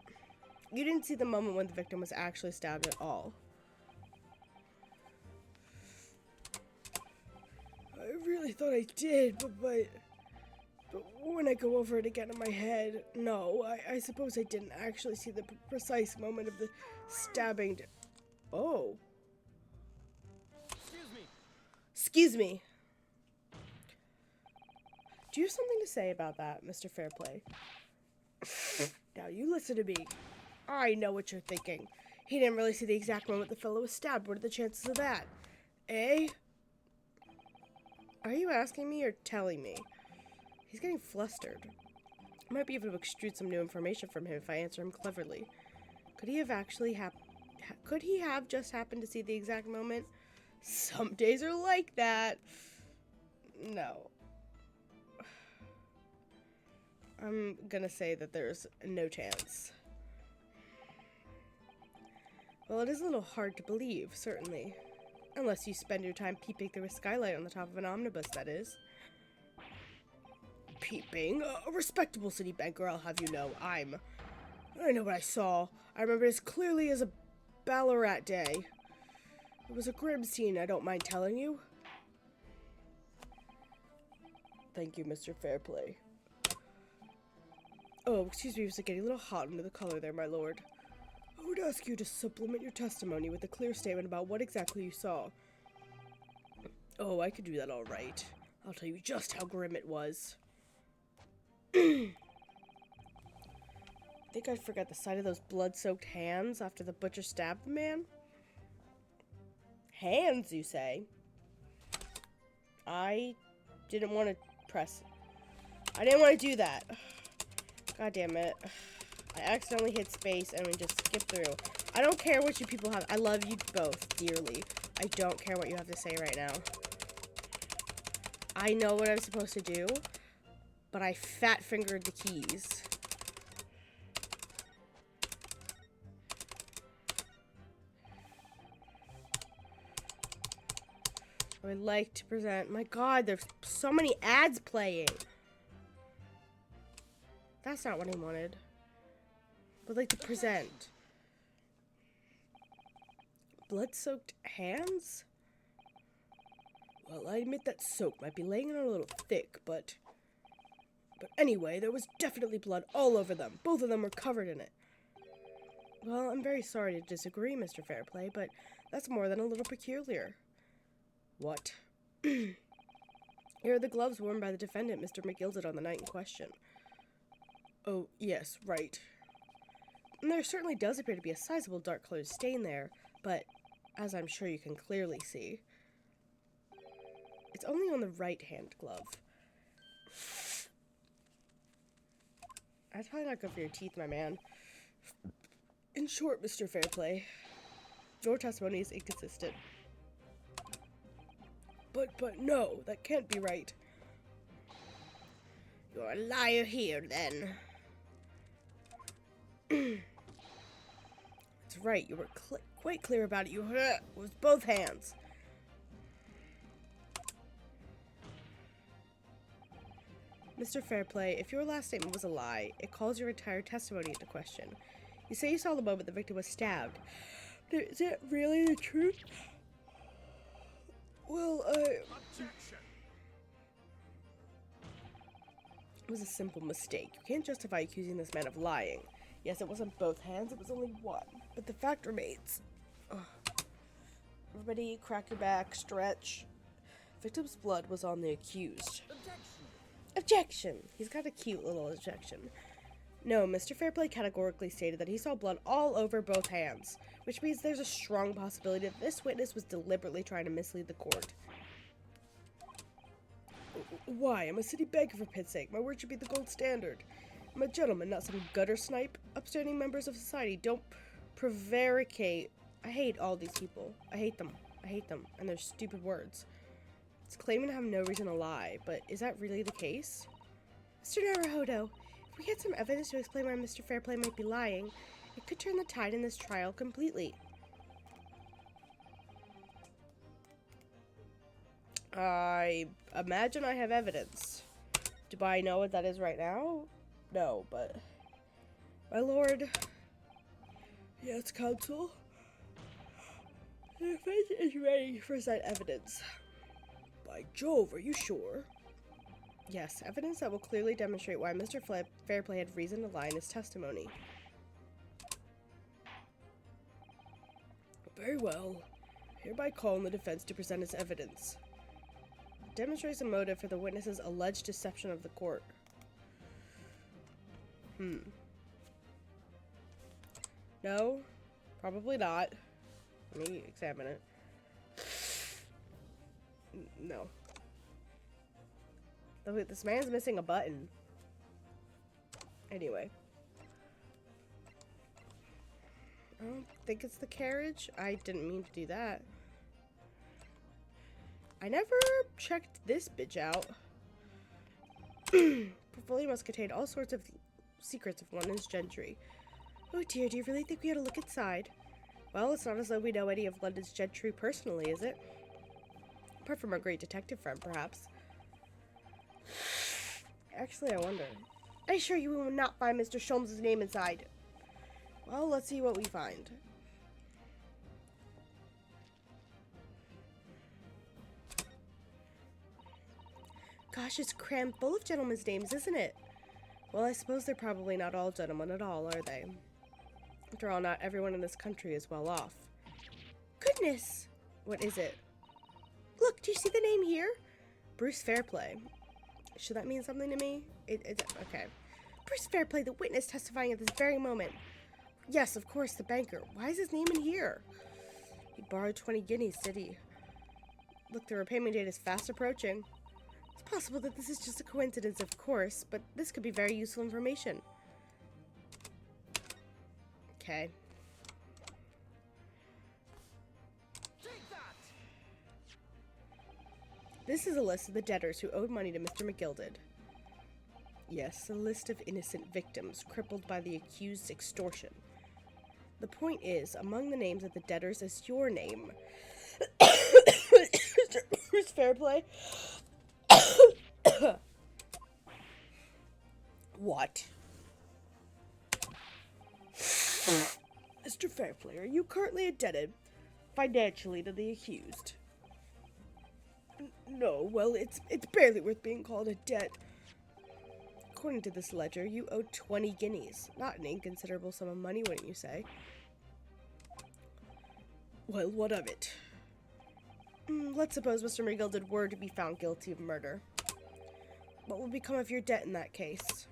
you didn't see the moment when the victim was actually stabbed at all. I really thought I did, but when I go over it again in my head, no, I suppose I didn't actually see the precise moment of the stabbing. Oh. Excuse me. Do you have something to say about that, Mr. Fairplay? Now, you listen to me. I know what you're thinking. He didn't really see the exact moment the fellow was stabbed. What are the chances of that? Eh? Are you asking me or telling me? He's getting flustered. I might be able to extrude some new information from him if I answer him cleverly. Could he have just happened to see the exact moment? Some days are like that. No. I'm gonna say that there's no chance. Well, it is a little hard to believe, certainly. Unless you spend your time peeping through a skylight on the top of an omnibus, that is. Peeping? A respectable city banker, I'll have you know. I know what I saw. I remember it as clearly as a Ballarat day. It was a grim scene, I don't mind telling you. Thank you, Mr. Fairplay. Oh, excuse me, it was getting a little hot under the collar there, my lord. I would ask you to supplement your testimony with a clear statement about what exactly you saw. Oh, I could do that all right. I'll tell you just how grim it was. Think I forgot the sight of those blood-soaked hands after the butcher stabbed the man? Hands, you say? I didn't want to press. I didn't want to do that. God damn it. I accidentally hit space and we just skipped through. I don't care what you people have. I love you both dearly. I don't care what you have to say right now. I know what I'm supposed to do, but I fat-fingered the keys. I would like to present. My God, there's so many ads playing. That's not what I wanted. I would like to present. Blood-soaked hands? Well, I admit that soap might be laying in a little thick, but anyway, there was definitely blood all over them. Both of them were covered in it. Well, I'm very sorry to disagree, Mr. Fairplay, but that's more than a little peculiar. What? Here are the gloves worn by the defendant, Mr. McGilded, on the night in question. Oh, yes, right. And there certainly does appear to be a sizable dark-colored stain there, but, as I'm sure you can clearly see, it's only on the right-hand glove. That's probably not good for your teeth, my man. In short, Mr. Fairplay, your testimony is inconsistent. But no, that can't be right. You're a liar here, then. That's right, you were quite clear about it. You heard it with both hands. Mr. Fairplay, if your last statement was a lie, it calls your entire testimony into question. You say you saw the moment the victim was stabbed. Is it really the truth? Well, Objection! it was a simple mistake. You can't justify accusing this man of lying. Yes, it wasn't both hands, it was only one. But the fact remains. Ugh. Everybody, crack your back, stretch. Victim's blood was on the accused. Objection! He's got a cute little objection. No, Mr. Fairplay categorically stated that he saw blood all over both hands, which means there's a strong possibility that this witness was deliberately trying to mislead the court. Why? I'm a city banker, for pit's sake. My word should be the gold standard. I'm a gentleman, not some gutter snipe. Upstanding members of society don't prevaricate. I hate all these people. I hate them. I hate them and their stupid words. It's claiming to have no reason to lie, but is that really the case? Mr. Naruhodo, if we had some evidence to explain why Mr. Fairplay might be lying, it could turn the tide in this trial completely. I imagine I have evidence. Do I know what that is right now? No, but... My lord... Yes, counsel? The defense is ready for that evidence. By Jove, are you sure? Yes, evidence that will clearly demonstrate why Mr. Fairplay had reason to lie in his testimony. Very well. Hereby call on the defense to present its evidence. Demonstrates a motive for the witness's alleged deception of the court. No, probably not. Let me examine it. No. Oh, wait, this man's missing a button. Anyway. I don't think it's the carriage. I didn't mean to do that. I never checked this bitch out. Portfolio must contain all sorts of secrets of London's gentry. Oh dear, do you really think we ought to look inside? Well, it's not as though we know any of London's gentry personally, is it? Apart from our great detective friend, perhaps. Actually, I wonder. I assure you we will not find Mr. Sholmes' name inside. Well, let's see what we find. Gosh, it's crammed full of gentlemen's names, isn't it? Well, I suppose they're probably not all gentlemen at all, are they? After all, not everyone in this country is well off. Goodness! What is it? Look, do you see the name here? Bruce Fairplay. Should that mean something to me? Okay. Bruce Fairplay, the witness testifying at this very moment. Yes, of course, the banker. Why is his name in here? He borrowed 20 guineas, did he? Look, the repayment date is fast approaching. It's possible that this is just a coincidence, of course, but this could be very useful information. Okay. This is a list of the debtors who owed money to Mr. McGilded. Yes, a list of innocent victims crippled by the accused's extortion. The point is, among the names of the debtors is your name. Mr. Bruce Fairplay? What? Mr. Fairplay, are you currently indebted financially to the accused? No, well, it's barely worth being called a debt. According to this ledger, you owe 20 guineas. Not an inconsiderable sum of money, wouldn't you say? Well, what of it? Let's suppose Mr. McGilded were to be found guilty of murder. What will become of your debt in that case?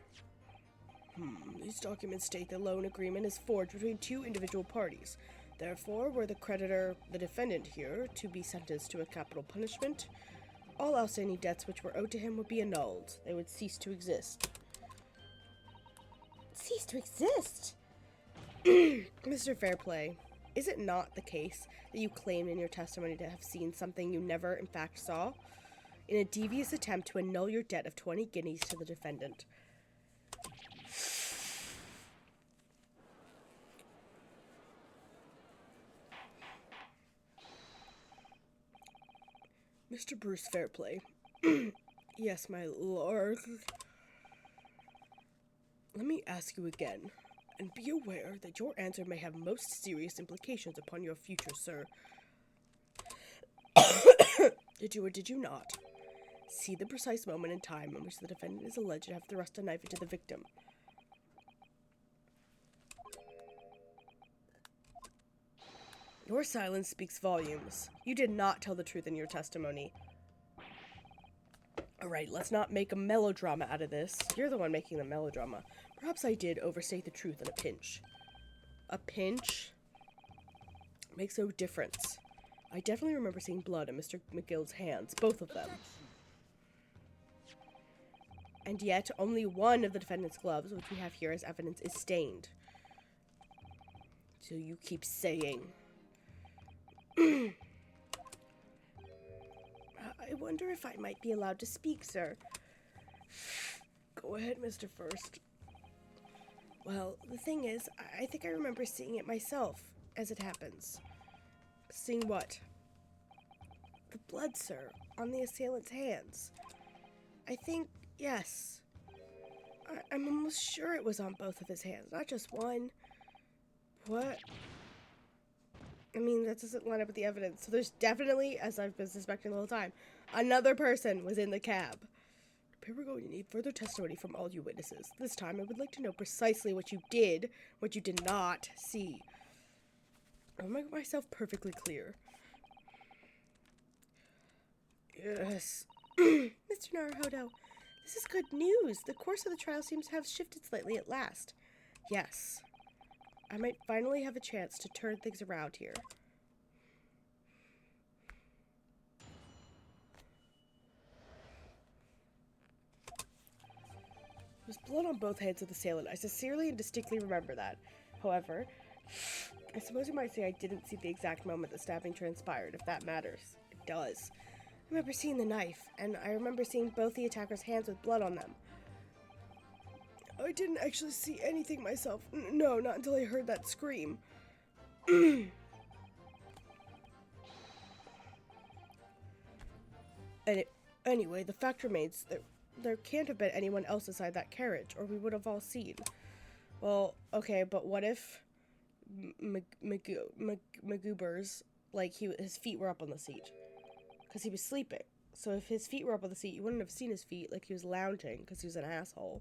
These documents state the loan agreement is forged between two individual parties. Therefore, were the creditor, the defendant here, to be sentenced to a capital punishment, all outstanding debts which were owed to him would be annulled. They would cease to exist. Cease to exist? Mr. Fairplay, is it not the case that you claimed in your testimony to have seen something you never in fact saw? In a devious attempt to annul your debt of 20 guineas to the defendant. Mr. Bruce Fairplay. Yes, my lord. Let me ask you again, and be aware that your answer may have most serious implications upon your future, sir. Did you or did you not see the precise moment in time in which the defendant is alleged to have thrust a knife into the victim? Your silence speaks volumes. You did not tell the truth in your testimony. Alright, let's not make a melodrama out of this. You're the one making the melodrama. Perhaps I did overstate the truth in a pinch. A pinch makes no difference. I definitely remember seeing blood on Mr. McGill's hands, both of them. And yet, only one of the defendant's gloves, which we have here as evidence, is stained. So you keep saying. I wonder if I might be allowed to speak, sir. Go ahead, Mr. First. Well, the thing is, I think I remember seeing it myself, as it happens. Seeing what? The blood, sir, on the assailant's hands. I think, yes. I'm almost sure it was on both of his hands, not just one. What? I mean, that doesn't line up with the evidence. So there's definitely, as I've been suspecting the whole time, another person was in the cab. We're going to need further testimony from all you witnesses. This time, I would like to know precisely what you did, what you did not see. I'll make myself perfectly clear. Yes. Mr. Naruhodo, this is good news. The course of the trial seems to have shifted slightly at last. Yes. I might finally have a chance to turn things around here. There was blood on both hands of the assailant. I sincerely and distinctly remember that. However, I suppose you might say I didn't see the exact moment the stabbing transpired, if that matters. It does. I remember seeing the knife, and I remember seeing both the attacker's hands with blood on them. I didn't actually see anything myself. No, not until I heard that scream. Anyway, the fact remains that there can't have been anyone else inside that carriage, or we would have all seen. Well, okay, but what if Magoobers, like, his feet were up on the seat? Because he was sleeping. So if his feet were up on the seat, you wouldn't have seen his feet, like he was lounging, because he was an asshole.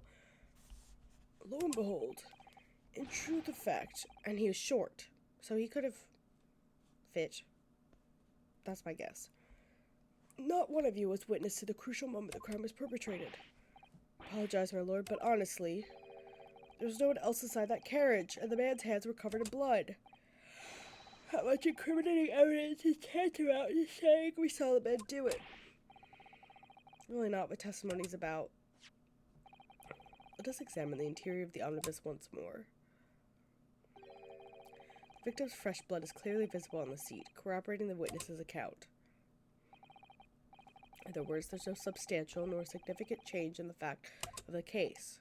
Lo and behold, in truth of fact, and he was short, so he could have fit. That's my guess. Not one of you was witness to the crucial moment the crime was perpetrated. Apologize, my lord, but honestly, there was no one else inside that carriage, and the man's hands were covered in blood. How much incriminating evidence is tantamount to saying we saw the man do it? Really not what testimony's about. Let us examine the interior of the omnibus once more. The victim's fresh blood is clearly visible on the seat, corroborating the witness's account. In other words, there's no substantial nor significant change in the fact of the case.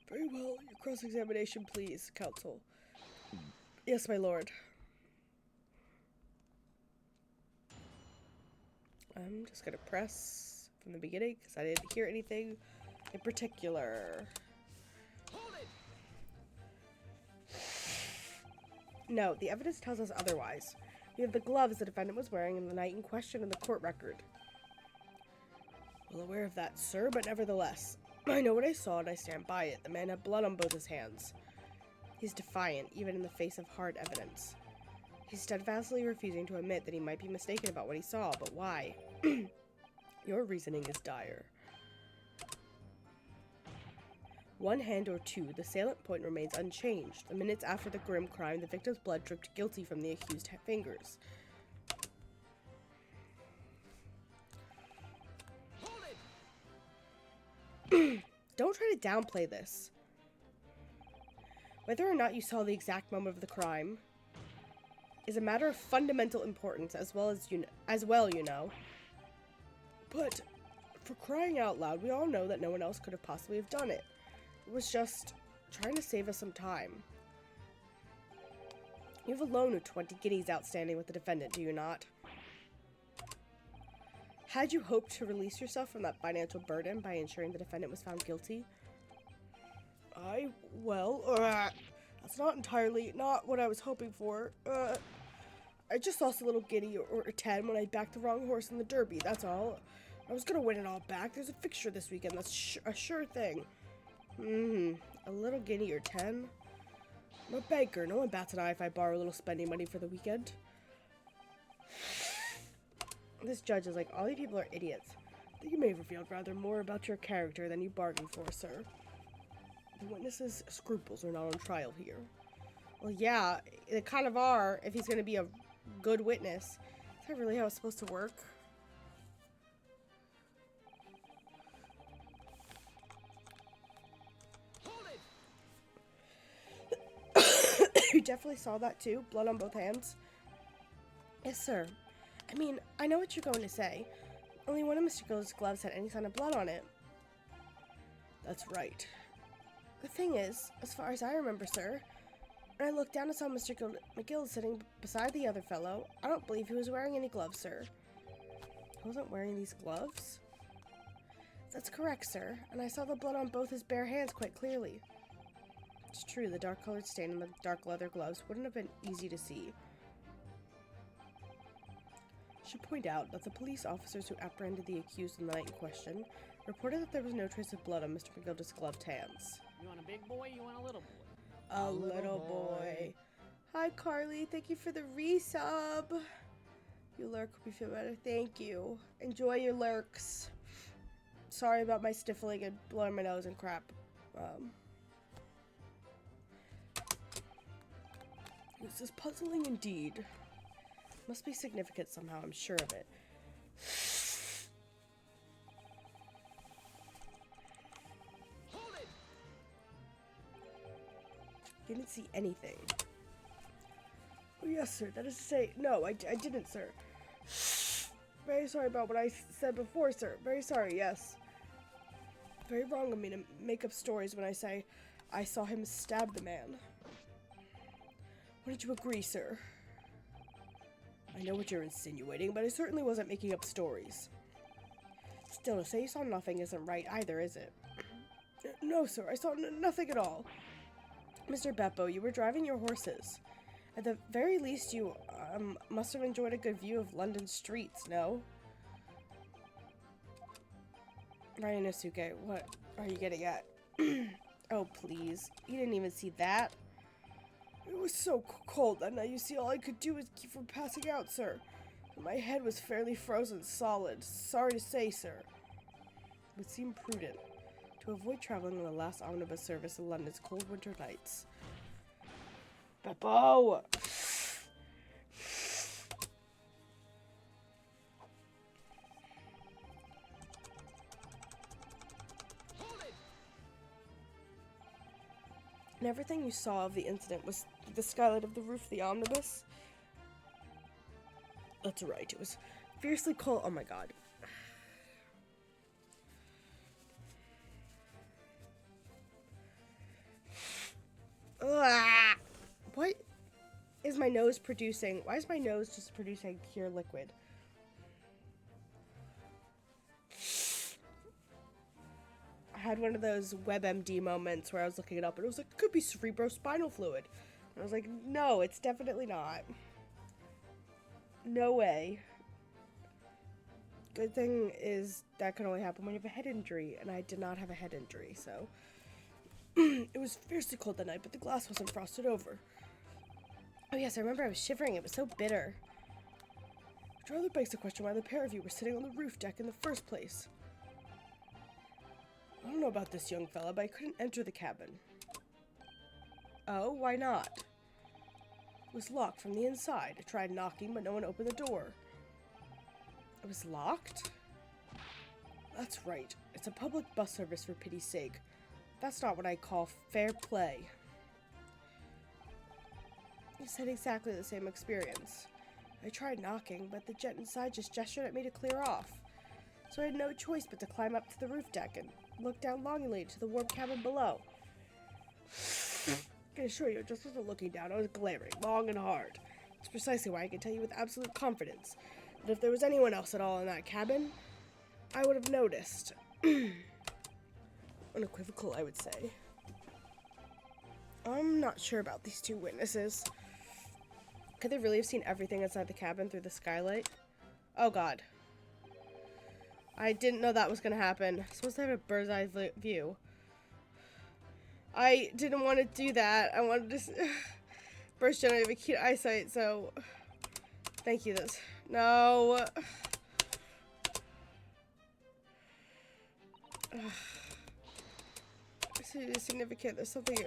Very well. Your cross-examination, please, counsel. Yes, my lord. I'm just gonna press from the beginning because I didn't hear anything in particular. No, the evidence tells us otherwise. We have the gloves the defendant was wearing in the night in question in the court record. Well aware of that, sir, but nevertheless, I know what I saw and I stand by it. The man had blood on both his hands. He's defiant, even in the face of hard evidence. He's steadfastly refusing to admit that he might be mistaken about what he saw, but why? Your reasoning is dire. One hand or two, the salient point remains unchanged. The minutes after the grim crime, the victim's blood dripped guilty from the accused's fingers. Don't try to downplay this. Whether or not you saw the exact moment of the crime is a matter of fundamental importance, as well, you know. But for crying out loud, we all know that no one else could have possibly have done it. It was just trying to save us some time. You have a loan of 20 guineas outstanding with the defendant, do you not? Had you hoped to release yourself from that financial burden by ensuring the defendant was found guilty? That's not what I was hoping for. I just lost a little guinea or 10 when I backed the wrong horse in the Derby, that's all. I was gonna win it all back. There's a fixture this weekend, that's a sure thing. A little guinea or 10? I'm a banker. No one bats an eye if I borrow a little spending money for the weekend. This judge is like, all you people are idiots. I think you may have revealed rather more about your character than you bargained for, sir. The witness's scruples are not on trial here. Well, yeah, they kind of are if he's going to be a good witness. Is that really how it's supposed to work? You definitely saw that too? Blood on both hands? Yes, sir. I mean, I know what you're going to say. Only one of Mr. Gill's gloves had any sign of blood on it. That's right. The thing is, as far as I remember, sir, when I looked down and saw Mr. McGill sitting beside the other fellow, I don't believe he was wearing any gloves, sir. He wasn't wearing these gloves? That's correct, sir, and I saw the blood on both his bare hands quite clearly. It's true, the dark-colored stain on the dark leather gloves wouldn't have been easy to see. I should point out that the police officers who apprehended the accused in the night in question reported that there was no trace of blood on Mr. McGilda's gloved hands. You want a big boy? You want a little boy? A little boy. Hi, Carly. Thank you for the resub. You lurk hope you feel better. Thank you. Enjoy your lurks. Sorry about my sniffling and blowing my nose and crap. This is puzzling indeed. Must be significant somehow, I'm sure of it. Didn't see anything. Oh, yes, sir. That is to say, no, I didn't, sir. Very sorry about what I said before, sir. Very sorry, yes. Very wrong of me to make up stories when I say I saw him stab the man. Wouldn't you agree, sir? I know what you're insinuating, but I certainly wasn't making up stories. Still, to say you saw nothing isn't right either, is it? No, sir, I saw nothing at all. Mr. Beppo, you were driving your horses. At the very least, you must have enjoyed a good view of London streets, no? Ryanosuke, what are you getting at? Oh, please. You didn't even see that? It was so cold that night, you see, all I could do was keep from passing out, sir. My head was fairly frozen solid. Sorry to say, sir. It would seem prudent to avoid traveling on the last omnibus service in London's cold winter nights. Beppo! And everything you saw of the incident was through the skylight of the roof of the omnibus? That's right, it was fiercely cold. Oh my god. Ugh. What is my nose producing? Why is my nose just producing pure liquid? I had one of those WebMD moments where I was looking it up and it was like, it could be cerebrospinal fluid. And I was like, no, it's definitely not. No way. Good thing is that can only happen when you have a head injury, and I did not have a head injury, so. It was fiercely cold that night, but the glass wasn't frosted over. Oh yes, I remember I was shivering. It was so bitter. Which rather begs the question why the pair of you were sitting on the roof deck in the first place. I don't know about this young fella, but I couldn't enter the cabin. Oh, why not? It was locked from the inside. I tried knocking, but no one opened the door. It was locked? That's right. It's a public bus service, for pity's sake. That's not what I call fair play. You said exactly the same experience. I tried knocking, but the gent inside just gestured at me to clear off. So I had no choice but to climb up to the roof deck and look down longingly to the warm cabin below. I can assure you, just wasn't looking down, I was glaring, long and hard. It's precisely why I can tell you with absolute confidence that if there was anyone else at all in that cabin, I would have noticed. Unequivocal, I would say. I'm not sure about these two witnesses. Could they really have seen everything inside the cabin through the skylight? Oh god. I didn't know that was gonna happen. I'm supposed to have a bird's eye view. I didn't want to do that. I wanted to... Birds generally have acute eyesight, so... Thank you, this. No. It's significant. There's something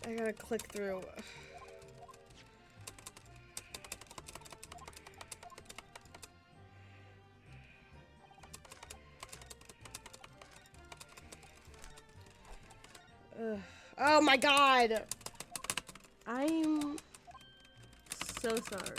I gotta click through. Oh my god! I'm so sorry.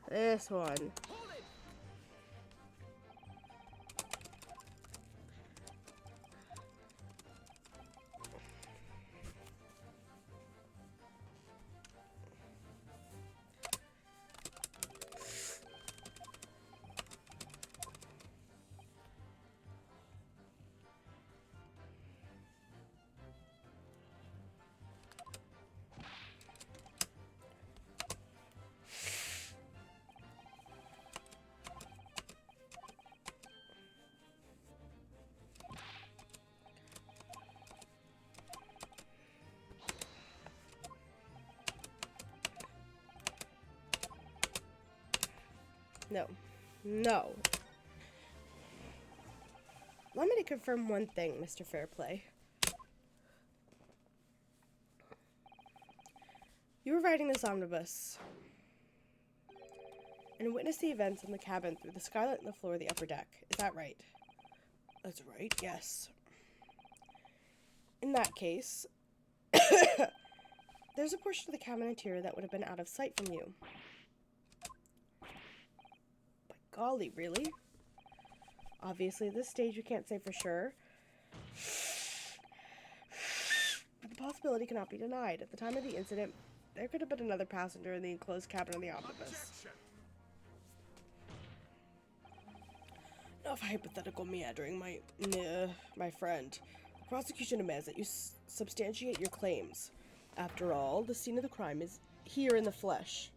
This one. No. No. Allow me to confirm one thing, Mr. Fairplay. You were riding this omnibus and witnessed the events in the cabin through the skylight and the floor of the upper deck. Is that right? That's right, yes. In that case, there's a portion of the cabin interior that would have been out of sight from you. By golly, really? Obviously, at this stage, you can't say for sure. But the possibility cannot be denied. At the time of the incident, there could have been another passenger in the enclosed cabin of the omnibus. Enough hypothetical meandering, my friend. The prosecution demands that you substantiate your claims. After all, the scene of the crime is here in the flesh.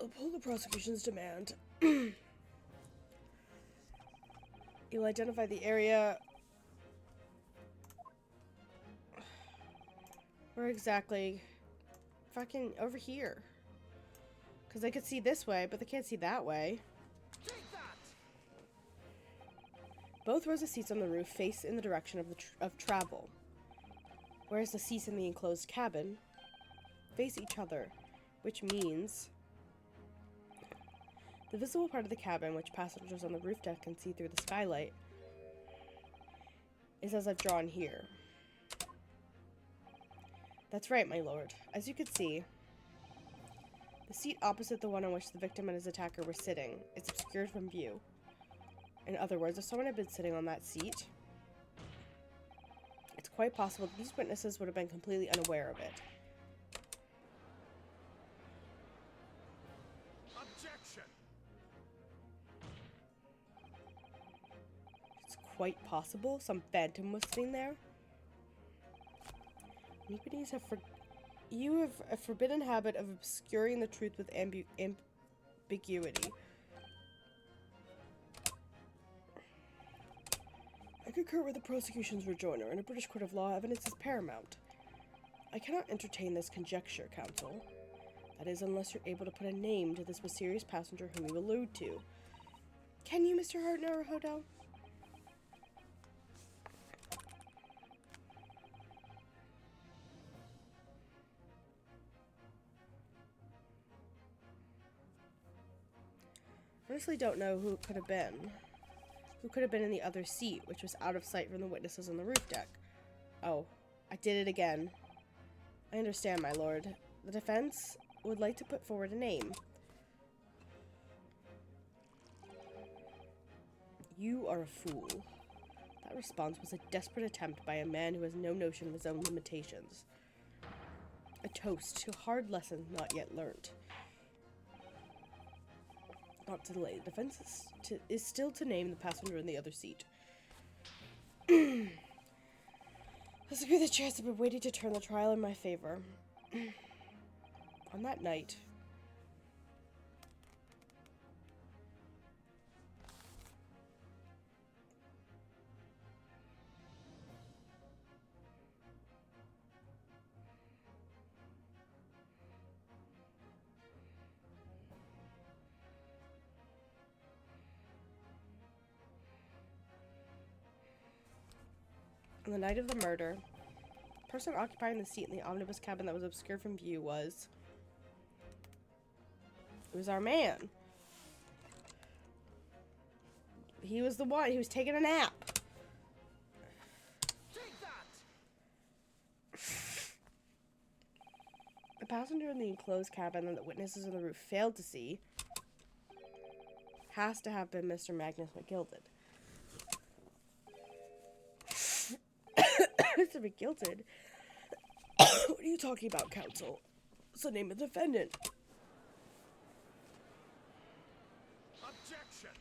uphold the prosecution's demand. You'll identify the area. Where exactly? Fucking over here. Because they could see this way, but they can't see that way. Both rows of seats on the roof face in the direction of travel, whereas the seats in the enclosed cabin face each other, which means the visible part of the cabin, which passengers on the roof deck can see through the skylight, is as I've drawn here. That's right, my lord. As you can see, the seat opposite the one on which the victim and his attacker were sitting is obscured from view. In other words, if someone had been sitting on that seat, it's quite possible that these witnesses would have been completely unaware of it. Objection! It's quite possible some phantom was sitting there. You have a forbidden habit of obscuring the truth with ambiguity. I concur with the prosecution's rejoinder. In a British court of law, evidence is paramount. I cannot entertain this conjecture, counsel. That is, unless you're able to put a name to this mysterious passenger whom you allude to. Can you, Mr. Naruhodo? I honestly don't know who it could have been. Who could have been in the other seat, which was out of sight from the witnesses on the roof deck? Oh, I did it again. I understand, my lord. The defense would like to put forward a name. You are a fool. That response was a desperate attempt by a man who has no notion of his own limitations. A toast to hard lessons not yet learnt. Not to delay. The defense is still to name the passenger in the other seat. This would be the chance I've been waiting to turn the trial in my favor. On that night, on the night of the murder, the person occupying the seat in the omnibus cabin that was obscured from view was... It was our man. He was the one. He was taking a nap. Take that! The passenger in the enclosed cabin that the witnesses on the roof failed to see has to have been Mr. Magnus McGilded. Mr. McGilded? What are you talking about, counsel? It's the name of the defendant. Objection!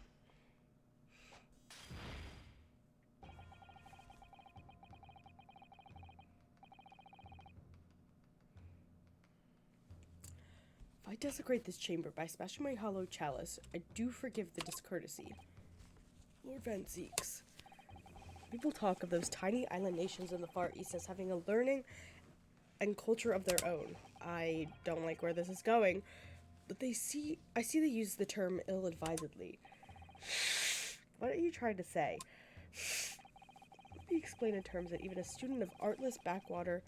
If I desecrate this chamber by smashing my hollow chalice, I do forgive the discourtesy. Lord Van Zeeks. People talk of those tiny island nations in the Far East as having a learning and culture of their own. I don't like where this is going, but I see they use the term ill-advisedly. What are you trying to say? Let me explain in terms that even a student of an artless backwater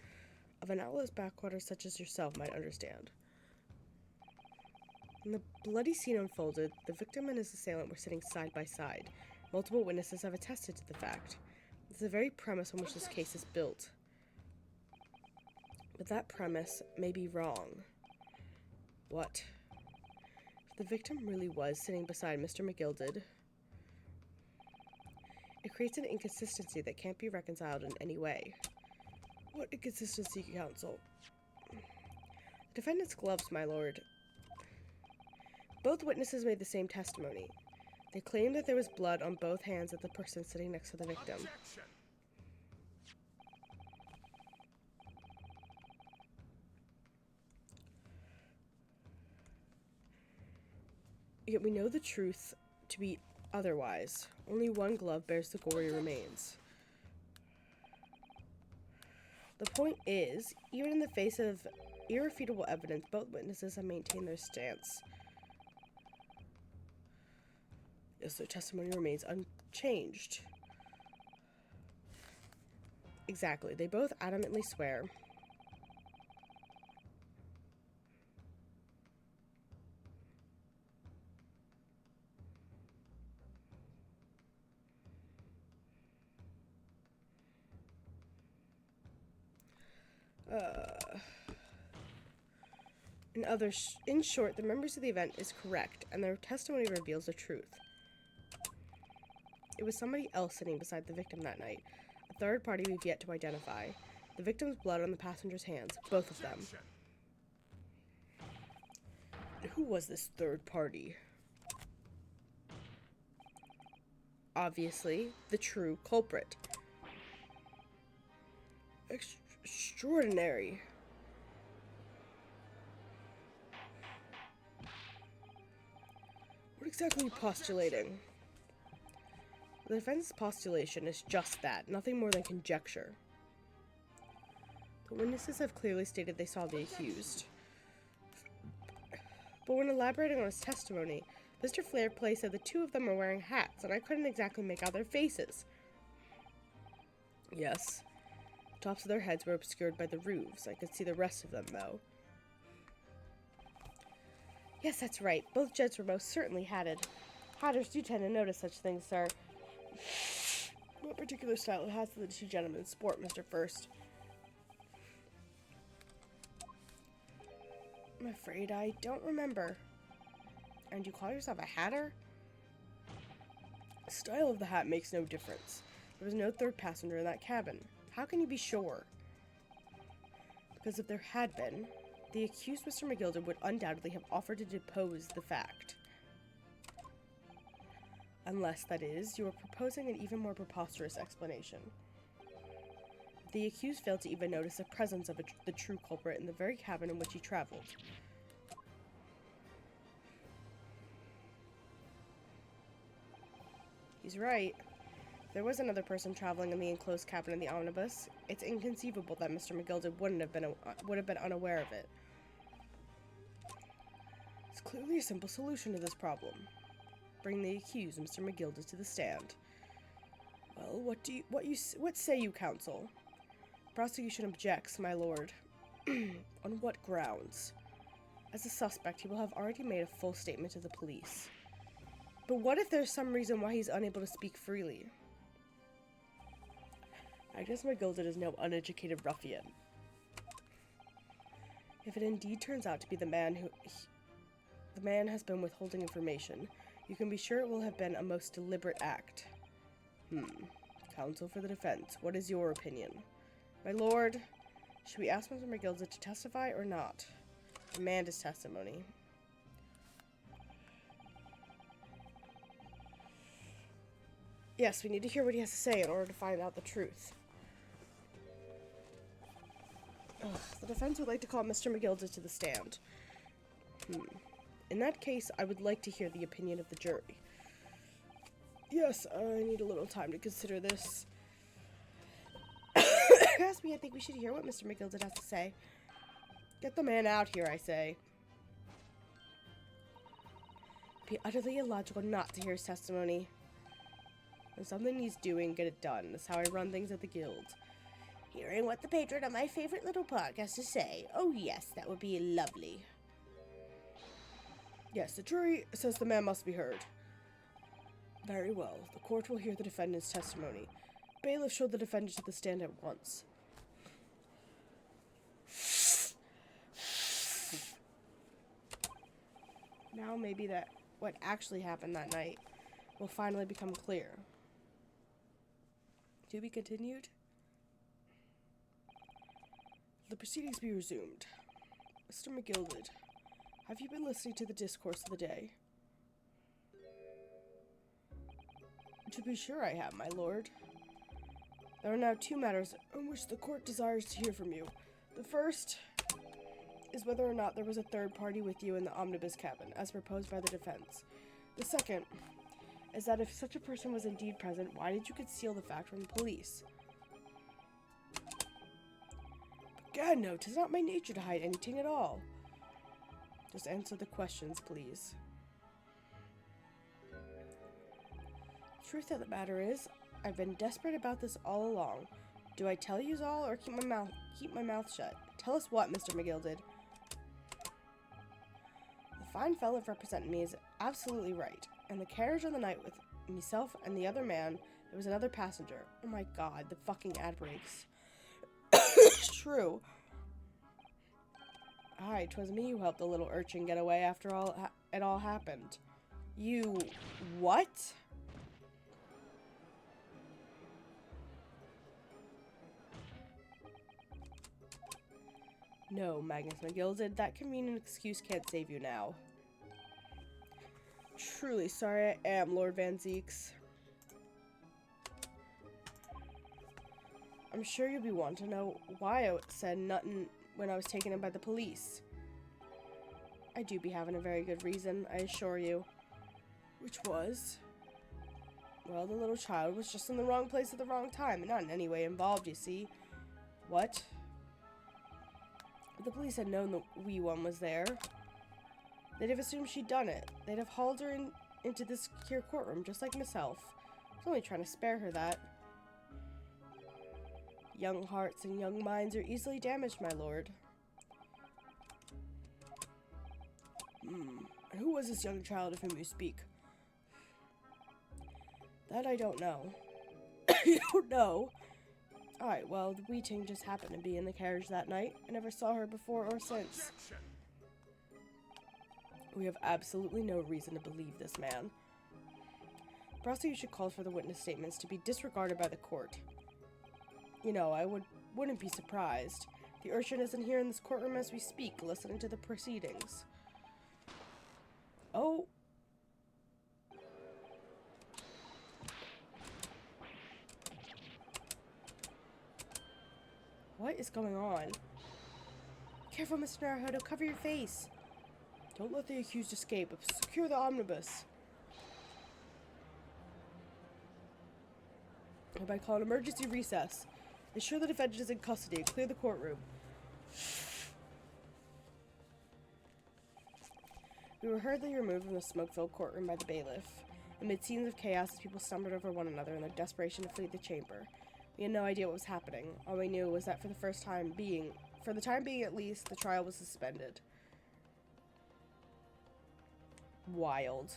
such as yourself might understand. When the bloody scene unfolded, the victim and his assailant were sitting side by side. Multiple witnesses have attested to the fact. It's the very premise on which this case is built. But that premise may be wrong. What? If the victim really was sitting beside Mr. McGilded, it creates an inconsistency that can't be reconciled in any way. What inconsistency, counsel? Defendant's gloves, my lord. Both witnesses made the same testimony. They claimed that there was blood on both hands of the person sitting next to the victim. Objection! Yet we know the truth to be otherwise. Only one glove bears the gory remains. The point is, even in the face of irrefutable evidence, both witnesses have maintained their stance. Yes, their testimony remains unchanged. Exactly. They both adamantly swear. In short, the members of the event is correct, and their testimony reveals the truth. It was somebody else sitting beside the victim that night, a third party we've yet to identify. The victim's blood on the passenger's hands, both of them. Who was this third party? Obviously, the true culprit. Extraordinary. What exactly are you postulating? The defense's postulation is just that, nothing more than conjecture. The witnesses have clearly stated they saw the accused. But when elaborating on his testimony, Mr. Flairplay said the two of them were wearing hats, and I couldn't exactly make out their faces. Yes. The tops of their heads were obscured by the roofs. I could see the rest of them, though. Yes, that's right. Both jets were most certainly hatted. Hatters do tend to notice such things, sir. What particular style of hats do the two gentlemen sport, Mr. First? I'm afraid I don't remember. And you call yourself a hatter? The style of the hat makes no difference. There was no third passenger in that cabin. How can you be sure? Because if there had been, the accused Mr. McGilder would undoubtedly have offered to depose the fact. Unless, that is, you are proposing an even more preposterous explanation. The accused failed to even notice the presence of the true culprit in the very cabin in which he traveled. He's right. If there was another person traveling in the enclosed cabin in the omnibus, it's inconceivable that Mr. McGilder would have been unaware of it. It's clearly a simple solution to this problem. Bring the accused, Mr. McGilder, to the stand. Well, what say you, counsel? Prosecution objects, my lord. On what grounds? As a suspect, he will have already made a full statement to the police. But what if there's some reason why he's unable to speak freely? I guess McGilder is no uneducated ruffian. If it indeed turns out to be the man has been withholding information, you can be sure it will have been a most deliberate act. Counsel for the defense, what is your opinion? My lord, should we ask Mr. McGilder to testify or not? Demand his testimony. Yes, we need to hear what he has to say in order to find out the truth. The defense would like to call Mr. McGilder to the stand. In that case, I would like to hear the opinion of the jury. Yes, I need a little time to consider this. Casby, I think we should hear what Mr. McGilder has to say. Get the man out here, I say. It'd be utterly illogical not to hear his testimony. When something needs doing, get it done. That's how I run things at the guild. Hearing what the patron of my favorite little park has to say. Oh yes, that would be lovely. Yes, the jury says the man must be heard. Very well. The court will hear the defendant's testimony. Bailiff showed the defendant to the stand at once. Now maybe that what actually happened that night will finally become clear. To be continued? The proceedings be resumed. Mr. McGilder, have you been listening to the discourse of the day? To be sure I have, my lord. There are now two matters on which the court desires to hear from you. The first is whether or not there was a third party with you in the omnibus cabin, as proposed by the defense. The second is that if such a person was indeed present, why did you conceal the fact from the police? Again, no, 'tis not my nature to hide anything at all. Just answer the questions, please. Truth of the matter is, I've been desperate about this all along. Do I tell yous all or keep my mouth shut? Tell us what, Mr. McGilded. The fine fellow representing me is absolutely right. In the carriage on the night with myself and the other man, there was another passenger. Oh my god, the fucking ad breaks. True. Aye, 'twas me who helped the little urchin get away after it all happened. You... what? No, Magnus McGilded, that convenient excuse can't save you now. Truly sorry I am, Lord Van Zeeks. I'm sure you'll be wanting to know why I said nothing when I was taken in by the police. I do be having a very good reason, I assure you. Which was? Well, the little child was just in the wrong place at the wrong time, and not in any way involved, you see. What? If the police had known the wee one was there, they'd have assumed she'd done it. They'd have hauled her into this secure courtroom, just like myself. I was only trying to spare her that. Young hearts and young minds are easily damaged, my lord. And who was this young child of whom you speak? That I don't know. You don't know? Alright, well, the wee ting just happened to be in the carriage that night. I never saw her before or since. We have absolutely no reason to believe this man. The prosecution called for the witness statements to be disregarded by the court. You know, I wouldn't be surprised. The urchin isn't here in this courtroom as we speak, listening to the proceedings. Oh. What is going on? Careful, Mr. Naruhodo, cover your face. Don't let the accused escape. Secure the omnibus. Hereby call an emergency recess. Ensure the defendant is in custody. Clear the courtroom. We were hurriedly removed from the smoke-filled courtroom by the bailiff. Amid scenes of chaos, as people stumbled over one another in their desperation to flee the chamber. We had no idea what was happening. All we knew was that for the time being at least, the trial was suspended. Wild.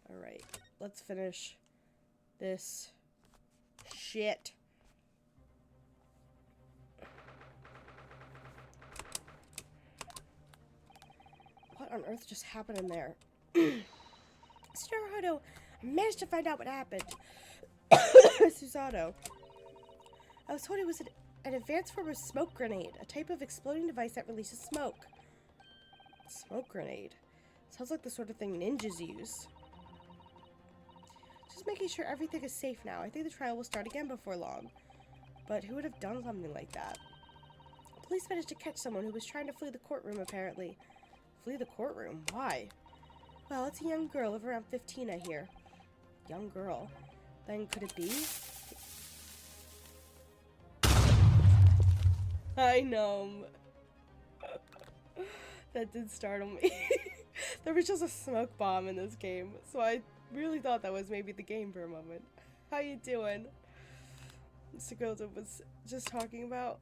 Alright, let's finish this shit. What on earth just happened in there? Mr. Naruhodo, I managed to find out what happened. Susato. I was told it was an advanced form of smoke grenade, a type of exploding device that releases smoke. Smoke grenade? Sounds like the sort of thing ninjas use. Just making sure everything is safe now. I think the trial will start again before long. But who would have done something like that? Police managed to catch someone who was trying to flee the courtroom, apparently. Flee the courtroom? Why? Well, it's a young girl of around 15, I hear. Young girl. Then could it be? I know. That did startle me. There was just a smoke bomb in this game, so I really thought that was maybe the game for a moment. How you doing? Mr. Golden was just talking about.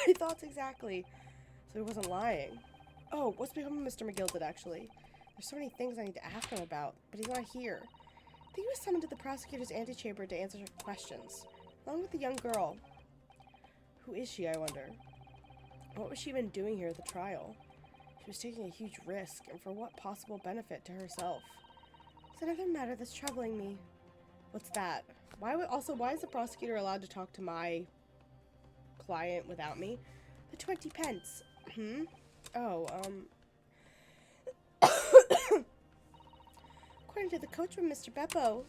my thoughts exactly. So he wasn't lying. Oh, what's become of Mr. McGilded, actually? There's so many things I need to ask him about, but he's not here. I think he was summoned to the prosecutor's antechamber to answer questions, along with the young girl. Who is she, I wonder? What was she even doing here at the trial? She was taking a huge risk, and for what possible benefit to herself? It's another matter that's troubling me. What's that? Why is the prosecutor allowed to talk to my client without me? The 20 pence. Oh, according to the coachman, Mr. Beppo,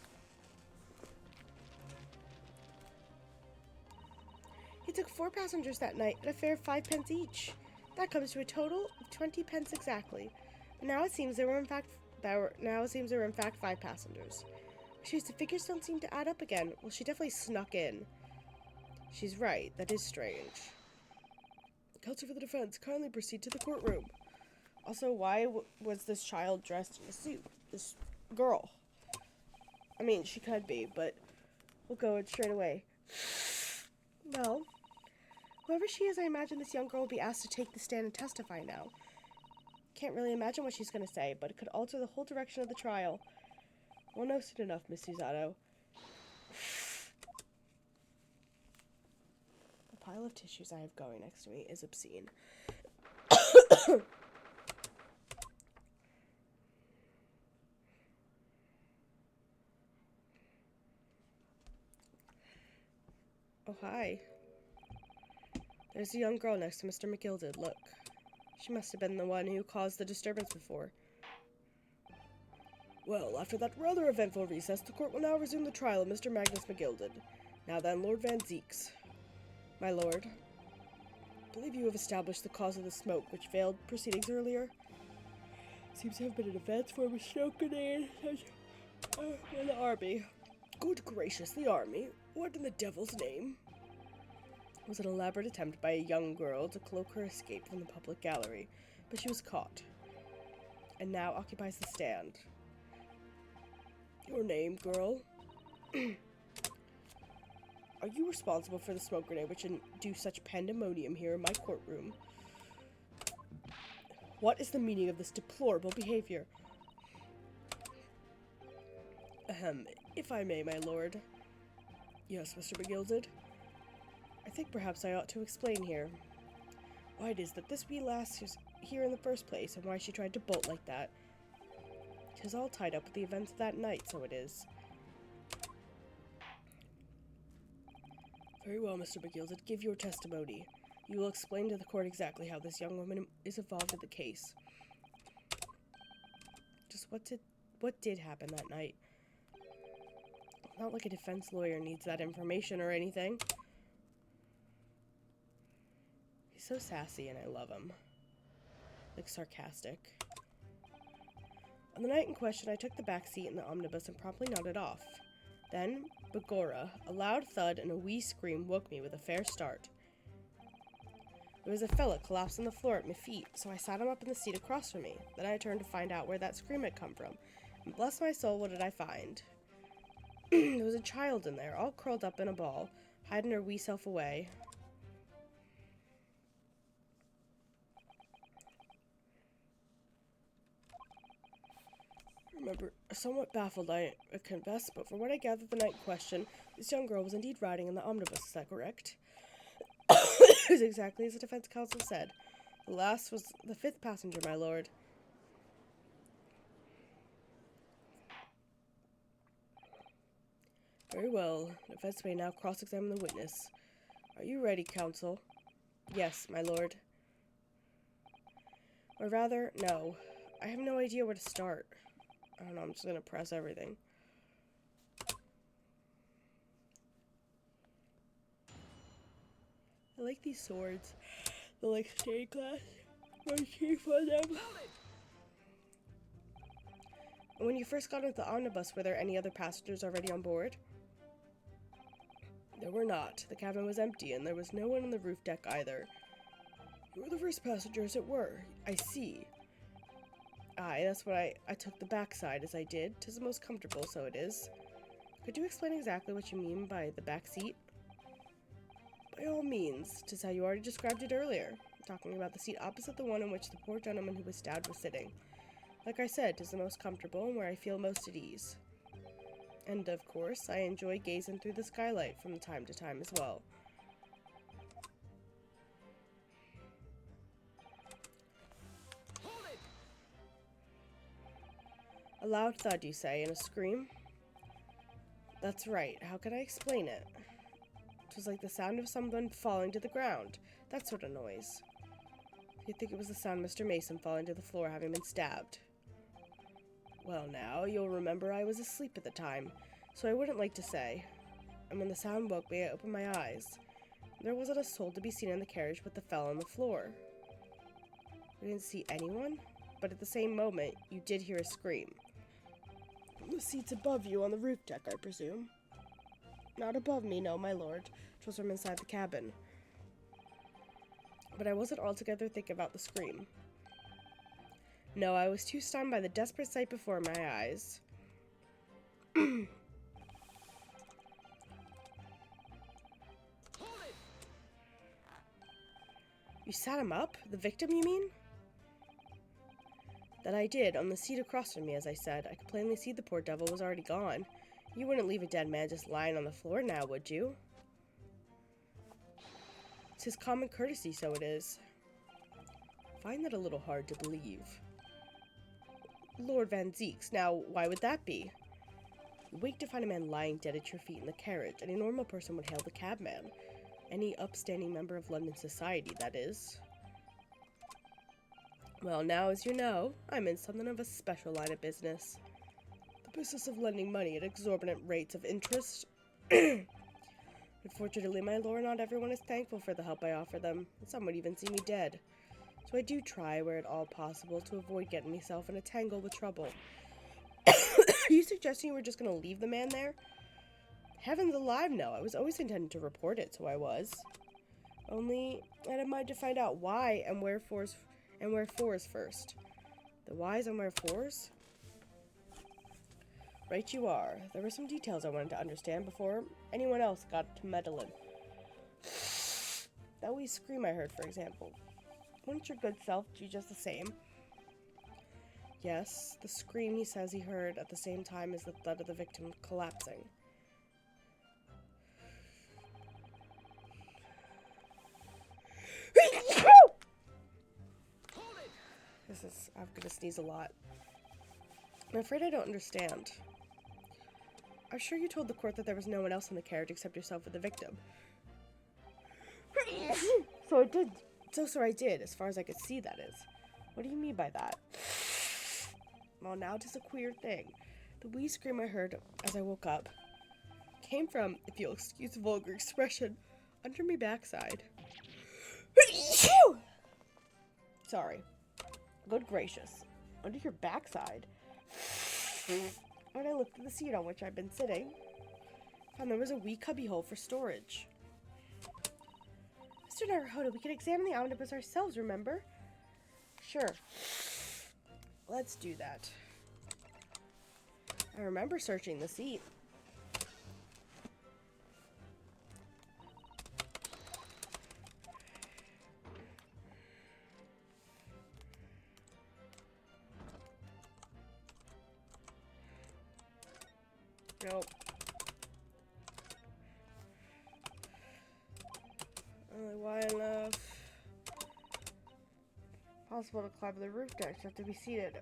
he took 4 passengers that night at a fare of 5 pence each. That comes to a total of 20 pence exactly. And now it seems there were in fact 5 passengers. Jeez, the figures don't seem to add up again. Well, she definitely snuck in. She's right. That is strange. Counsel for the defense, kindly proceed to the courtroom. Also, why was this child dressed in a suit? This girl. I mean, she could be, but we'll go in straight away. Well, whoever she is, I imagine this young girl will be asked to take the stand and testify now. Can't really imagine what she's going to say, but it could alter the whole direction of the trial. We'll know soon enough, Miss Susato. The pile of tissues I have going next to me is obscene. Oh, hi. There's a young girl next to Mr. McGilded, look. She must have been the one who caused the disturbance before. Well, after that rather eventful recess, the court will now resume the trial of Mr. Magnus McGilded. Now then, Lord Van Zeeks. My lord, I believe you have established the cause of the smoke which failed proceedings earlier. Seems to have been an advanced form of smoke grenade in the army. Good gracious, the army? What in the devil's name? It was an elaborate attempt by a young girl to cloak her escape from the public gallery, but she was caught, and now occupies the stand. Your name, girl? Are you responsible for the smoke grenade which induced such pandemonium here in my courtroom? What is the meaning of this deplorable behavior? If I may, my lord. Yes, Mr. McGilded? I think perhaps I ought to explain here why it is that this wee lass is here in the first place, and why she tried to bolt like that. 'Tis all tied up with the events of that night, so it is. Very well, Mr. McGilded, give your testimony. You will explain to the court exactly how this young woman is involved in the case. Just what did happen that night? Not like a defense lawyer needs that information or anything. He's so sassy and I love him. Like sarcastic. On the night in question, I took the back seat in the omnibus and promptly nodded off. Then, begorra, a loud thud and a wee scream woke me with a fair start. There was a fella collapsed on the floor at my feet, so I sat him up in the seat across from me. Then I turned to find out where that scream had come from. And bless my soul, what did I find? There was a child in there, all curled up in a ball, hiding her wee self away. Remember, somewhat baffled, I confess, but from what I gathered the night in question, this young girl was indeed riding in the omnibus, is that correct? It was exactly as the defense counsel said. The last was the 5th passenger, my lord. Very well. The defense may now cross-examine the witness. Are you ready, counsel? Yes, my lord. Or rather, no. I have no idea where to start. I don't know, I'm just gonna press everything. I like these swords. They're like stained glass. My teeth on them. And when you first got into the omnibus, were there any other passengers already on board? There were not. The cabin was empty, and there was no one on the roof deck either. You were the first passenger, as it were. I see. Aye, that's what I took the back side as I did. 'Tis the most comfortable, so it is. Could you explain exactly what you mean by the back seat? By all means, 'tis how you already described it earlier, talking about the seat opposite the one in which the poor gentleman who was stabbed was sitting. Like I said, 'tis the most comfortable and where I feel most at ease. And, of course, I enjoy gazing through the skylight from time to time as well. A loud thud, you say, and a scream? That's right. How can I explain it? It was like the sound of someone falling to the ground. That sort of noise. You'd think it was the sound of Mr. Mason falling to the floor having been stabbed. Well now, you'll remember I was asleep at the time, so I wouldn't like to say. And when the sound woke me, I opened my eyes. There wasn't a soul to be seen in the carriage but the fellow on the floor. We didn't see anyone, but at the same moment, you did hear a scream. The seat's above you on the roof deck, I presume. Not above me, no, my lord. 'Twas from inside the cabin. But I wasn't altogether thinking about the scream. No, I was too stunned by the desperate sight before my eyes. You sat him up? The victim, you mean? That I did, on the seat across from me, as I said. I could plainly see the poor devil was already gone. You wouldn't leave a dead man just lying on the floor now, would you? It's his common courtesy, so it is. Find that a little hard to believe. Lord Van Zeeks, now, why would that be? You wake to find a man lying dead at your feet in the carriage. Any normal person would hail the cabman. Any upstanding member of London society, that is. Well, now, as you know, I'm in something of a special line of business. The business of lending money at exorbitant rates of interest. Unfortunately, my lord, not everyone is thankful for the help I offer them, and some would even see me dead. So I do try, where at all possible, to avoid getting myself in a tangle with trouble. Are you suggesting you were just going to leave the man there? Heavens alive, no. I was always intending to report it, so I was. Only, I had in mind to find out why and wherefores first. The whys and wherefores? Right you are. There were some details I wanted to understand before anyone else got to meddling. That wee scream I heard, for example. Wouldn't your good self do just the same? Yes, the scream he says he heard at the same time as the thud of the victim collapsing. I'm gonna sneeze a lot. I'm afraid I don't understand. I'm sure you told the court that there was no one else in the carriage except yourself and the victim. So I did. So, sir, I did, as far as I could see, that is. What do you mean by that? Well, now 'tis a queer thing. The wee scream I heard as I woke up came from, if you'll excuse the vulgar expression, under me backside. Sorry. Good gracious. Under your backside. When I looked at the seat on which I'd been sitting, I found there was a wee cubbyhole for storage. Mr. Naruhodo, we can examine the omnibus ourselves, remember? Sure. Let's do that. I remember searching the seat. Nope. Only wide enough. Possible to climb the roof deck, so have to be seated.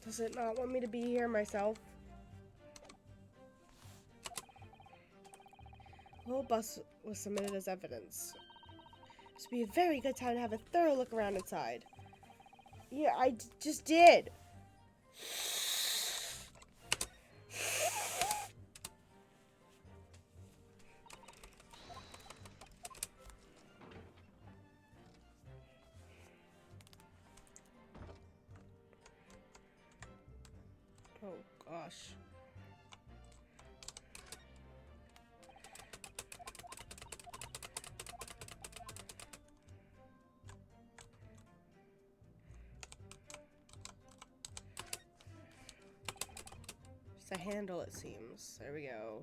Does it not want me to be here myself? The whole bus was submitted as evidence. This would be a very good time to have a thorough look around inside. Yeah, I just did. Oh, gosh. It's a handle, it seems. There we go.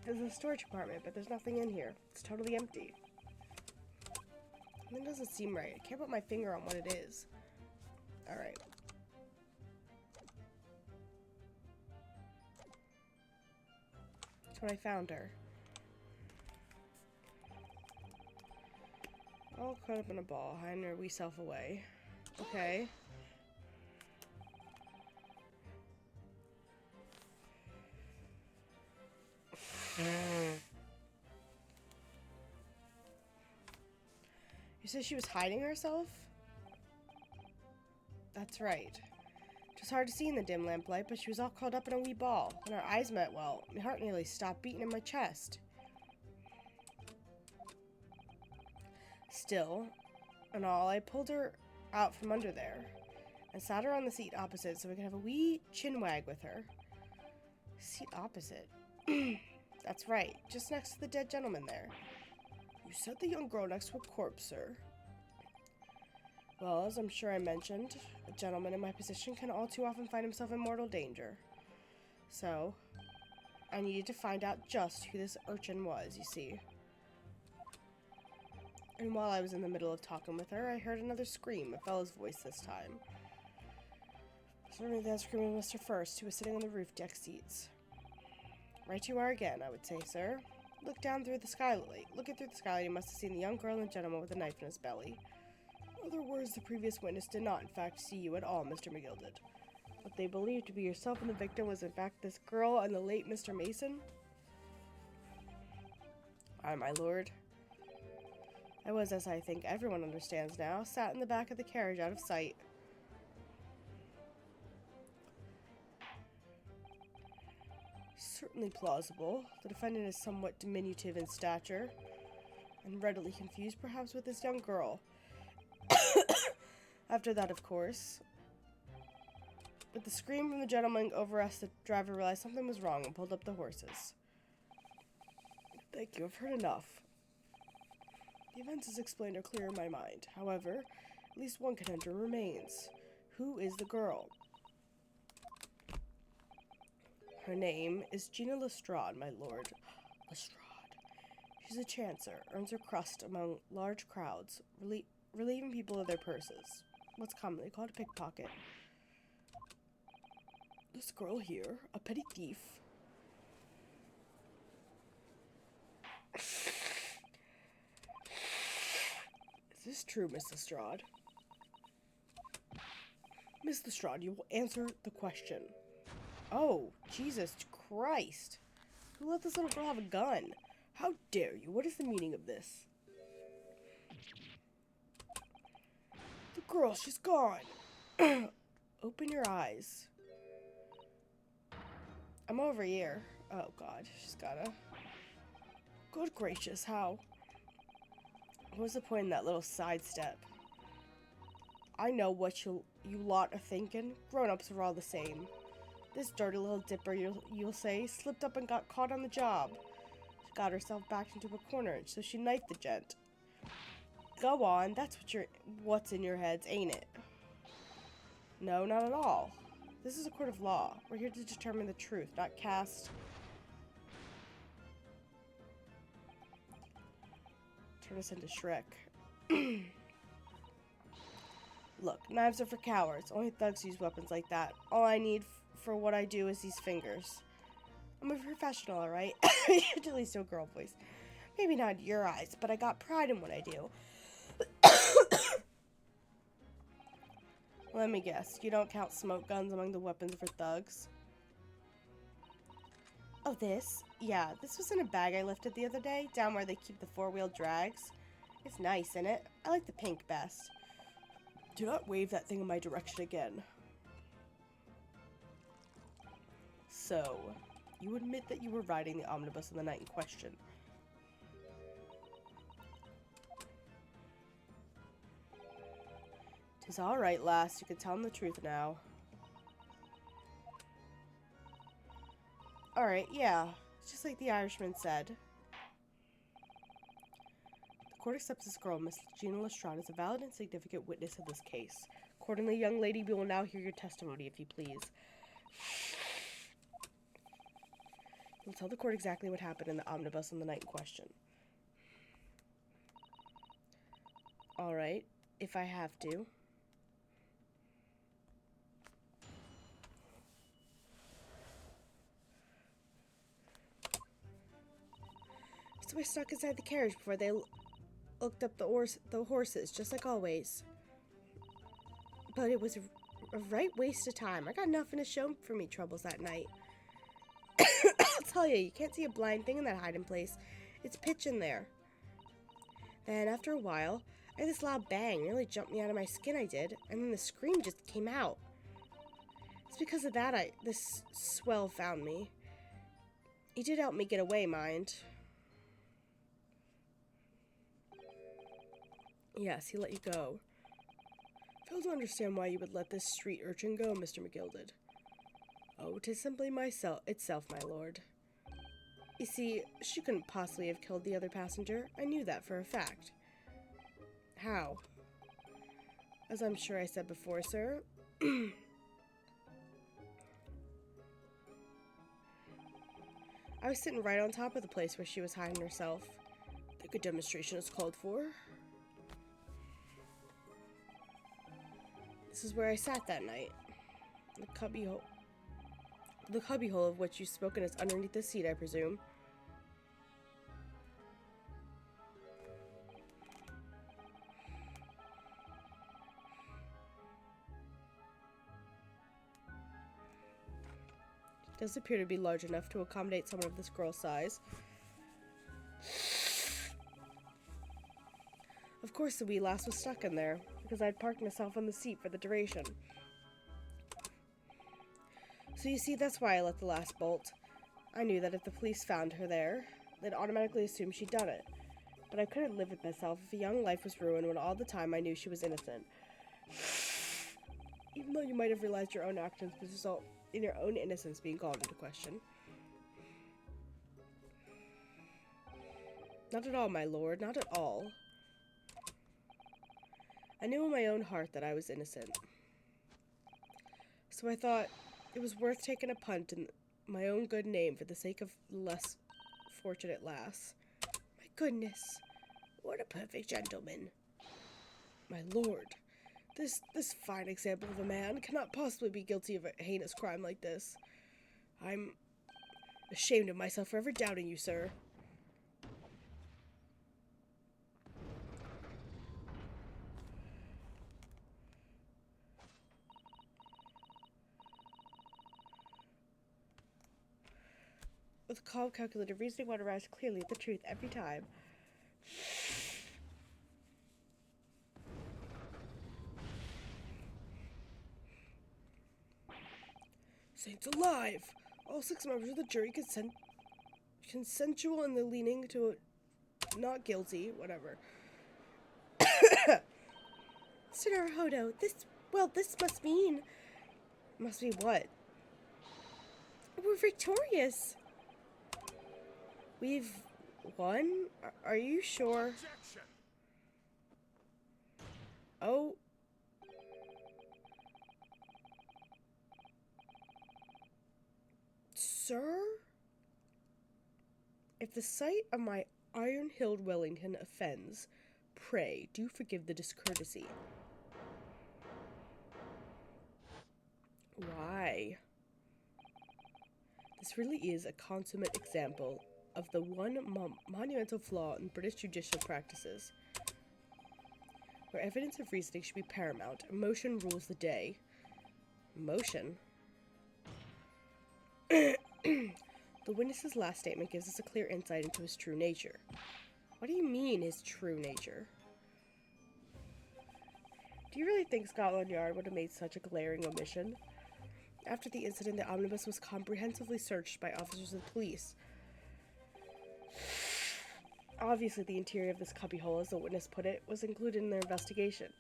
There's a storage compartment, but there's nothing in here. It's totally empty. That doesn't seem right. I can't put my finger on what it is. Alright. That's when I found her. All caught up in a ball, hiding her wee self away. Okay. You said she was hiding herself? That's right. It was hard to see in the dim lamplight, but she was all curled up in a wee ball. When our eyes met, well, my heart nearly stopped beating in my chest. Still, and all, I pulled her out from under there and sat her on the seat opposite so we could have a wee chinwag with her. Seat opposite? That's right, just next to the dead gentleman there. You said the young girl next to a corpse, sir. Well, as I'm sure I mentioned, a gentleman in my position can all too often find himself in mortal danger. So, I needed to find out just who this urchin was, you see. And while I was in the middle of talking with her, I heard another scream, a fellow's voice this time. Certainly that scream was Mr. First, who was sitting on the roof deck seats. Right you are again, I would say, sir. Look down through the skylight. Looking through the skylight, you must have seen the young girl and gentleman with a knife in his belly. In other words, the previous witness did not, in fact, see you at all, Mr. McGilded. What they believed to be yourself and the victim was, in fact, this girl and the late Mr. Mason? Aye, my lord. I was, as I think everyone understands now, sat in the back of the carriage out of sight. Certainly plausible. The defendant is somewhat diminutive in stature, and readily confused perhaps with this young girl. After that, of course, with the scream from the gentleman over us, the driver realized something was wrong and pulled up the horses. Thank you, I've heard enough. The events as explained are clear in my mind. However, at least one conundrum remains. Who is the girl? Her name is Gina Lestrade, my lord. Lestrade. She's a chancer, earns her crust among large crowds, relieving people of their purses. What's commonly called a pickpocket. This girl here, a petty thief. Is this true, Miss Lestrade? Miss Lestrade, you will answer the question. Oh, Jesus Christ. Who let this little girl have a gun? How dare you? What is the meaning of this? The girl, she's gone. Open your eyes. I'm over here. Oh, God. She's gotta... Good gracious, how? What was the point in that little sidestep? I know what you lot are thinking. Grown-ups are all the same. This dirty little dipper, you'll say, slipped up and got caught on the job. She got herself backed into a corner, so she knifed the gent. Go on, that's what's in your heads, ain't it? No, not at all. This is a court of law. We're here to determine the truth, not cast... Turn us into Shrek. Look, knives are for cowards. Only thugs use weapons like that. All I need for what I do is these fingers. I'm a professional, alright? At least a girl voice. Maybe not in your eyes, but I got pride in what I do. Let me guess, you don't count smoke guns among the weapons for thugs? Oh, this? Yeah, this was in a bag I lifted the other day, down where they keep the four-wheel drags. It's nice, isn't it? I like the pink best. Do not wave that thing in my direction again. So, you admit that you were riding the omnibus on the night in question. "'Tis all right, lass. You can tell him the truth now." All right, yeah. It's just like the Irishman said. The court accepts this girl, Miss Gina Lestrade, as a valid and significant witness of this case. Accordingly, young lady, we will now hear your testimony, if you please. You'll tell the court exactly what happened in the omnibus on the night in question. Alright, if I have to. So I stuck inside the carriage before they looked up the horses, just like always. But it was a right waste of time. I got nothing to show for me troubles that night. I'll tell you can't see a blind thing in that hiding place. It's pitch in there. Then, after a while, I heard this loud bang. It nearly jumped me out of my skin, I did. And then the scream just came out. It's because of that this swell found me. He did help me get away, mind. Yes, he let you go. Fail to understand why you would let this street urchin go, Mr. McGilded. Oh, 'tis simply itself, my lord. You see, she couldn't possibly have killed the other passenger. I knew that for a fact. How? As I'm sure I said before, sir. I was sitting right on top of the place where she was hiding herself. I think a demonstration is called for. This is where I sat that night. The cubbyhole of which you've spoken is underneath the seat, I presume. It does appear to be large enough to accommodate someone of this girl's size. Of course, the wee lass was stuck in there, because I'd parked myself on the seat for the duration. So you see, that's why I let the lass bolt. I knew that if the police found her there, they'd automatically assume she'd done it. But I couldn't live with myself if a young life was ruined when all the time I knew she was innocent. Even though you might have realized your own actions would result in your own innocence being called into question. Not at all, my lord, not at all. I knew in my own heart that I was innocent. So I thought it was worth taking a punt in my own good name for the sake of the less fortunate lass. My goodness, what a perfect gentleman. My lord, this fine example of a man cannot possibly be guilty of a heinous crime like this. I'm ashamed of myself for ever doubting you, sir. With a calm, calculated reasoning, one arrives clearly at the truth every time. Saints alive! All 6 members of the jury consensual in the leaning to a not guilty, whatever. Sir Naruhodo, this must mean... Must be what? We're victorious! We've won? Are you sure? Objection! Oh. Sir? If the sight of my iron-hilled Wellington offends, pray do forgive the discourtesy. Why? This really is a consummate example of the one monumental flaw in British judicial practices. Where evidence of reasoning should be paramount, emotion rules the day. Emotion? The witness's last statement gives us a clear insight into his true nature. What do you mean, his true nature? Do you really think Scotland Yard would have made such a glaring omission? After the incident, the omnibus was comprehensively searched by officers of the police. Obviously, the interior of this cubbyhole, as the witness put it, was included in their investigation.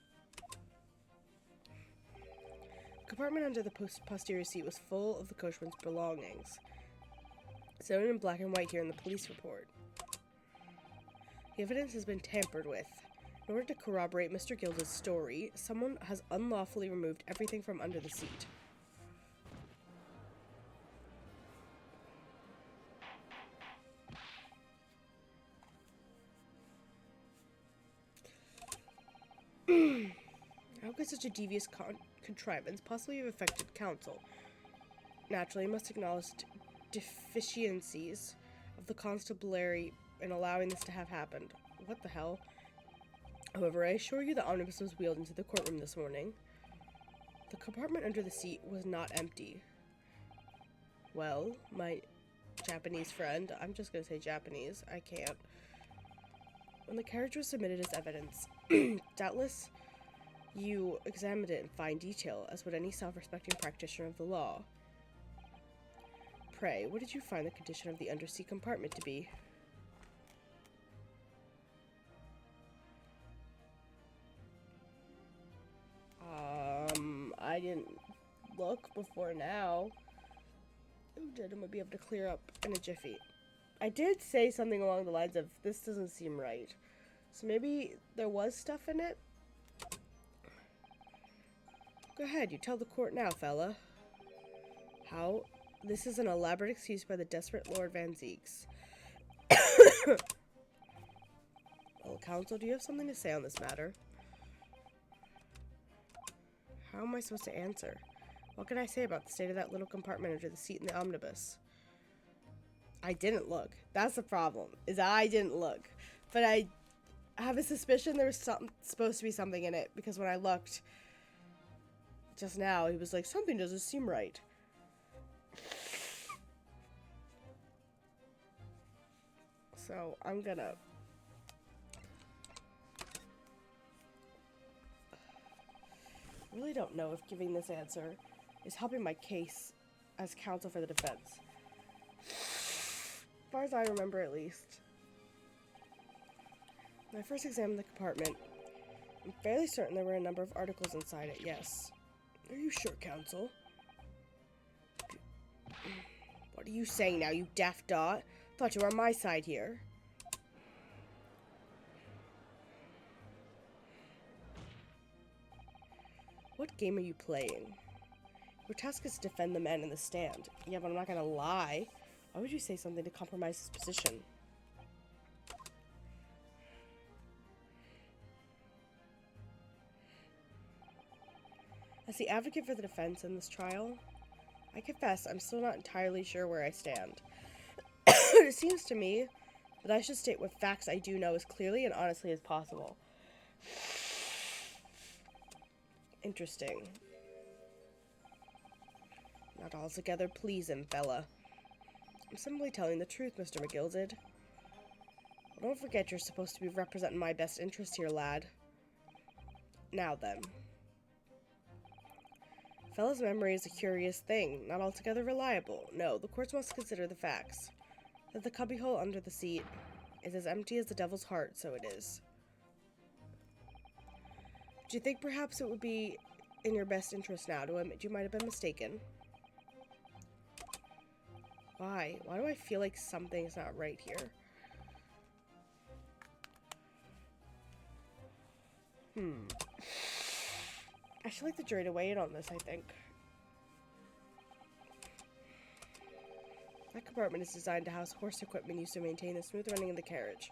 The compartment under the posterior seat was full of the coachman's belongings. It's noted in black and white here in the police report. The evidence has been tampered with. In order to corroborate Mr. Gilded's story, someone has unlawfully removed everything from under the seat. How could such a devious contrivance possibly have affected counsel? Naturally, you must acknowledge deficiencies of the constabulary in allowing this to have happened. What the hell? However, I assure you the omnibus was wheeled into the courtroom this morning. The compartment under the seat was not empty. Well, my Japanese friend, I'm just gonna say Japanese, I can't. When the carriage was submitted as evidence, doubtless you examined it in fine detail, as would any self-respecting practitioner of the law. Pray, what did you find the condition of the undersea compartment to be? I didn't look before now. Jen would be able to clear up in a jiffy. I did say something along the lines of, this doesn't seem right. So maybe there was stuff in it? Go ahead, you tell the court now, fella. How? This is an elaborate excuse by the desperate Lord Van Zeeks. Well, counsel, do you have something to say on this matter? How am I supposed to answer? What can I say about the state of that little compartment under the seat in the omnibus? I didn't look. That's the problem, is I didn't look. But I have a suspicion there was supposed to be something in it, because when I looked just now, he was like, something doesn't seem right. So, I'm gonna... I really don't know if giving this answer is helping my case as counsel for the defense. As far as I remember, at least. When I first examined the compartment, I'm fairly certain there were a number of articles inside it, yes. Are you sure, counsel? What are you saying now, you daft dot? Thought you were on my side here. What game are you playing? Your task is to defend the man in the stand. Yeah, but I'm not gonna lie. Why would you say something to compromise his position? As the advocate for the defense in this trial, I confess I'm still not entirely sure where I stand. It seems to me that I should state what facts I do know as clearly and honestly as possible. Interesting. Not altogether pleasing, fella. I'm simply telling the truth, Mr. McGilded. Don't forget you're supposed to be representing my best interest here, lad. Now then. Fella's memory is a curious thing, not altogether reliable. No, the courts must consider the facts. That the cubbyhole under the seat is as empty as the devil's heart, so it is. Do you think perhaps it would be in your best interest now to admit you might have been mistaken? Why? Why do I feel like something's not right here? I should like the jury to weigh in on this, I think. That compartment is designed to house horse equipment used to maintain the smooth running of the carriage.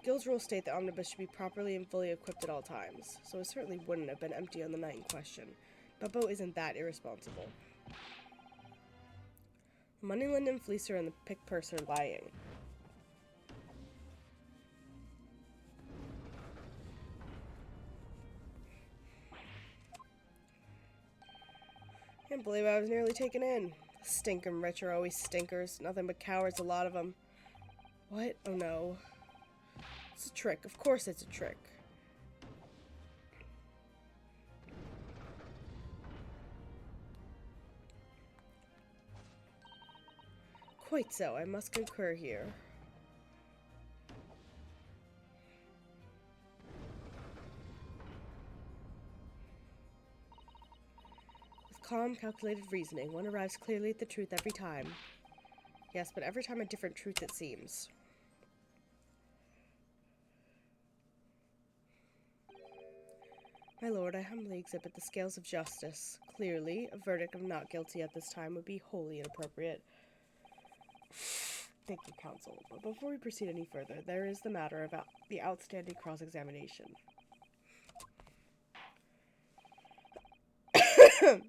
Guild's rules state the omnibus should be properly and fully equipped at all times, so it certainly wouldn't have been empty on the night in question. Bubbo isn't that irresponsible. The money linen fleecer and the pick purse are lying. Can't believe I was nearly taken in. Stinkin' rich are always stinkers. Nothing but cowards, a lot of them. What? Oh no. It's a trick. Of course it's a trick. Quite so. I must concur here. Calm, calculated reasoning. One arrives clearly at the truth every time. Yes, but every time a different truth, it seems. My lord, I humbly exhibit the scales of justice. Clearly, a verdict of not guilty at this time would be wholly inappropriate. Thank you, counsel. But before we proceed any further, there is the matter of the outstanding cross-examination. Excuse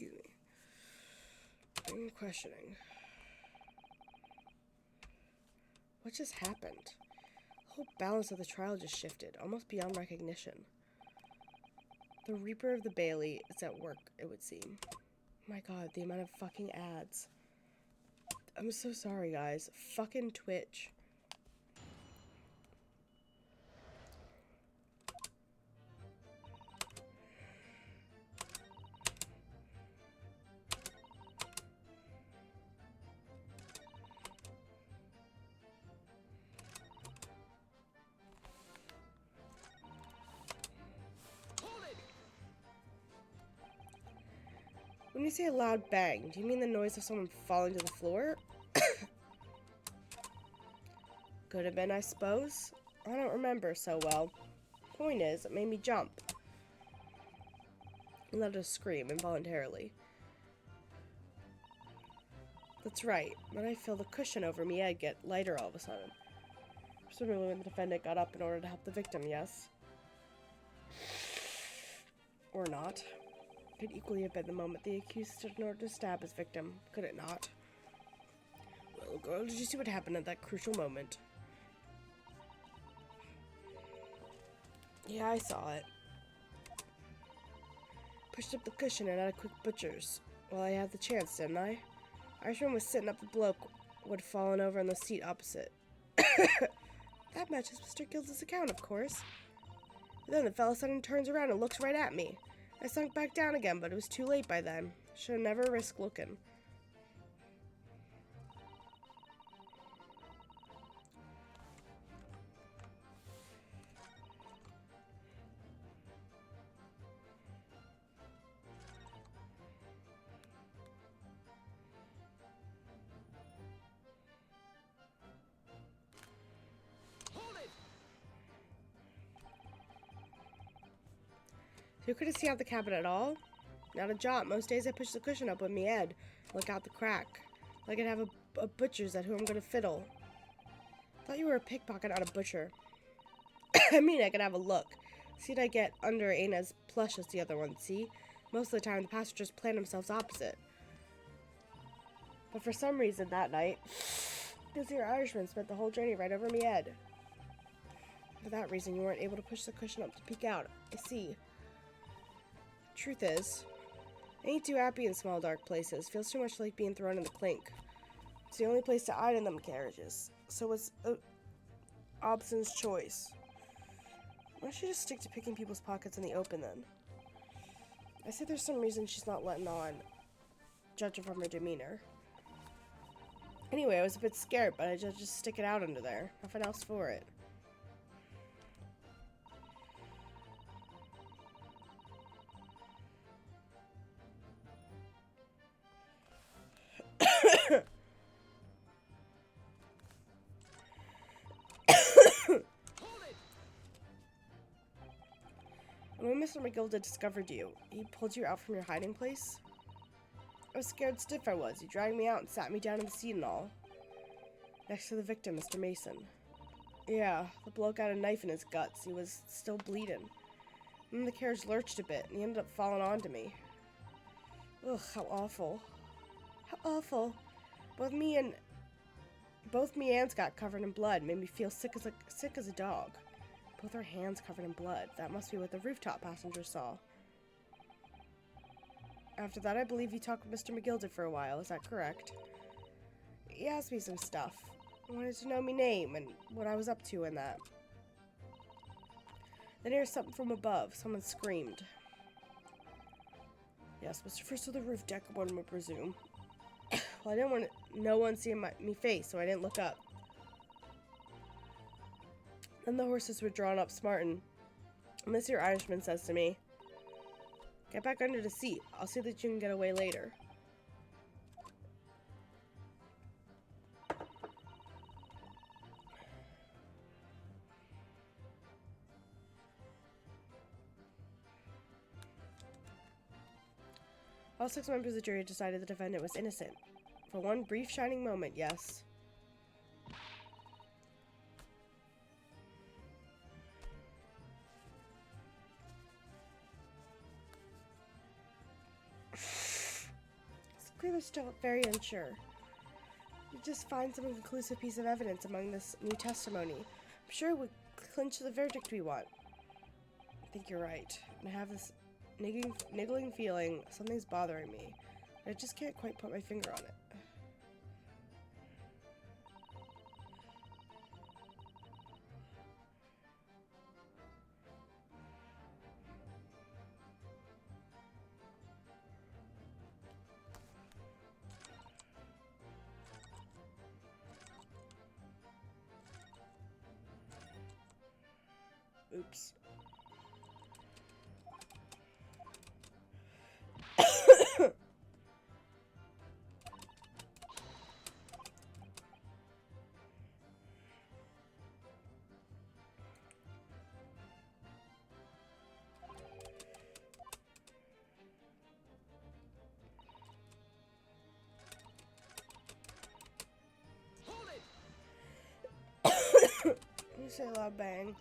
me. I'm questioning. What just happened? The whole balance of the trial just shifted, almost beyond recognition. The Reaper of the Bailey is at work, it would seem. My god, the amount of fucking ads. I'm so sorry, guys. Fucking Twitch. When you say a loud bang, do you mean the noise of someone falling to the floor? Could have been, I suppose. I don't remember so well. Point is, it made me jump. And let us scream involuntarily. That's right. When I feel the cushion over me, I get lighter all of a sudden. Presumably when the defendant got up in order to help the victim, yes? Or not. Could equally have been the moment the accused stood in order to stab his victim, could it not? Well, girl, did you see what happened at that crucial moment? Yeah, I saw it. Pushed up the cushion and had a quick butcher's. Well, I had the chance, didn't I? Irishman was sitting up the bloke who had fallen over in the seat opposite. That matches Mr. Gildes' account, of course. But then the fella suddenly turns around and looks right at me. I sunk back down again, but it was too late by then. Should have never risked looking. You couldn't see out the cabin at all? Not a jot. Most days I push the cushion up with me head, look out the crack. Like I'd have a butcher's at who I'm gonna fiddle. Thought you were a pickpocket, not a butcher. I mean, I could have a look. Seat I get under ain't as plush as the other one, see? Most of the time, the passengers plan themselves opposite. But for some reason, that night, this here Irishman spent the whole journey right over me head. For that reason, you weren't able to push the cushion up to peek out. I see. Truth is, I ain't too happy in small dark places. Feels too much like being thrown in the clink. It's the only place to hide in them carriages. So it's Obson's choice. Why don't you just stick to picking people's pockets in the open then? I say there's some reason she's not letting on, judging from her demeanor. Anyway, I was a bit scared, but I just stick it out under there. Nothing else for it. When Mr. McGilda discovered you, he pulled you out from your hiding place? I was scared stiff I was. He dragged me out and sat me down in the seat and all. Next to the victim, Mr. Mason. Yeah, the bloke had a knife in his guts. He was still bleeding. And then the carriage lurched a bit, and he ended up falling onto me. Ugh, how awful. How awful. Both me and Anne's got covered in blood. Made me feel sick as a dog. Both our hands covered in blood. That must be what the rooftop passenger saw. After that, I believe you talked with Mr. McGilda for a while. Is that correct? He asked me some stuff. He wanted to know me name and what I was up to and that. Then here's something from above. Someone screamed. Yes, Mr. First of the roof deck, one would presume. Well, I didn't want no one seeing me face, so I didn't look up. Then the horses were drawn up smartin'. And this here Irishman says to me, "Get back under the seat. I'll see that you can get away later." All 6 members of the jury decided the defendant was innocent. For one brief shining moment, yes. It's clear they're still very unsure. You just find some conclusive piece of evidence among this new testimony. I'm sure it would clinch the verdict we want. I think you're right. And I have this niggling feeling something's bothering me. But I just can't quite put my finger on it. Oops. You say a loud bang.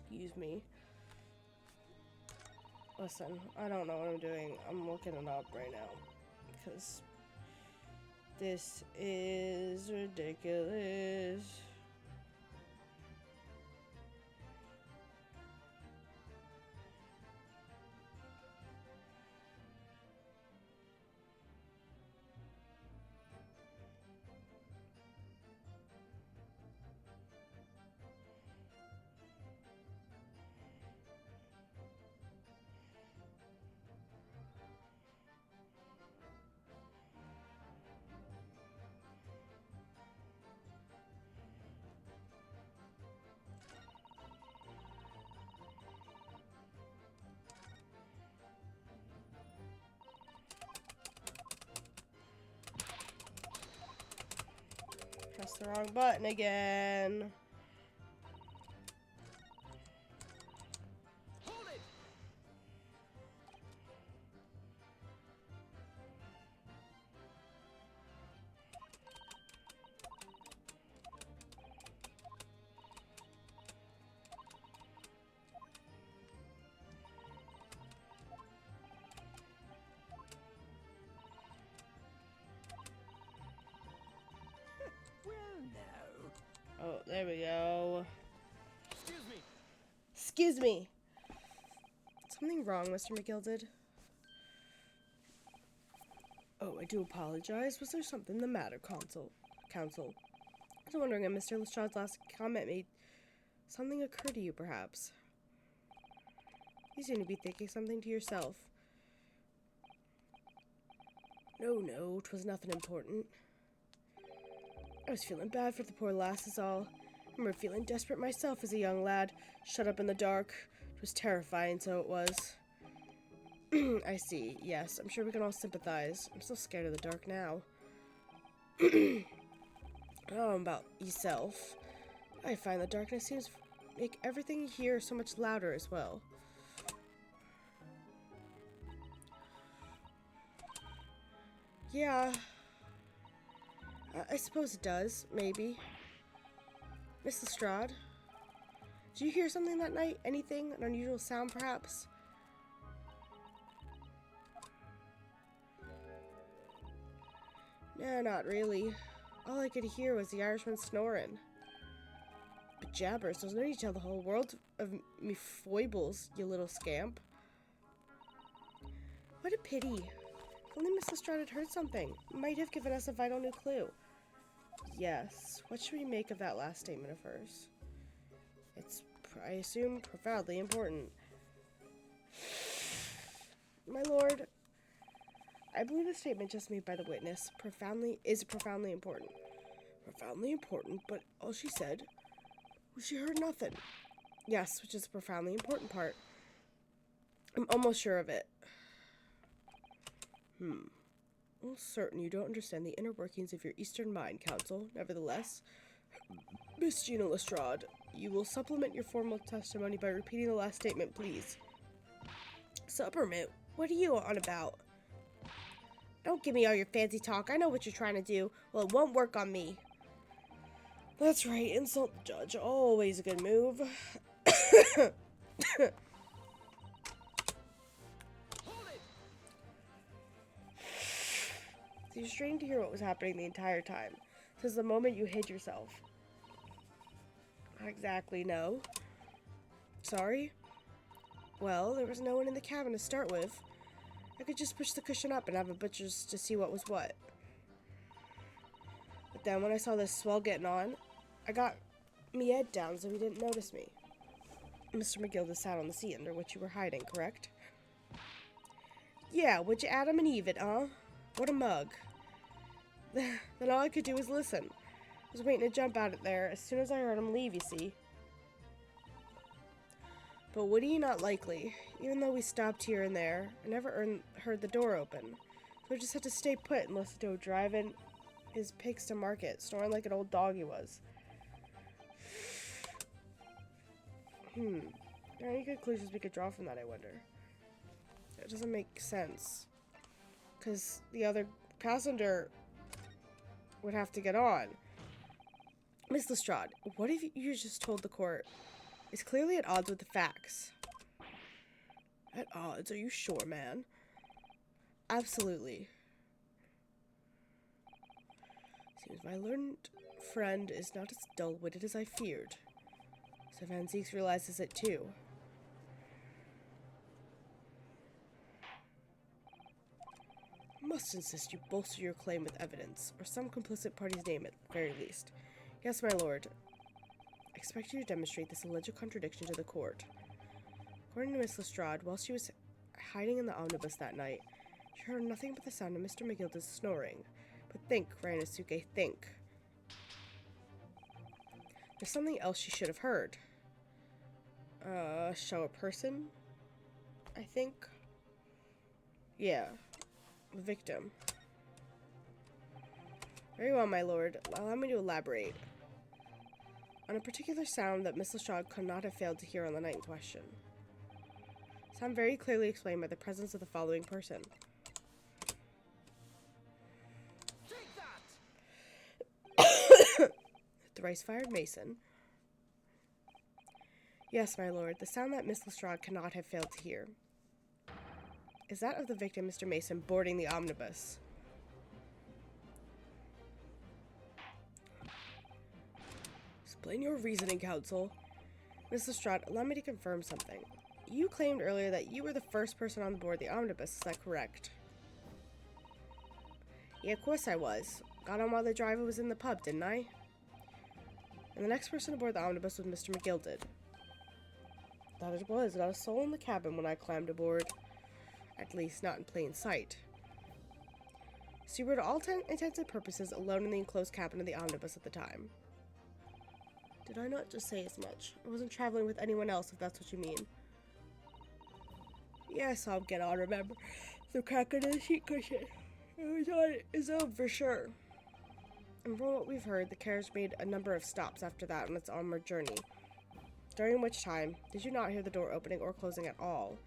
Excuse me. Listen, I don't know what I'm doing. I'm looking it up right now. Because this is ridiculous. Press the wrong button again. Hold it! Well, no. Oh, there we go. Excuse me. Excuse me. Something wrong, Mr. McGilded? Oh, I do apologize. Was there something the matter, Counsel? I was wondering if Mr. Lestrade's last comment made something occur to you, perhaps. You seem to be thinking something to yourself. No, 'twas nothing important. I was feeling bad for the poor lass is all. I remember feeling desperate myself as a young lad, shut up in the dark. It was terrifying, so it was. I see, yes, I'm sure we can all sympathize. I'm so scared of the dark now. Oh, about yourself. I find the darkness seems to make everything here so much louder as well. Yeah. I suppose it does, maybe. Miss Lestrade? Did you hear something that night? Anything? An unusual sound, perhaps? Nah, not really. All I could hear was the Irishman snoring. But jabbers, there's no need to tell the whole world of me foibles, you little scamp. What a pity. If only Miss Lestrade had heard something. Might have given us a vital new clue. Yes. What should we make of that last statement of hers? It's, I assume, profoundly important. My lord, I believe the statement just made by the witness is profoundly important. Profoundly important, but all she said was she heard nothing. Yes, which is the profoundly important part. I'm almost sure of it. Well, certain you don't understand the inner workings of your Eastern mind, Counsel. Nevertheless, Miss Gina Lestrade, you will supplement your formal testimony by repeating the last statement, please. Supplement? What are you on about? Don't give me all your fancy talk. I know what you're trying to do. Well, it won't work on me. That's right. Insult the judge. Always a good move. So you're straining to hear what was happening the entire time. Since the moment you hid yourself. Not exactly, no. Sorry? Well, there was no one in the cabin to start with. I could just push the cushion up and have a butcher's to see what was what. But then when I saw this swell getting on, I got me head down so he didn't notice me. Mr. McGilda sat on the seat under which you were hiding, correct? Yeah, would you Adam and Eve it, huh? What a mug. Then all I could do was listen. I was waiting to jump out of there as soon as I heard him leave, you see. But Woody, not likely. Even though we stopped here and there, I never heard the door open. So I just had to stay put and listen to him driving his pigs to market, snoring like an old dog he was. Are there any conclusions we could draw from that, I wonder? It doesn't make sense. Because the other passenger would have to get on. Miss Lestrade, what have you just told the court? It's clearly at odds with the facts. At odds? Are you sure, man? Absolutely. Seems my learned friend is not as dull-witted as I feared. So Van Zieks realizes it too. Must insist you bolster your claim with evidence, or some complicit party's name at the very least. Yes, my lord. I expect you to demonstrate this alleged contradiction to the court. According to Miss Lestrade, while she was hiding in the omnibus that night, she heard nothing but the sound of Mr. McGilda's snoring. But think, Ryanosuke, think. There's something else she should have heard. Show a person? I think. Yeah. The victim. Very well, my lord. Allow me to elaborate. On a particular sound that Miss Lestrade could not have failed to hear on the night in question. Sound very clearly explained by the presence of the following person. The thrice-fired mason. Yes, my lord, the sound that Miss Lestrade cannot have failed to hear is that of the victim, Mr. Mason, boarding the omnibus. Explain your reasoning, counsel. Miss Lestrade, allow me to confirm something. You claimed earlier that you were the first person on board the omnibus, is that correct? Yeah, of course I was. Got on while the driver was in the pub, didn't I? And the next person aboard the omnibus was Mr. McGilda. That it was, not a soul in the cabin when I climbed aboard. At least, not in plain sight. So you were to all intents and purposes alone in the enclosed cabin of the omnibus at the time. Did I not just say as much? I wasn't traveling with anyone else, if that's what you mean. Yeah, I saw him get on, remember? The crack in the seat cushion. I thought it was over for sure. And from what we've heard, the carriage made a number of stops after that on its onward journey. During which time, did you not hear the door opening or closing at all?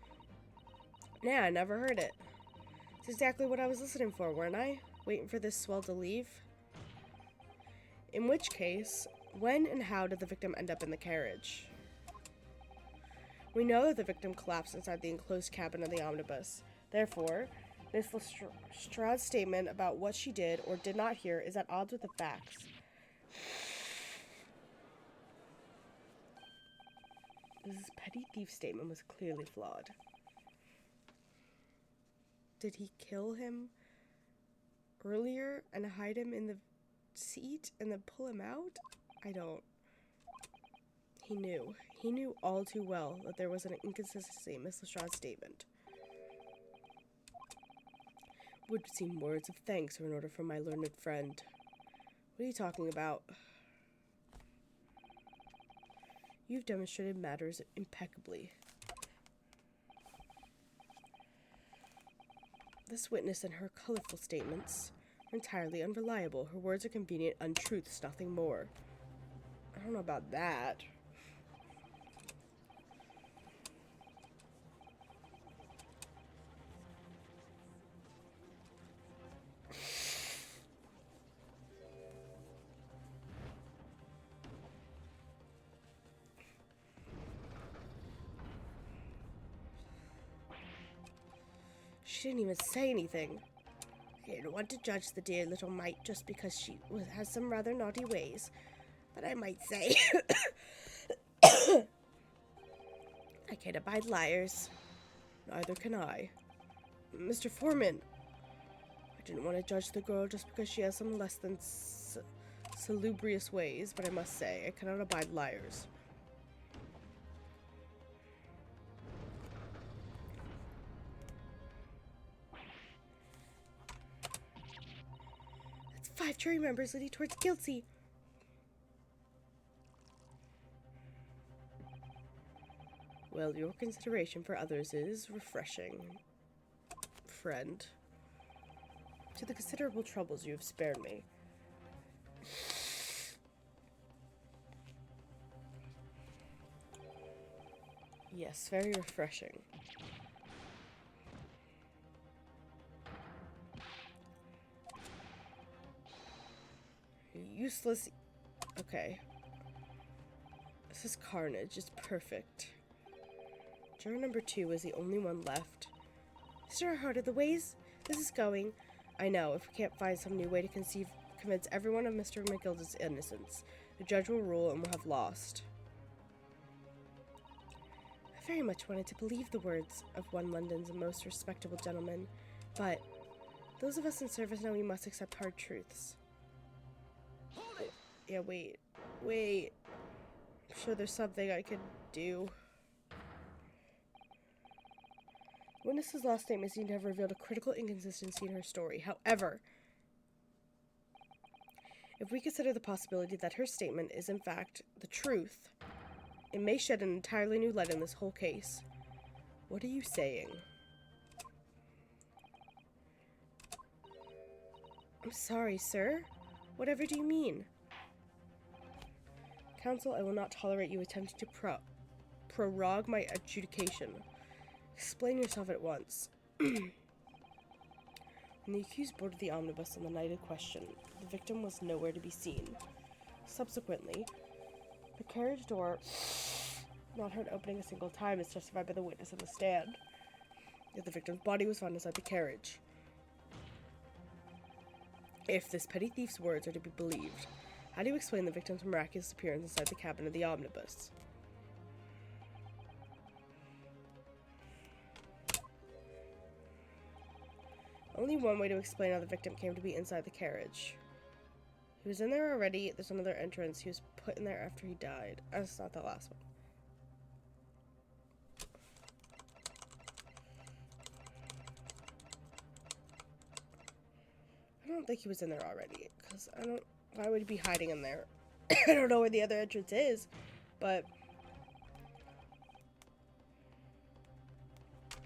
Nah, I never heard it. It's exactly what I was listening for, weren't I? Waiting for this swell to leave? In which case, when and how did the victim end up in the carriage? We know that the victim collapsed inside the enclosed cabin of the omnibus. Therefore, Miss Lestrade's statement about what she did or did not hear is at odds with the facts. This petty thief statement was clearly flawed. Did he kill him earlier and hide him in the seat and then pull him out? I don't. He knew. He knew all too well that there was an inconsistency in Miss Lestrade's statement. Would seem words of thanks in order from my learned friend. What are you talking about? You've demonstrated matters impeccably. This witness and her colorful statements are entirely unreliable. Her words are convenient untruths, nothing more. I don't know about that. She didn't even say anything. I didn't want to judge the dear little mite just because she has some rather naughty ways. But I might say, I can't abide liars. Neither can I. Mr. Foreman, I didn't want to judge the girl just because she has some less than salubrious ways, but I must say, I cannot abide liars. That's 5 jury members leaning towards guilty. Well, your consideration for others is refreshing, friend. To the considerable troubles you have spared me. Yes, very refreshing. Useless. Okay. This is carnage. It's perfect. Juror number 2 was the only one left. Mr. Harder, the ways this is going, I know, if we can't find some new way to convince everyone of Mr. McGilda's innocence, the judge will rule and we'll have lost. I very much wanted to believe the words of one London's most respectable gentleman, but those of us in service know we must accept hard truths. Yeah, wait. I'm sure there's something I could do. Witness's last statement seemed to have revealed a critical inconsistency in her story. However, if we consider the possibility that her statement is in fact the truth, it may shed an entirely new light on this whole case. What are you saying? I'm sorry, sir. Whatever do you mean? Counsel, I will not tolerate you attempting to prorogue my adjudication. Explain yourself at once. When the accused boarded the omnibus on the night in question, the victim was nowhere to be seen. Subsequently, the carriage door, not heard opening a single time, is justified by the witness on the stand. Yet the victim's body was found inside the carriage. If this petty thief's words are to be believed, how do you explain the victim's miraculous appearance inside the cabin of the omnibus? Only one way to explain how the victim came to be inside the carriage. He was in there already. There's another entrance. He was put in there after he died. That's not the last one. I don't think he was in there already, because why would he be hiding in there? I don't know where the other entrance is, but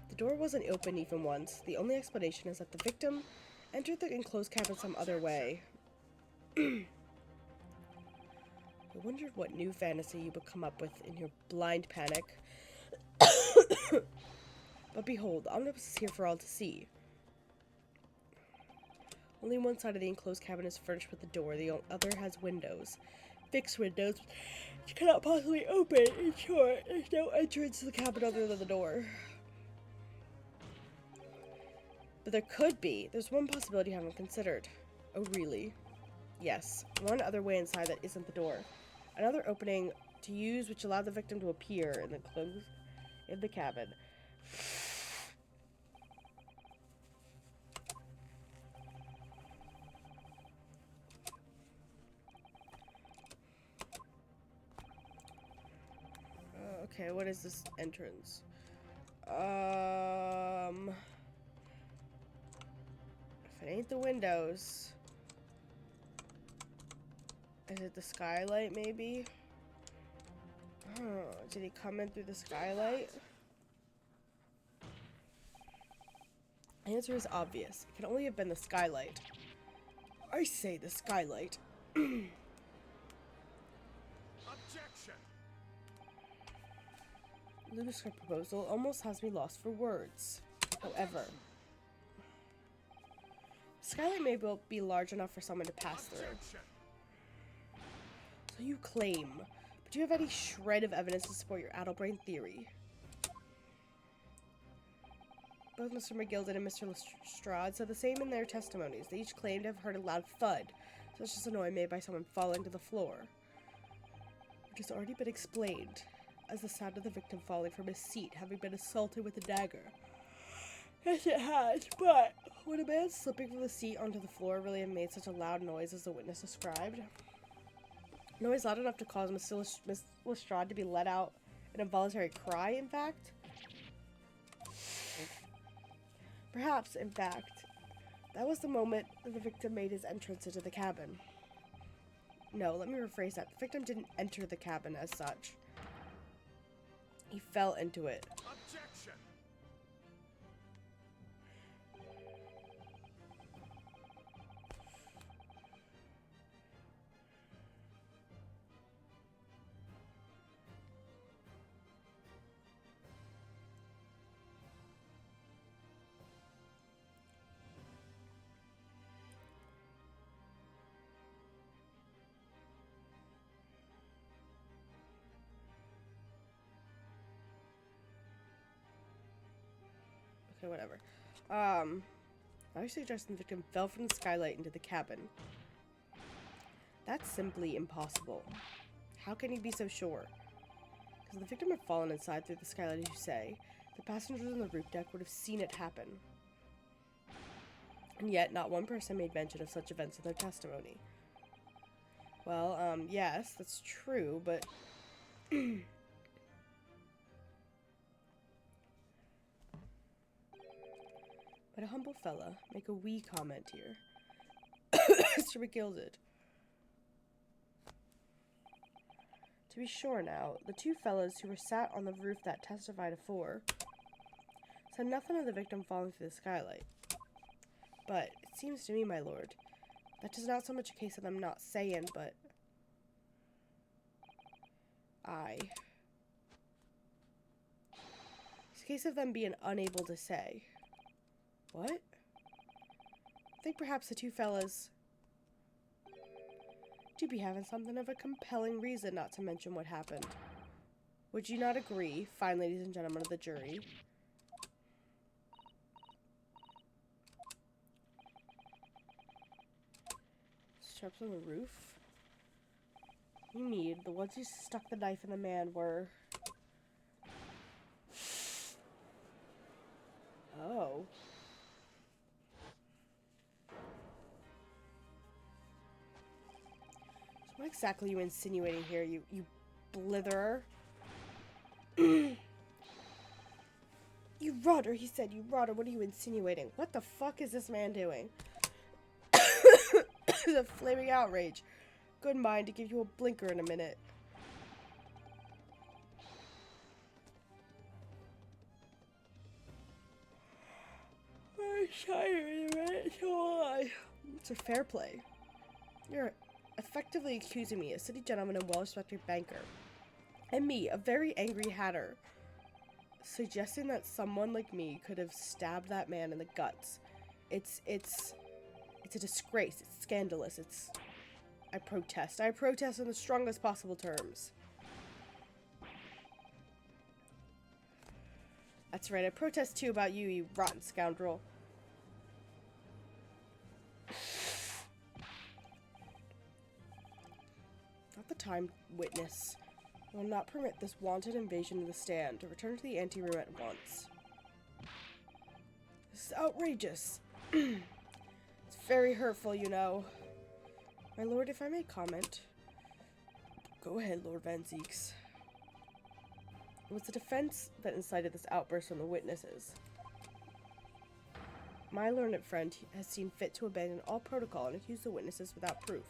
the door wasn't open even once. The only explanation is that the victim entered the enclosed cabin some other way. I wondered what new fantasy you would come up with in your blind panic. But behold, the omnibus is here for all to see. Only one side of the enclosed cabin is furnished with a door. The other has windows. Fixed windows, which cannot possibly open. In short, there's no entrance to the cabin other than the door. But there could be. There's one possibility I haven't considered. Oh, really? Yes. One other way inside that isn't the door. Another opening to use which allowed the victim to appear in the cabin. Okay, what is this entrance? If it ain't the windows, is it the skylight maybe? Oh, did he come in through the skylight? The answer is obvious. It can only have been the skylight. I say the skylight. Objection! Ludicrous proposal almost has me lost for words. However, the skylight may be large enough for someone to pass through. Objection! So you claim, but do you have any shred of evidence to support your addle-brained theory? Both Mr. McGilden and Mr. Lestrade said the same in their testimonies. They each claimed to have heard a loud thud, such as a noise made by someone falling to the floor, which has already been explained as the sound of the victim falling from his seat, having been assaulted with a dagger. Yes, it has, but would a man slipping from the seat onto the floor really have made such a loud noise as the witness described? Noise loud enough to cause Miss Lestrade to be let out an involuntary cry, in fact? Perhaps, in fact, that was the moment that the victim made his entrance into the cabin. No, let me rephrase that. The victim didn't enter the cabin as such. He fell into it. Objection! Okay, whatever. I suggest the victim fell from the skylight into the cabin. That's simply impossible. How can you be so sure? Because the victim had fallen inside through the skylight, as you say. The passengers on the roof deck would have seen it happen. And yet, not one person made mention of such events in their testimony. Well, yes, that's true, but... But a humble fella, make a wee comment here. Mr. McGilded. To be sure now, the two fellows who were sat on the roof that testified afore said nothing of the victim falling through the skylight. But it seems to me, my lord, that is not so much a case of them not saying, but... Aye. It's a case of them being unable to say. What? I think perhaps the two fellas do be having something of a compelling reason not to mention what happened. Would you not agree, fine ladies and gentlemen of the jury? Straps on the roof? You need. The ones who stuck the knife in the man were... Oh. So what exactly are you insinuating here, you blitherer? You rotter, he said, you rotter, what are you insinuating? What the fuck is this man doing? It's a flaming outrage. Good mind to give you a blinker in a minute. I'm tired of it, so I. It's a fair play. You're effectively accusing me, a city gentleman and well-respected banker, and me, a very angry hatter, suggesting that someone like me could have stabbed that man in the guts. It's a disgrace. It's scandalous. I protest. I protest in the strongest possible terms. That's right. I protest too about you, you rotten scoundrel. Not the time, witness. I will not permit this wanton invasion of the stand. Return to the anteroom at once. This is outrageous. It's very hurtful, you know. My lord, if I may comment. Go ahead, Lord Van Zeeks. It was the defense that incited this outburst from the witnesses. My learned friend has seen fit to abandon all protocol and accuse the witnesses without proof.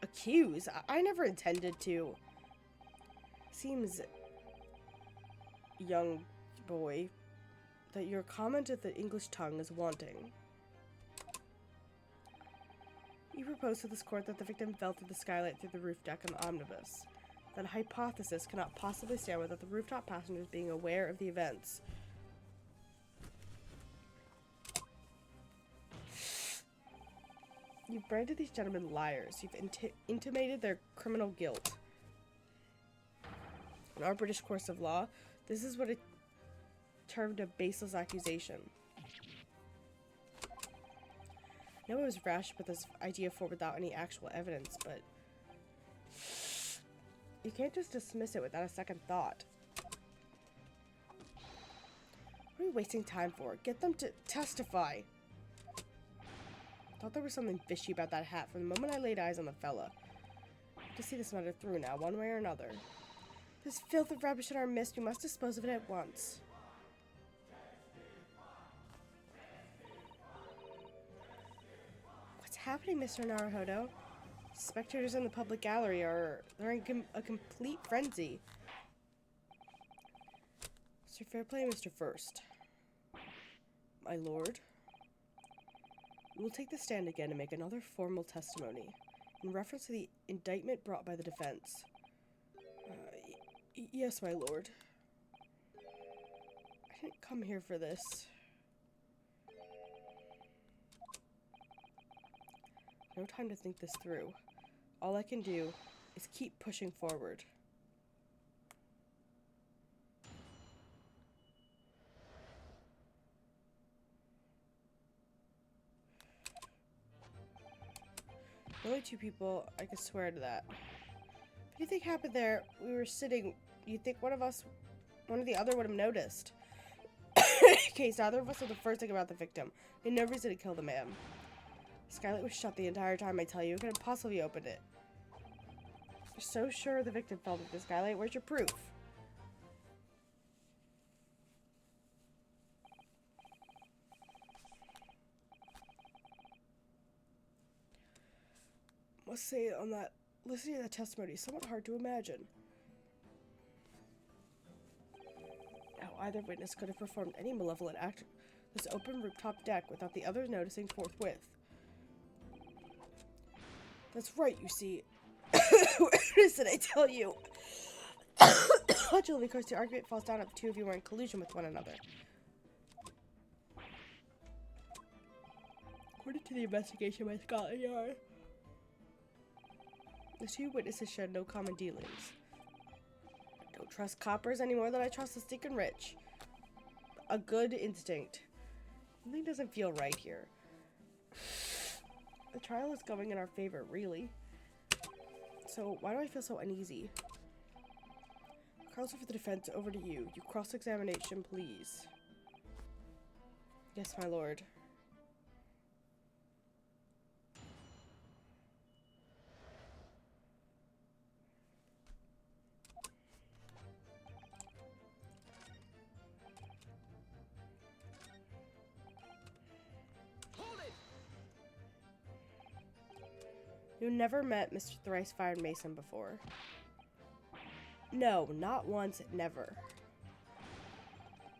Accuse? I never intended to. Seems, young boy, that your comment at the English tongue is wanting. You propose to this court that the victim fell through the skylight through the roof deck on the omnibus. That hypothesis cannot possibly stand without the rooftop passengers being aware of the events. You've branded these gentlemen liars. You've intimated their criminal guilt. In our British course of law, this is what is termed a baseless accusation. I know it was rash to put this idea forward without any actual evidence, but you can't just dismiss it without a second thought. What are you wasting time for? Get them to testify. Thought there was something fishy about that hat from the moment I laid eyes on the fella. I have to see this matter through now, one way or another. This filth of rubbish in our midst, we must dispose of it at once. What's happening, Mr. Naruhodo? Spectators in the public gallery they're in a complete frenzy. Mr. Fairplay, Mr. First. My lord. We will take the stand again and make another formal testimony in reference to the indictment brought by the defense. Yes, my lord. I didn't come here for this. No time to think this through. All I can do is keep pushing forward. The only two people I could swear to that. If anything happened there, we were sitting, you'd think one of the other would have noticed. In case neither of us knew the first thing about the victim. We had no reason to kill the man. The skylight was shut the entire time, I tell you. We couldn't possibly open it. You're so sure the victim fell through the skylight. Where's your proof? Must say on that, listening to that testimony is somewhat hard to imagine. How either witness could have performed any malevolent act this open rooftop deck without the others noticing forthwith. That's right, you see. What did I tell you? Logically, of course, the argument falls down if the two of you were in collusion with one another. According to the investigation by Scotland Yard, the two witnesses shared no common dealings. I don't trust coppers any more than I trust the stinking rich. A good instinct. Something doesn't feel right here. The trial is going in our favor, really. So why do I feel so uneasy? Counsel for the defense, over to you. You cross-examination, please. Yes, my lord. You never met Mr. Thrice-Fired Mason before? No, not once, never.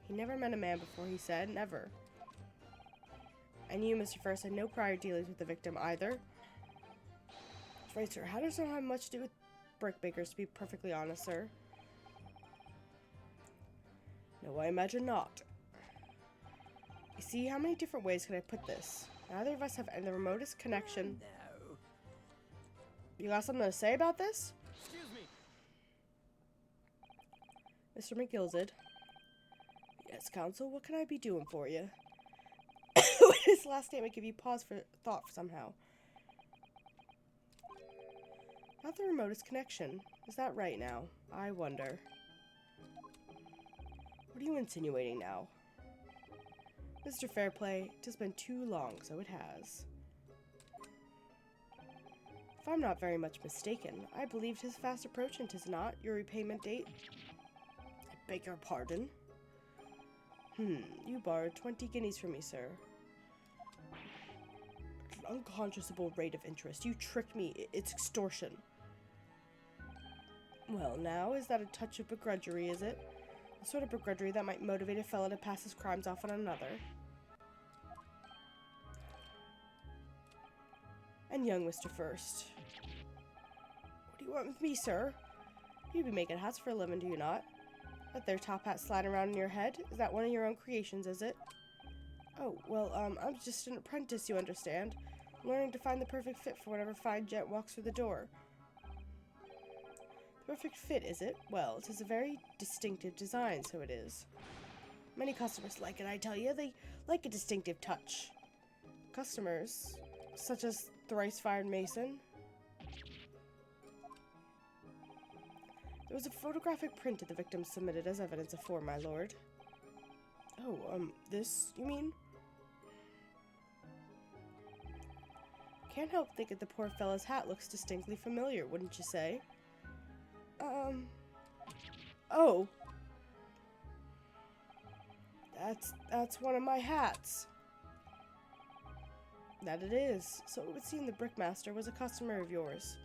He never met a man before, he said, never. And you, Mr. First, had no prior dealings with the victim either? That's right, sir. How does it have much to do with brickmakers, to be perfectly honest, sir? No, I imagine not. You see, how many different ways can I put this? Neither of us have the remotest connection. No. You got something to say about this? Excuse me. Mr. McGilzid. Yes, counsel, what can I be doing for you? This last statement give you pause for thought somehow. Not the remotest connection. Is that right now? I wonder. What are you insinuating now? Mr. Fairplay, it has been too long, so it has. If I'm not very much mistaken, I believe 'tis fast approaching, 'tis not, your repayment date? I beg your pardon? You borrowed 20 guineas from me, sir. An unconscionable rate of interest. You tricked me. It's extortion. Well, now, is that a touch of begrudgery, is it? The sort of begrudgery that might motivate a fellow to pass his crimes off on another. And young Mr. First. What do you want with me, sir? You be making hats for a living, do you not? That there top hat sliding around in your head? Is that one of your own creations, is it? Oh, well, I'm just an apprentice, you understand. I'm learning to find the perfect fit for whatever fine gent walks through the door. The perfect fit, is it? Well, it is a very distinctive design, so it is. Many customers like it, I tell you. They like a distinctive touch. Customers, such as thrice-fired Mason. There was a photographic print of the victim submitted as evidence afore, my lord. Oh, this, you mean? Can't help thinking the poor fellow's hat looks distinctly familiar, wouldn't you say? Oh. That's one of my hats. That it is. So it would seem the brickmaster was a customer of yours.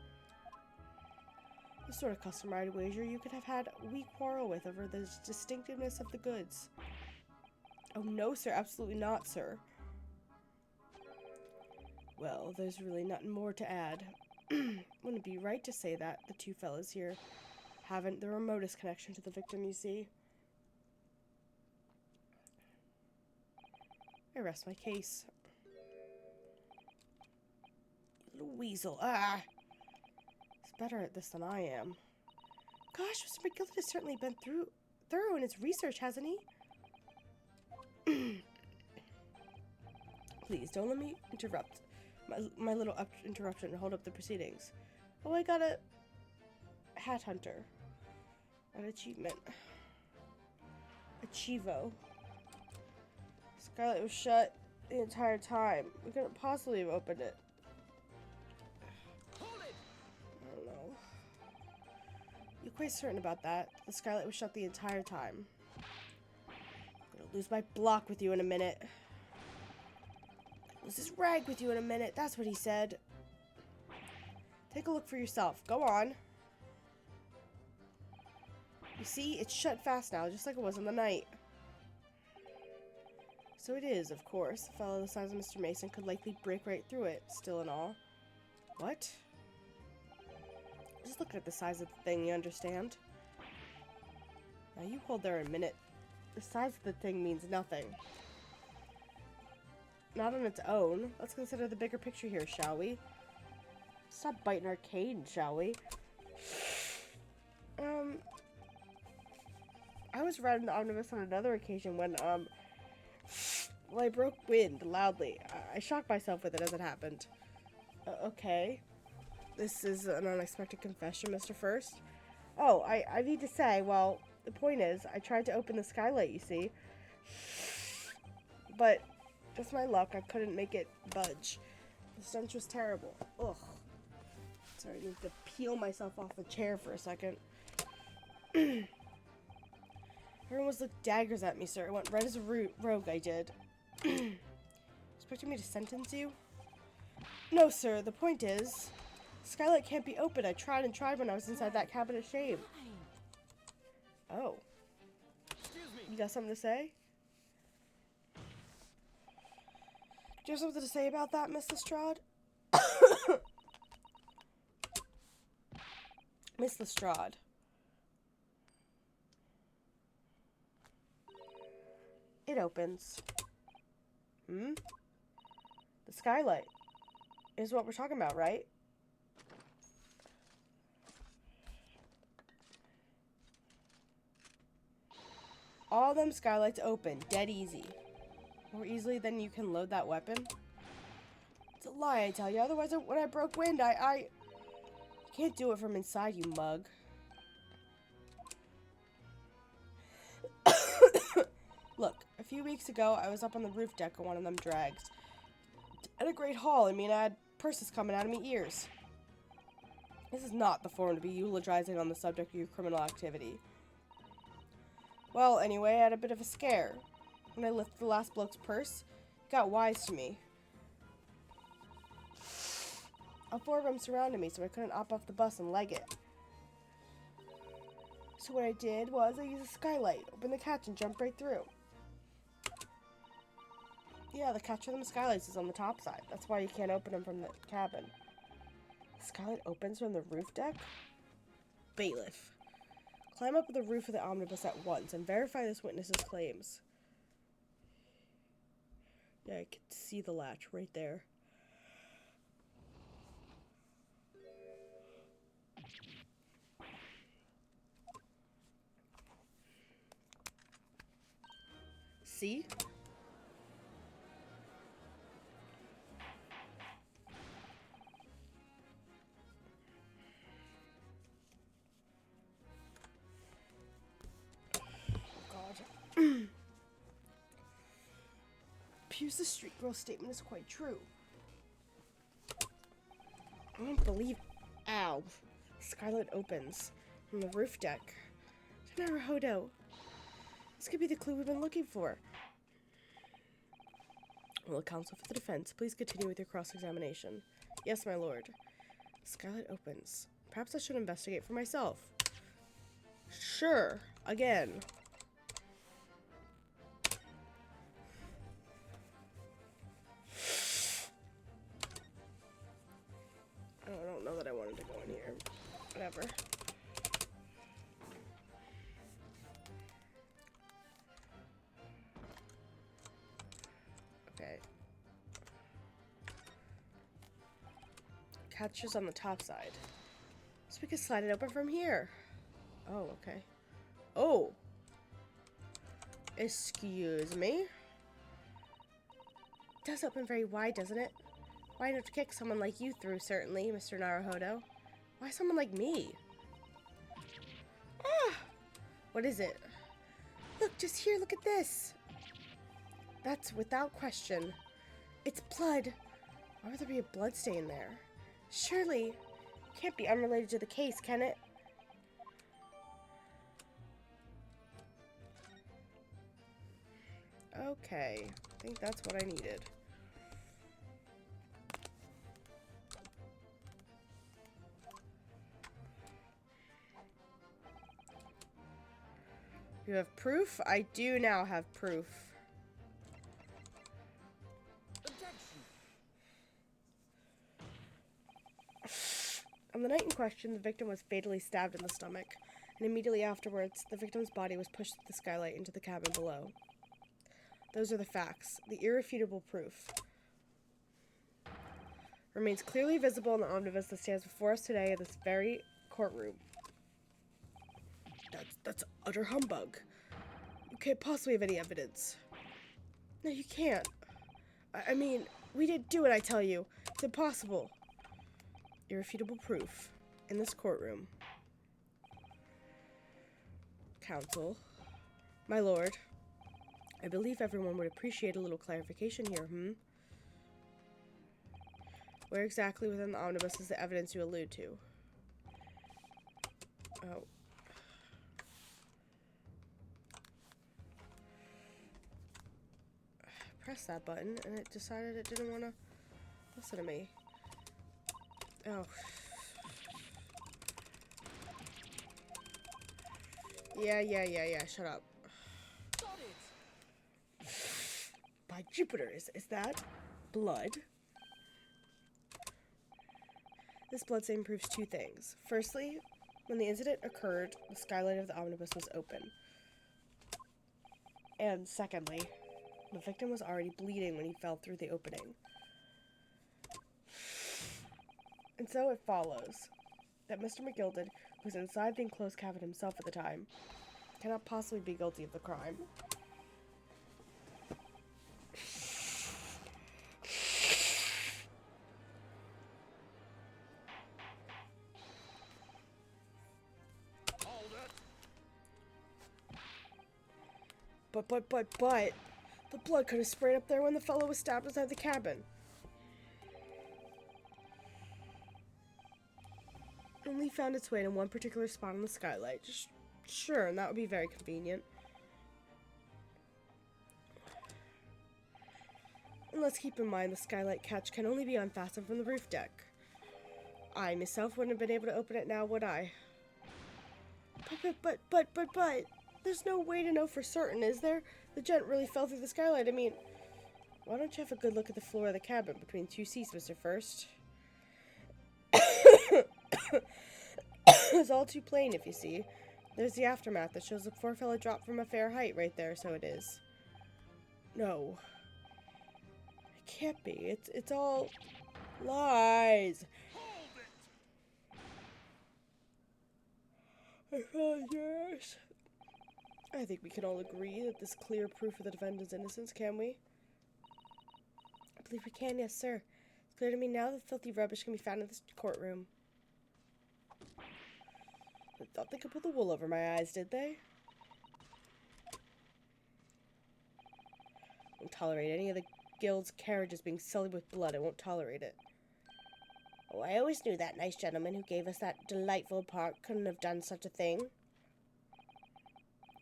The sort of customer, I'd wager, you could have had a wee quarrel with over the distinctiveness of the goods. Oh, no, sir. Absolutely not, sir. Well, there's really nothing more to add. Wouldn't it be right to say that the two fellows here haven't the remotest connection to the victim, you see? I rest my case. You little weasel. Ah! He's better at this than I am. Gosh, Mr. McGillicuddy has certainly been thorough in his research, hasn't he? Please, don't let me interrupt. My little interruption to hold up the proceedings. Oh, I got a hat hunter. An achievement. Achievo. Skylight was shut the entire time. We couldn't possibly have opened it. Hold it! I don't know. You're quite certain about that? The skylight was shut the entire time. I'm gonna lose my block with you in a minute. Lose this rag with you in a minute. That's what he said. Take a look for yourself. Go on. You see, it's shut fast now, just like it was in the night. So it is, of course. A fellow the size of Mr. Mason could likely break right through it, still and all. What? Just looking at the size of the thing, you understand? Now you hold there a minute. The size of the thing means nothing. Not on its own. Let's consider the bigger picture here, shall we? Stop biting our cane, shall we? I was riding the omnibus on another occasion when, well, I broke wind loudly. I shocked myself with it as it happened. Okay. This is an unexpected confession, Mr. First. Oh, I need to say, well, the point is, I tried to open the skylight, you see. But, just my luck, I couldn't make it budge. The stench was terrible. Ugh. Sorry, I need to peel myself off the chair for a second. Everyone was looking daggers at me, sir. I went right as a rogue, I did. Expecting me to sentence you? No, sir. The point is, skylight can't be opened. I tried and tried when I was inside that cabinet of shame. Oh. Excuse me. You got something to say? Do you have something to say about that, Miss Lestrade? Miss Lestrade. It opens. The skylight is what we're talking about, right? All them skylights open, dead easy. More easily than you can load that weapon. It's a lie, I tell you. Otherwise, when I broke wind, you Can't do it from inside, you mug. Look, a few weeks ago, I was up on the roof deck of one of them drags. At a great hall, I had purses coming out of me ears. This is not the forum to be eulogizing on the subject of your criminal activity. Well, anyway, I had a bit of a scare. When I lifted the last bloke's purse, he got wise to me. All four of them surrounded me, so I couldn't hop off the bus and leg it. So what I did was I used a skylight, opened the catch, and jumped right through. Yeah, the catch for them skylights is on the top side. That's why you can't open them from the cabin. The skylight opens from the roof deck? Bailiff. Climb up the roof of the omnibus at once and verify this witness's claims. Yeah, I can see the latch right there. See? Appears the street girl's statement is quite true. I don't believe. Ow. Skylight opens from the roof deck. Naruhodo. This could be the clue we've been looking for. Will counsel for the defense please continue with your cross-examination? Yes, my lord. Skylight opens. Perhaps I should investigate for myself. Sure. Again. I don't know that I wanted to go in here. Whatever. Okay. Catch is on the top side. So we can slide it open from here. Oh, okay. Oh! Excuse me? It does open very wide, doesn't it? Why not kick someone like you through, certainly, Mr. Naruhodo? Why someone like me? Ah! What is it? Look, just here, look at this! That's without question. It's blood. Why would there be a blood stain there? Surely, can't be unrelated to the case, can it? Okay, I think that's what I needed. You have proof? I do now have proof. On the night in question, the victim was fatally stabbed in the stomach, and immediately afterwards, the victim's body was pushed through the skylight into the cabin below. Those are the facts, the irrefutable proof. Remains clearly visible in the omnibus that stands before us today in this very courtroom. That's utter humbug. You can't possibly have any evidence. No, you can't. I mean, we didn't do it, I tell you. It's impossible. Irrefutable proof in this courtroom. Counsel. My lord. I believe everyone would appreciate a little clarification here, Where exactly within the omnibus is the evidence you allude to? Oh. Pressed that button and it decided it didn't want to listen to me. Oh. Yeah, shut up. Got it! By Jupiter, is that blood? This bloodstain proves two things. Firstly, when the incident occurred, the skylight of the omnibus was open. And secondly, the victim was already bleeding when he fell through the opening. And so it follows that Mr. McGilden, who was inside the enclosed cabin himself at the time, cannot possibly be guilty of the crime. But, the blood could have sprayed up there when the fellow was stabbed inside the cabin. Only found its way to one particular spot on the skylight. Sure, and that would be very convenient. And let's keep in mind the skylight catch can only be unfastened from the roof deck. I myself wouldn't have been able to open it now, would I? But, there's no way to know for certain, is there? The gent really fell through the skylight. I mean, why don't you have a good look at the floor of the cabin between two seats, Mr. First? It's all too plain, if you see. There's the aftermath that shows the poor fellow dropped from a fair height right there, so it is. No. It can't be. It's all lies. I apologize. I think we can all agree that this is clear proof of the defendant's innocence, can we? I believe we can, yes, sir. It's clear to me now that filthy rubbish can be found in this courtroom. I thought they could pull the wool over my eyes, did they? I won't tolerate any of the guild's carriages being sullied with blood. I won't tolerate it. Oh, I always knew that nice gentleman who gave us that delightful park couldn't have done such a thing.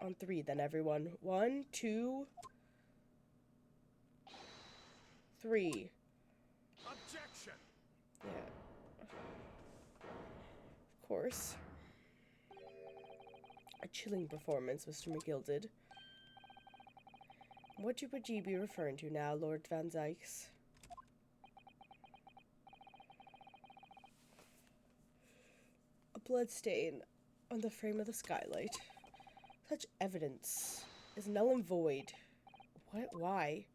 On three, then, everyone. 1, 2, 3. Objection! Yeah. Of course. A chilling performance, Mr. McGilded. What would ye be referring to now, Lord Van Zykes? A blood stain on the frame of the skylight. Such evidence is null and void. What? Why?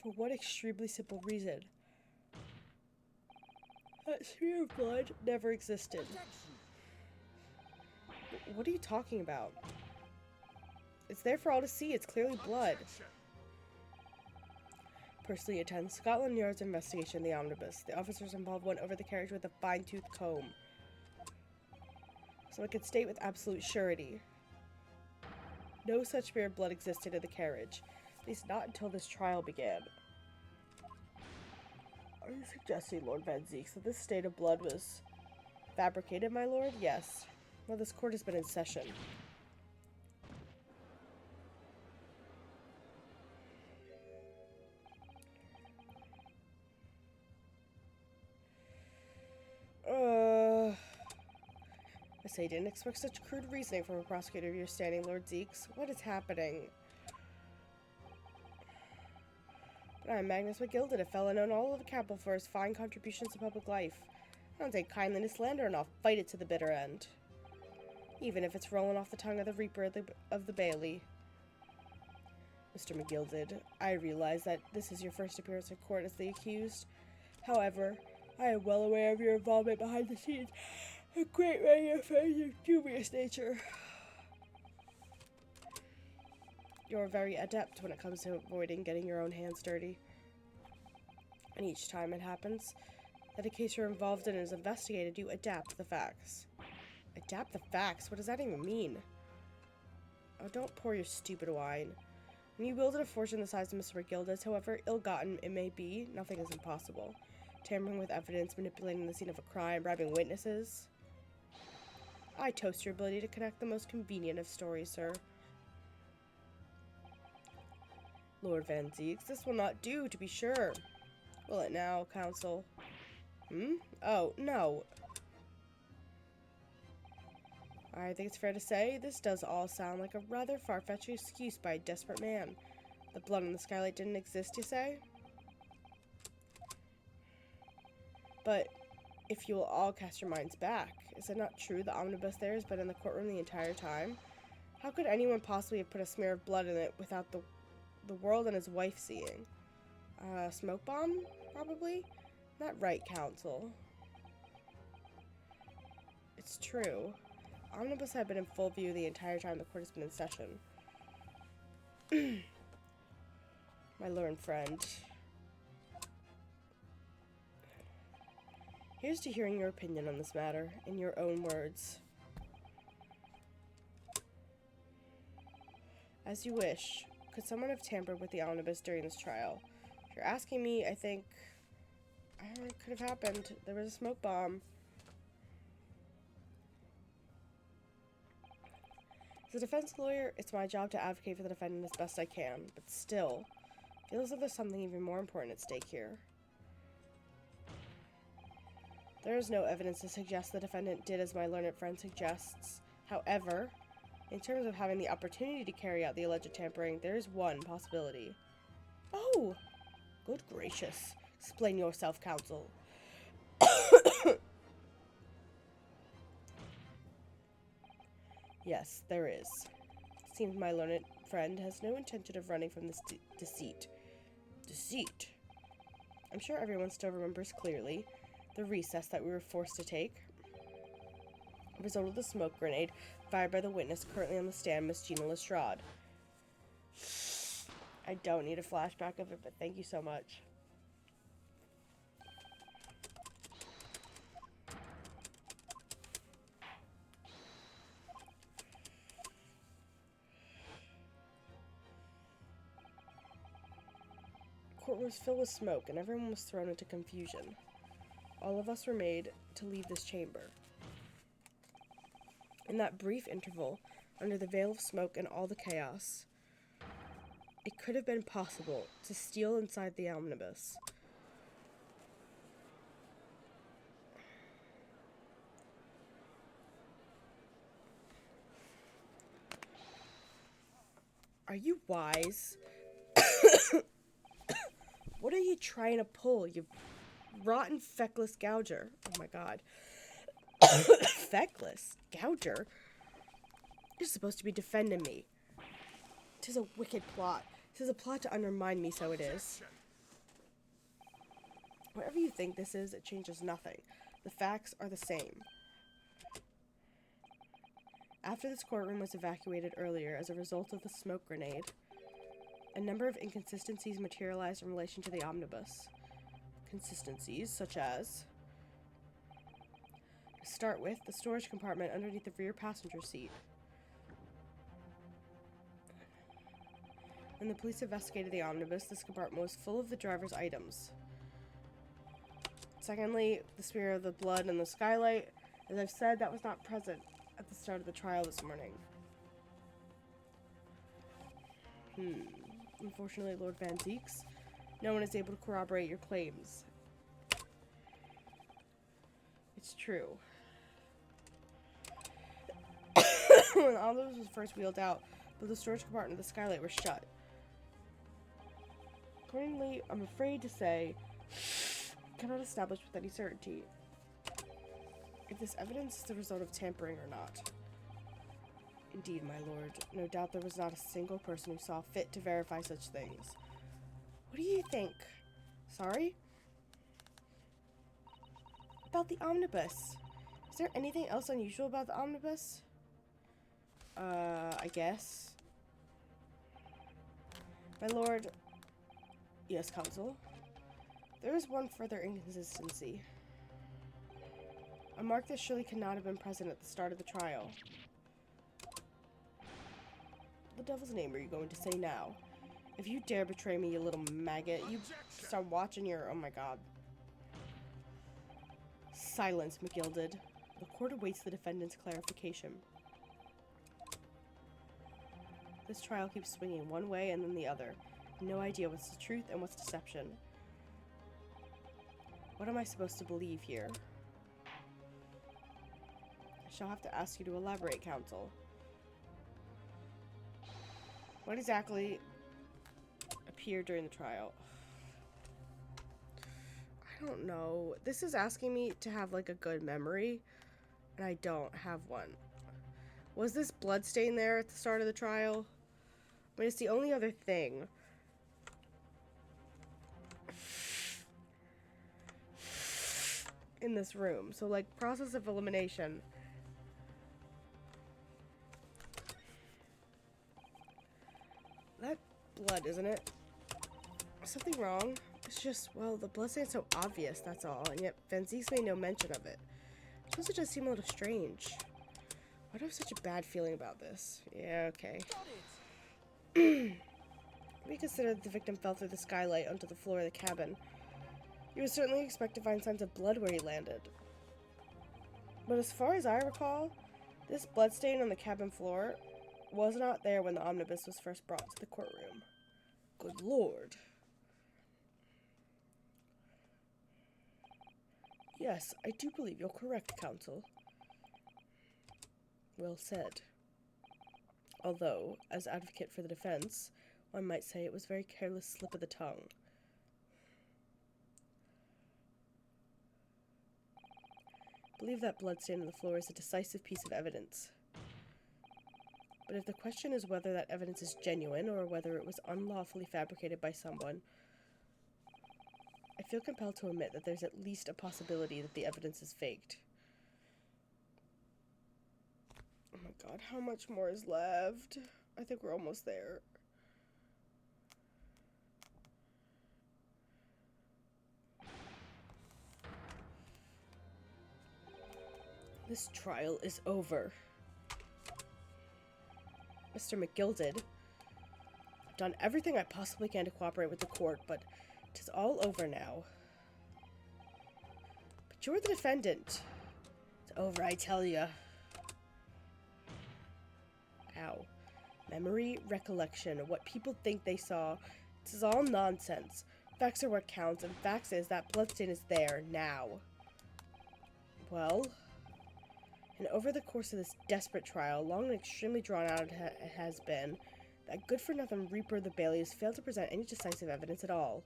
For what extremely simple reason? That smear of blood never existed. What are you talking about? It's there for all to see. It's clearly blood. Personally attends Scotland Yard's investigation of the omnibus. The officers involved went over the carriage with a fine-tooth comb. So I could state with absolute surety. No such smear of blood existed in the carriage. At least not until this trial began. Are you suggesting, Lord Van Zykes, that this stain of blood was fabricated, my lord? Yes. Well, this court has been in session. I say, didn't expect such crude reasoning from a prosecutor of your standing, Lord Zeeks. What is happening? But I'm Magnus McGilded, a fellow known all over the capital for his fine contributions to public life. I don't take kindly to slander, and I'll fight it to the bitter end. Even if it's rolling off the tongue of the Reaper of the Bailey. Mr. McGilded, I realize that this is your first appearance in court as the accused. However, I am well aware of your involvement behind the scenes. A great many affairs of dubious nature. You're very adept when it comes to avoiding getting your own hands dirty. And each time it happens that a case you're involved in is investigated, you adapt the facts. Adapt the facts? What does that even mean? Oh, don't pour your stupid wine. When you wielded a fortune the size of Mr. McGilded's, however ill-gotten it may be, nothing is impossible. Tampering with evidence, manipulating the scene of a crime, bribing witnesses. I toast your ability to connect the most convenient of stories, sir. Lord Van Zykes, this will not do, to be sure. Will it now, counsel? Oh, no. I think it's fair to say, this does all sound like a rather far-fetched excuse by a desperate man. The blood on the skylight didn't exist, you say? But if you will all cast your minds back, is it not true the omnibus there has been in the courtroom the entire time? How could anyone possibly have put a smear of blood in it without the world and his wife seeing? Smoke bomb, probably? Not right, counsel. It's true. Omnibus had been in full view the entire time the court has been in session. My learned friend. Here's to hearing your opinion on this matter, in your own words. As you wish. Could someone have tampered with the omnibus during this trial? If you're asking me, I think... I don't know what could have happened. There was a smoke bomb. As a defense lawyer, it's my job to advocate for the defendant as best I can, but still, it feels like there's something even more important at stake here. There is no evidence to suggest the defendant did as my learned friend suggests. However, in terms of having the opportunity to carry out the alleged tampering, there is one possibility. Oh! Good gracious. Explain yourself, counsel. Yes, there is. It seems my learned friend has no intention of running from this deceit. Deceit? I'm sure everyone still remembers clearly the recess that we were forced to take. A result of the smoke grenade fired by the witness currently on the stand, Miss Gina Lestrade. I don't need a flashback of it, but thank you so much. The court was filled with smoke, and everyone was thrown into confusion. All of us were made to leave this chamber. In that brief interval, under the veil of smoke and all the chaos, it could have been possible to steal inside the omnibus. Are you wise? What are you trying to pull, you rotten feckless gouger? Oh my god. Feckless? Gouger? You're supposed to be defending me. 'Tis a wicked plot. 'Tis a plot to undermine me, so it is. Whatever you think this is, it changes nothing. The facts are the same. After this courtroom was evacuated earlier as a result of the smoke grenade, a number of inconsistencies materialized in relation to the omnibus. Consistencies such as, to start with, the storage compartment underneath the rear passenger seat. When the police investigated the omnibus, this compartment was full of the driver's items. Secondly, the smear of the blood in the skylight. As I've said, that was not present at the start of the trial this morning. Unfortunately, Lord Van Zeeks, no one is able to corroborate your claims. It's true. When the omnibus was first wheeled out, but the storage compartment and the skylight were shut. Accordingly, I'm afraid to say, cannot establish with any certainty if this evidence is the result of tampering or not. Indeed, my lord, no doubt there was not a single person who saw fit to verify such things. What do you think? Sorry? About the omnibus. Is there anything else unusual about the omnibus? I guess. My lord... Yes, counsel. There is one further inconsistency. A mark that surely cannot have been present at the start of the trial. What the devil's name are you going to say now? If you dare betray me, you little maggot, you start watching your... Oh my god. Silence, McGilded. The court awaits the defendant's clarification. This trial keeps swinging one way and then the other. No idea what's the truth and what's deception. What am I supposed to believe here? I shall have to ask you to elaborate, counsel. What exactly appeared during the trial? I don't know. This is asking me to have like a good memory, and I don't have one. Was this blood stain there at the start of the trial? I mean, it's the only other thing. In this room. So, like, process of elimination. That blood, isn't it? Is something wrong? It's just, well, the bloodstain's so obvious, that's all. And yet, Van Zeeks made no mention of it. It also does seem a little strange. Why do I have such a bad feeling about this? Yeah, okay. We consider that the victim fell through the skylight onto the floor of the cabin. You would certainly expect to find signs of blood where he landed. But as far as I recall, this bloodstain on the cabin floor was not there when the omnibus was first brought to the courtroom. Good lord. Yes, I do believe you're correct, counsel. Well said. Although, as advocate for the defense, one might say it was a very careless slip of the tongue. I believe that bloodstain on the floor is a decisive piece of evidence. But if the question is whether that evidence is genuine or whether it was unlawfully fabricated by someone, I feel compelled to admit that there's at least a possibility that the evidence is faked. Oh my god, how much more is left? I think we're almost there. This trial is over. Mr. McGilded, I've done everything I possibly can to cooperate with the court, but it is all over now. But you're the defendant. It's over, I tell ya. Ow. Memory, recollection, what people think they saw. This is all nonsense. Facts are what counts, and facts is that bloodstain is there, now. Well, and over the course of this desperate trial, long and extremely drawn out it has been, that good-for-nothing Reaper of the Bailey has failed to present any decisive evidence at all.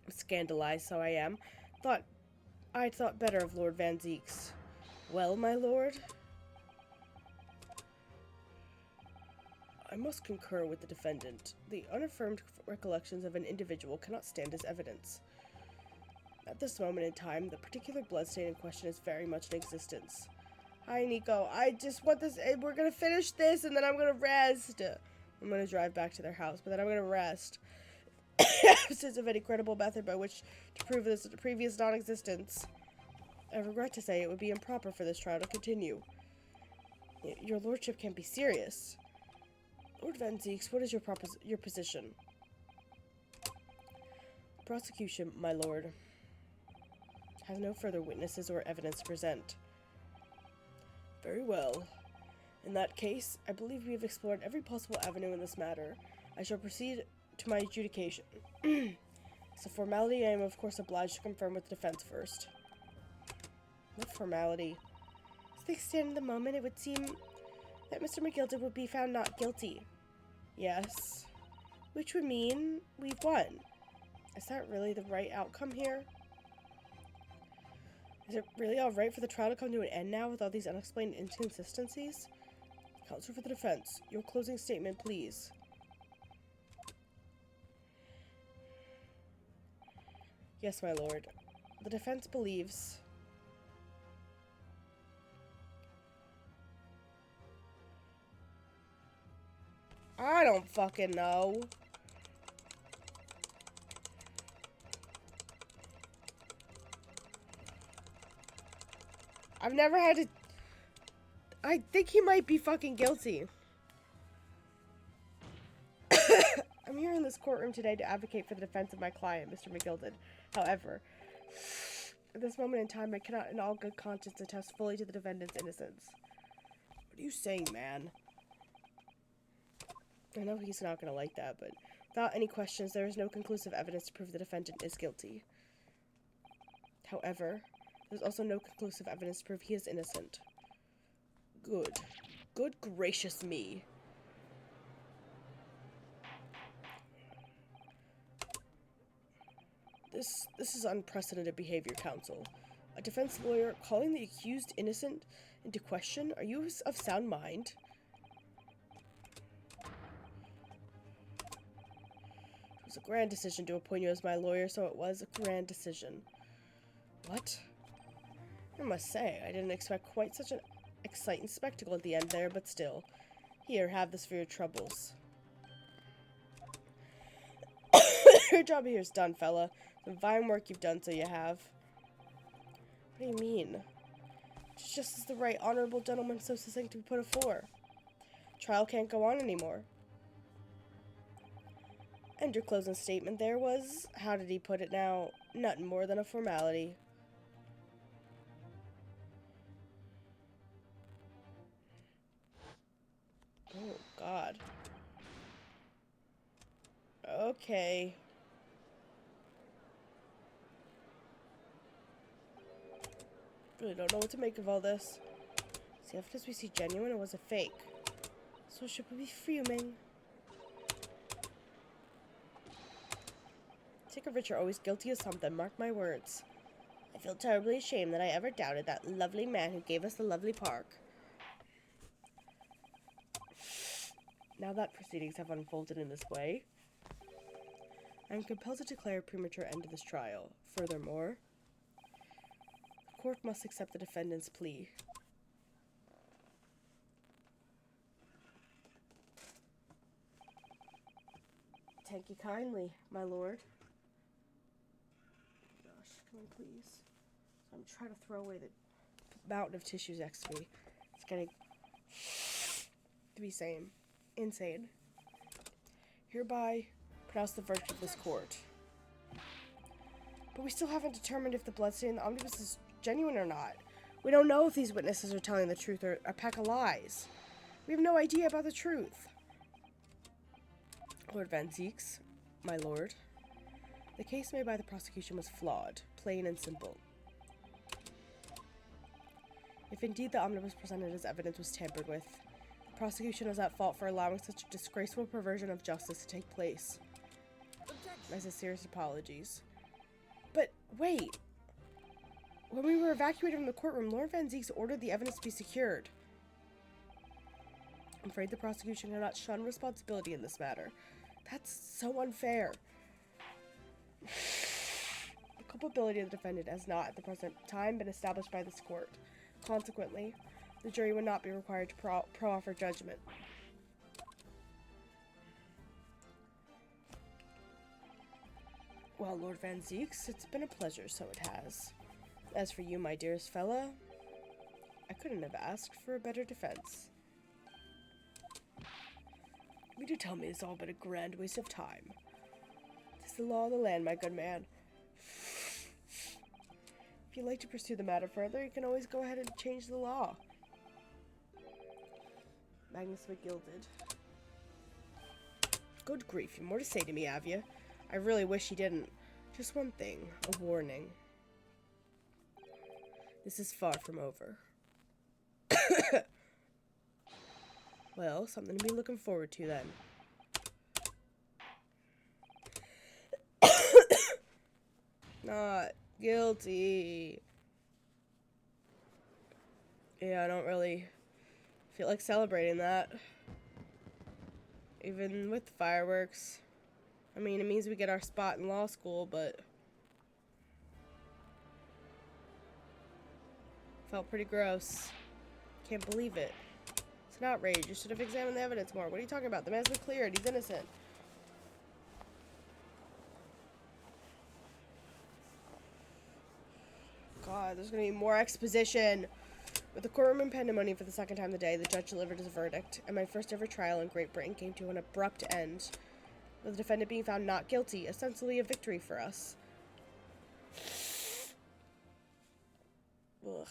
Scandalized, so I am. I thought better of Lord Van Zeeks. Well, my lord? I must concur with the defendant. The unaffirmed recollections of an individual cannot stand as evidence. At this moment in time, the particular bloodstain in question is very much in existence. Hi, Nico. I just want this. We're gonna finish this, and then I'm gonna rest. I'm gonna drive back to their house, but then I'm gonna rest. Absence of any credible method by which to prove this previous non-existence. I regret to say it would be improper for this trial to continue. Your lordship can't be serious. Lord Van Zeeks, what is your position? Prosecution, my lord, has no further witnesses or evidence to present. Very well. In that case, I believe we have explored every possible avenue in this matter. I shall proceed to my adjudication. As a formality, I am of course obliged to confirm with the defense first. What formality? As things stand at the moment, it would seem that Mr. McGilded would be found not guilty. Yes. Which would mean we've won. Is that really the right outcome here? Is it really alright for the trial to come to an end now with all these unexplained inconsistencies? Counsel for the defense, your closing statement, please. Yes, my lord. The defense believes... I don't fucking know. I've never had to... I think he might be fucking guilty. I'm here in this courtroom today to advocate for the defense of my client, Mr. McGilded. However, at this moment in time, I cannot in all good conscience attest fully to the defendant's innocence. What are you saying, man? I know he's not going to like that, but without any questions, there is no conclusive evidence to prove the defendant is guilty. However, there's also no conclusive evidence to prove he is innocent. Good. Good gracious me. This is unprecedented behavior, counsel. A defense lawyer calling the accused innocent into question? Are you of sound mind? It was a grand decision to appoint you as my lawyer, so it was a grand decision. What? I must say, I didn't expect quite such an exciting spectacle at the end there, but still. Here, have this for your troubles. Your job here is done, fella. Some fine work you've done, so you have. What do you mean? It's just as the right honorable gentleman so succinct to be put afore. Trial can't go on anymore. And your closing statement there was, how did he put it now? Nothing more than a formality. Oh, God. Okay. Really don't know what to make of all this. Is the evidence we see genuine or was it fake? So should we be fuming? Tick or Rich are always guilty of something, mark my words. I feel terribly ashamed that I ever doubted that lovely man who gave us the lovely park. Now that proceedings have unfolded in this way, I am compelled to declare a premature end to this trial. Furthermore, the court must accept the defendant's plea. Thank you kindly, my lord. Gosh, come on, please. So I'm trying to throw away the mountain of tissues next to me. It's getting to be insane. Hereby pronounce the verdict of this court. But we still haven't determined if the bloodstain in the omnibus is genuine or not. We don't know if these witnesses are telling the truth or a pack of lies. We have no idea about the truth. Lord Van Zieks, my lord, the case made by the prosecution was flawed, plain and simple. If indeed the omnibus presented as evidence was tampered with, the prosecution is at fault for allowing such a disgraceful perversion of justice to take place. My sincerest apologies. But wait! When we were evacuated from the courtroom, Lord Van Zieks ordered the evidence to be secured. I'm afraid the prosecution cannot shun responsibility in this matter. That's so unfair. The culpability of the defendant has not, at the present time, been established by this court. Consequently, the jury would not be required to proffer judgment. Well, Lord Van Zieks, it's been a pleasure, so it has. As for you, my dearest fella, I couldn't have asked for a better defense. You do tell me it's all but a grand waste of time. It's the law of the land, my good man. If you'd like to pursue the matter further, you can always go ahead and change the law. Magnus McGilded. Good grief, you've more to say to me, have you? I really wish he didn't. Just one thing, a warning. This is far from over. Well, something to be looking forward to then. Not guilty. Yeah, I don't really feel like celebrating that. Even with the fireworks. I mean, it means we get our spot in law school, but felt pretty gross. Can't believe it. It's an outrage. You should have examined the evidence more. What are you talking about? The man's been cleared. He's innocent. God, there's gonna be more exposition. With the courtroom in pandemonium for the second time today, the judge delivered his verdict, and my first ever trial in Great Britain came to an abrupt end, with the defendant being found not guilty, ostensibly a victory for us. Ugh.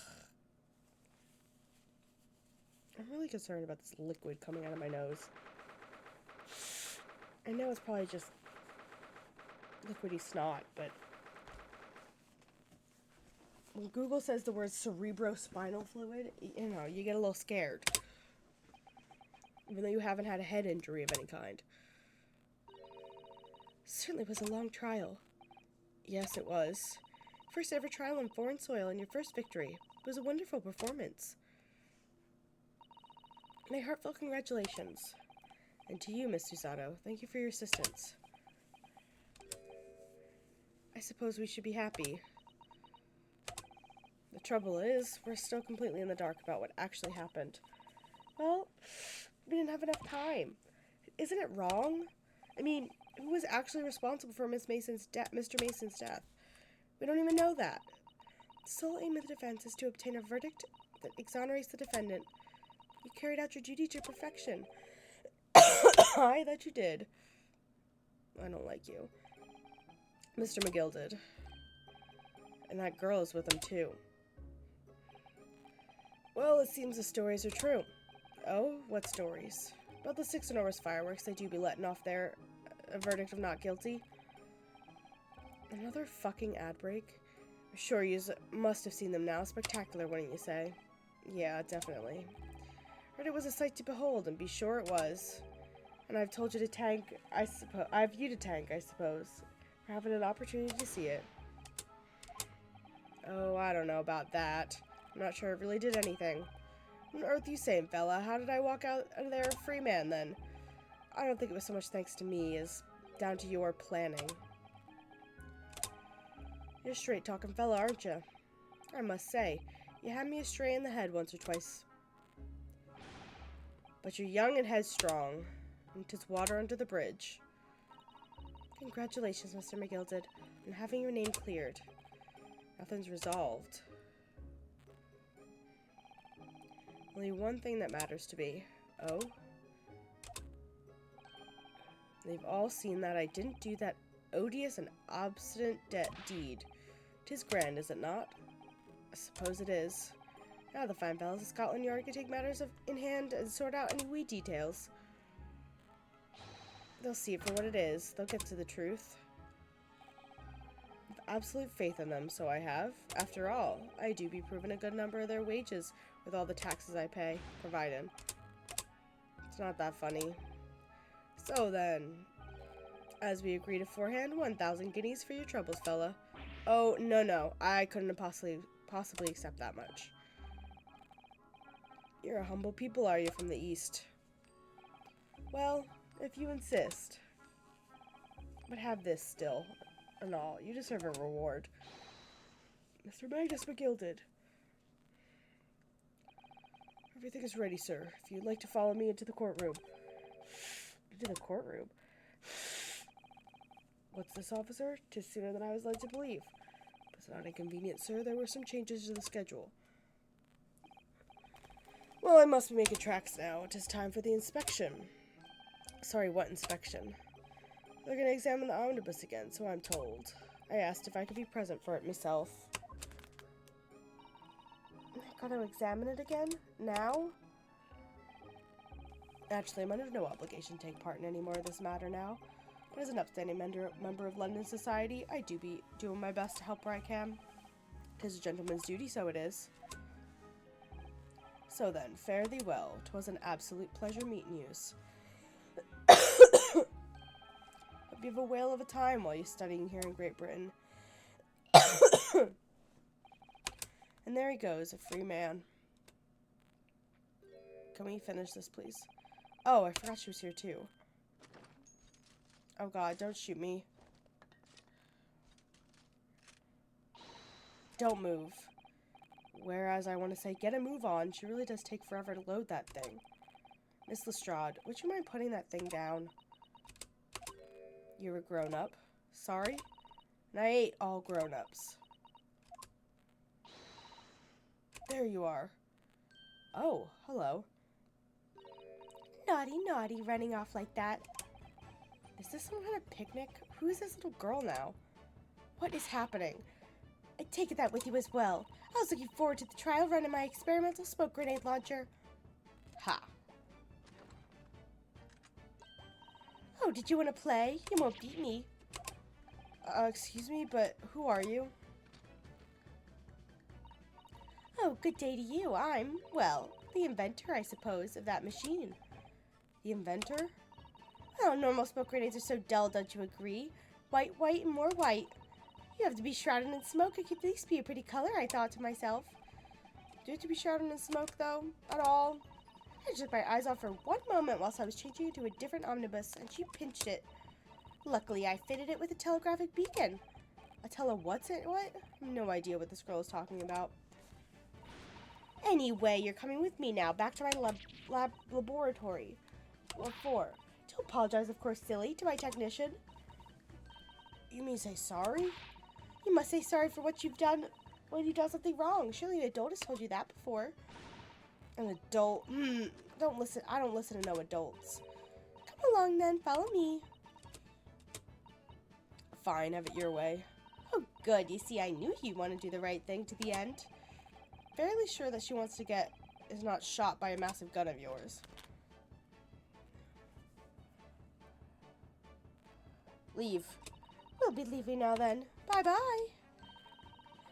I'm really concerned about this liquid coming out of my nose. I know it's probably just liquidy snot, but when Google says the word cerebrospinal fluid, you know, you get a little scared. Even though you haven't had a head injury of any kind. Certainly was a long trial. Yes, it was. First ever trial on foreign soil and your first victory. It was a wonderful performance. My heartfelt congratulations. And to you, Miss Susato, thank you for your assistance. I suppose we should be happy. The trouble is, we're still completely in the dark about what actually happened. Well, we didn't have enough time. Isn't it wrong? I mean, who was actually responsible for Mr. Mason's death? We don't even know that. The sole aim of the defense is to obtain a verdict that exonerates the defendant You carried out your duty to perfection. I that you did. I don't like you. Mr. McGill did. And that girl is with him, too. Well, it seems the stories are true. Oh, what stories? About the 6 enormous fireworks they do be letting off there. A verdict of not guilty. Another fucking ad break? I'm sure you must have seen them now. Spectacular, wouldn't you say? Yeah, definitely. Heard it was a sight to behold, and be sure it was. And I've told you to tank, I suppose. I've you to tank, I suppose, for having an opportunity to see it. Oh, I don't know about that. I'm not sure it really did anything. What on earth you saying, fella? How did I walk out of there a free man, then? I don't think it was so much thanks to me as down to your planning. You're a straight-talking fella, aren't you? I must say, you had me astray in the head once or twice. But you're young and headstrong, and 'tis water under the bridge. Congratulations, Mr. McGilded, on having your name cleared. Nothing's resolved. Only one thing that matters to me. Oh? They've all seen that I didn't do that odious and obstinate deed. 'Tis grand, is it not? I suppose it is. Now the fine fellows of Scotland Yard can take matters in hand and sort out any wee details. They'll see it for what it is. They'll get to the truth. I've absolute faith in them, so I have. After all, I do be proven a good number of their wages with all the taxes I pay, provided. It's not that funny. So then, as we agreed beforehand, 1,000 guineas for your troubles, fella. Oh, no, I couldn't possibly accept that much. You're a humble people, are you, from the East? Well, if you insist. But have this still, and all. You deserve a reward. Mr. Magnus McGilded. Everything is ready, sir. If you'd like to follow me into the courtroom. Into the courtroom? What's this, officer? 'Tis sooner than I was led to believe. It's not inconvenient, sir. There were some changes to the schedule. Well, I must be making tracks now. It is time for the inspection. Sorry, what inspection? They're going to examine the omnibus again, so I'm told. I asked if I could be present for it myself. I gotta examine it again? Now? Actually, I'm under no obligation to take part in any more of this matter now. But as an upstanding member of London society, I do be doing my best to help where I can. 'Tis a gentleman's duty, so it is. So then, fare thee well. 'Twas an absolute pleasure meeting yous. Hope you have a whale of a time while you're studying here in Great Britain. And there he goes, a free man. Can we finish this, please? Oh, I forgot she was here, too. Oh god, don't shoot me. Don't move. Whereas I want to say, get a move on. She really does take forever to load that thing. Miss Lestrade, would you mind putting that thing down? You're a grown-up. Sorry? And I ate all grown-ups. There you are. Oh, hello. Naughty, naughty, running off like that. Is this some kind of picnic? Who is this little girl now? What is happening? I take that with you as well. I was looking forward to the trial run of my experimental smoke grenade launcher. Ha. Oh, did you want to play? You won't beat me. Excuse me, but who are you? Oh, good day to you. I'm, well, the inventor, I suppose, of that machine. The inventor? Oh, normal smoke grenades are so dull, don't you agree? White, white, and more white. You have to be shrouded in smoke. It could at least be a pretty color, I thought to myself. Do you have to be shrouded in smoke, though? At all? I took my eyes off for one moment whilst I was changing into a different omnibus, and she pinched it. Luckily, I fitted it with a telegraphic beacon. A what's it? What? No idea what this girl is talking about. Anyway, you're coming with me now, back to my laboratory. What for? To apologize, of course, silly, to my technician. You mean say sorry? You must say sorry for what you've done when you've done something wrong. Surely an adult has told you that before. An adult. Don't listen. I don't listen to no adults. Come along then. Follow me. Fine. Have it your way. Oh, good. You see, I knew you want to do the right thing to the end. Fairly sure that she wants to is not shot by a massive gun of yours. Leave. We'll be leaving now then. Bye-bye.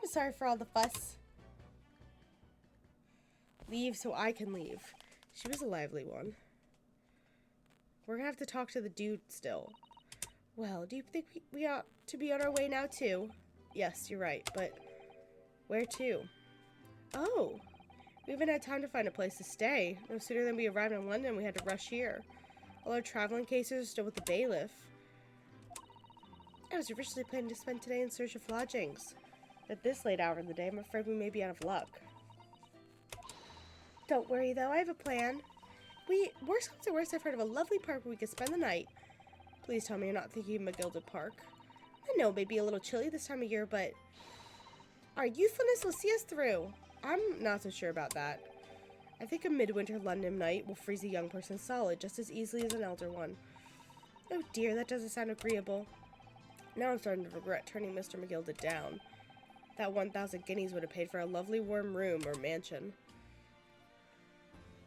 I'm sorry for all the fuss. Leave so I can leave. She was a lively one. We're gonna have to talk to the dude still. Well, do you think we ought to be on our way now too? Yes, you're right, but where to? Oh, we haven't had time to find a place to stay. No sooner than we arrived in London, we had to rush here. All our traveling cases are still with the bailiff. I was originally planning to spend today in search of lodgings. At this late hour in the day, I'm afraid we may be out of luck. Don't worry, though. I have a plan. Worst comes to worst, I've heard of a lovely park where we could spend the night. Please tell me you're not thinking of McGilded Park. I know it may be a little chilly this time of year, but our youthfulness will see us through. I'm not so sure about that. I think a midwinter London night will freeze a young person solid just as easily as an elder one. Oh dear, that doesn't sound agreeable. Now I'm starting to regret turning Mr. McGilded down. That 1,000 guineas would have paid for a lovely warm room or mansion.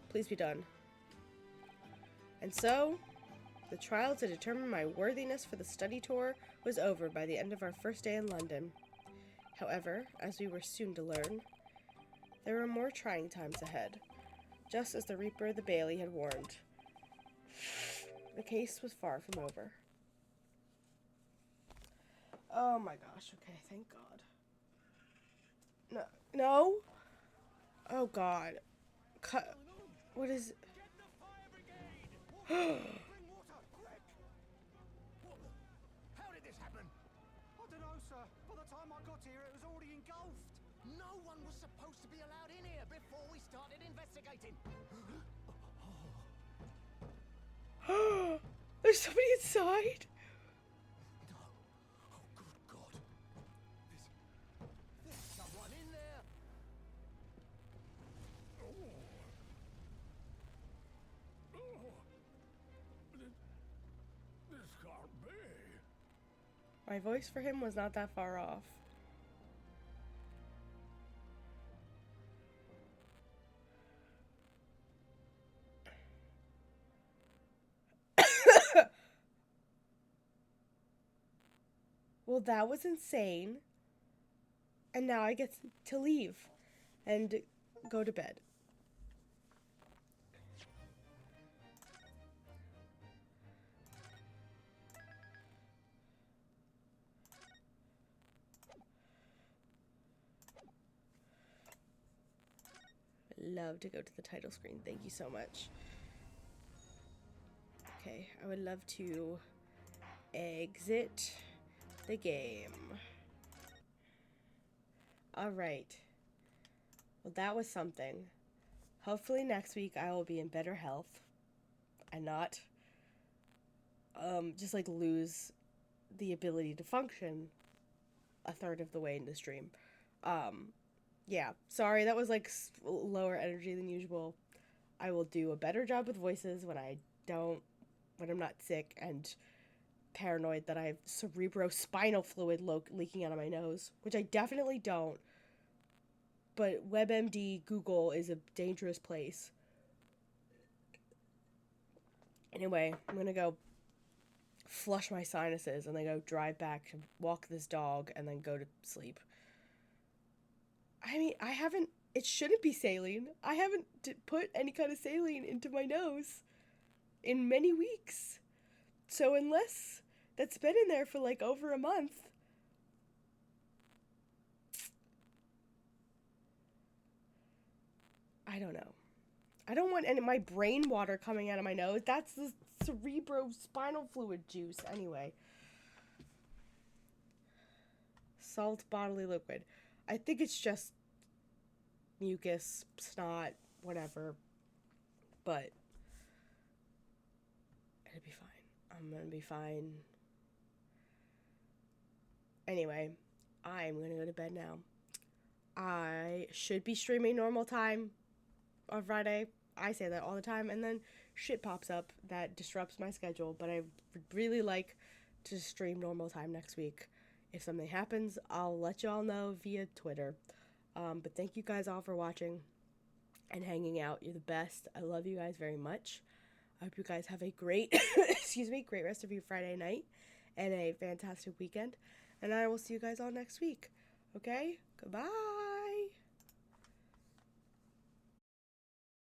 Please be done. And so, the trial to determine my worthiness for the study tour was over by the end of our first day in London. However, as we were soon to learn, there were more trying times ahead, just as the Reaper of the Bailey had warned. The case was far from over. Oh my gosh, okay, thank God. No, no? Oh God. What is... Bring water, quick! How did this happen? I don't know, sir. By the time I got here, it was already engulfed. No one was supposed to be allowed in here before we started investigating. There's somebody inside? No. Oh, good God. There's someone in there. This can't be. My voice for him was not that far off. Well, that was insane. And now I get to leave and go to bed. Love to go to the title screen. Thank you so much. Okay, I would love to exit the game. Alright. Well, that was something. Hopefully next week I will be in better health and not just like lose the ability to function a third of the way in the stream. Yeah, sorry, that was like lower energy than usual. I will do a better job with voices when I'm not sick and paranoid that I have cerebrospinal fluid leaking out of my nose, which I definitely don't. But WebMD Google is a dangerous place. Anyway, I'm gonna go flush my sinuses and then go drive back to walk this dog and then go to sleep. I mean, it shouldn't be saline. I haven't put any kind of saline into my nose in many weeks. So unless that's been in there for like over a month, I don't know. I don't want my brain water coming out of my nose. That's the cerebrospinal fluid juice. Anyway. Salt bodily liquid. I think it's just mucus, snot, whatever. But it'll be fine. I'm gonna be fine. Anyway, I'm gonna go to bed now. I should be streaming normal time on Friday. I say that all the time, and then shit pops up that disrupts my schedule, but I would really like to stream normal time next week. If something happens, I'll let y'all know via Twitter. But thank you guys all for watching and hanging out. You're the best. I love you guys very much. I hope you guys have a great, great rest of your Friday night and a fantastic weekend. And I will see you guys all next week. Okay? Goodbye.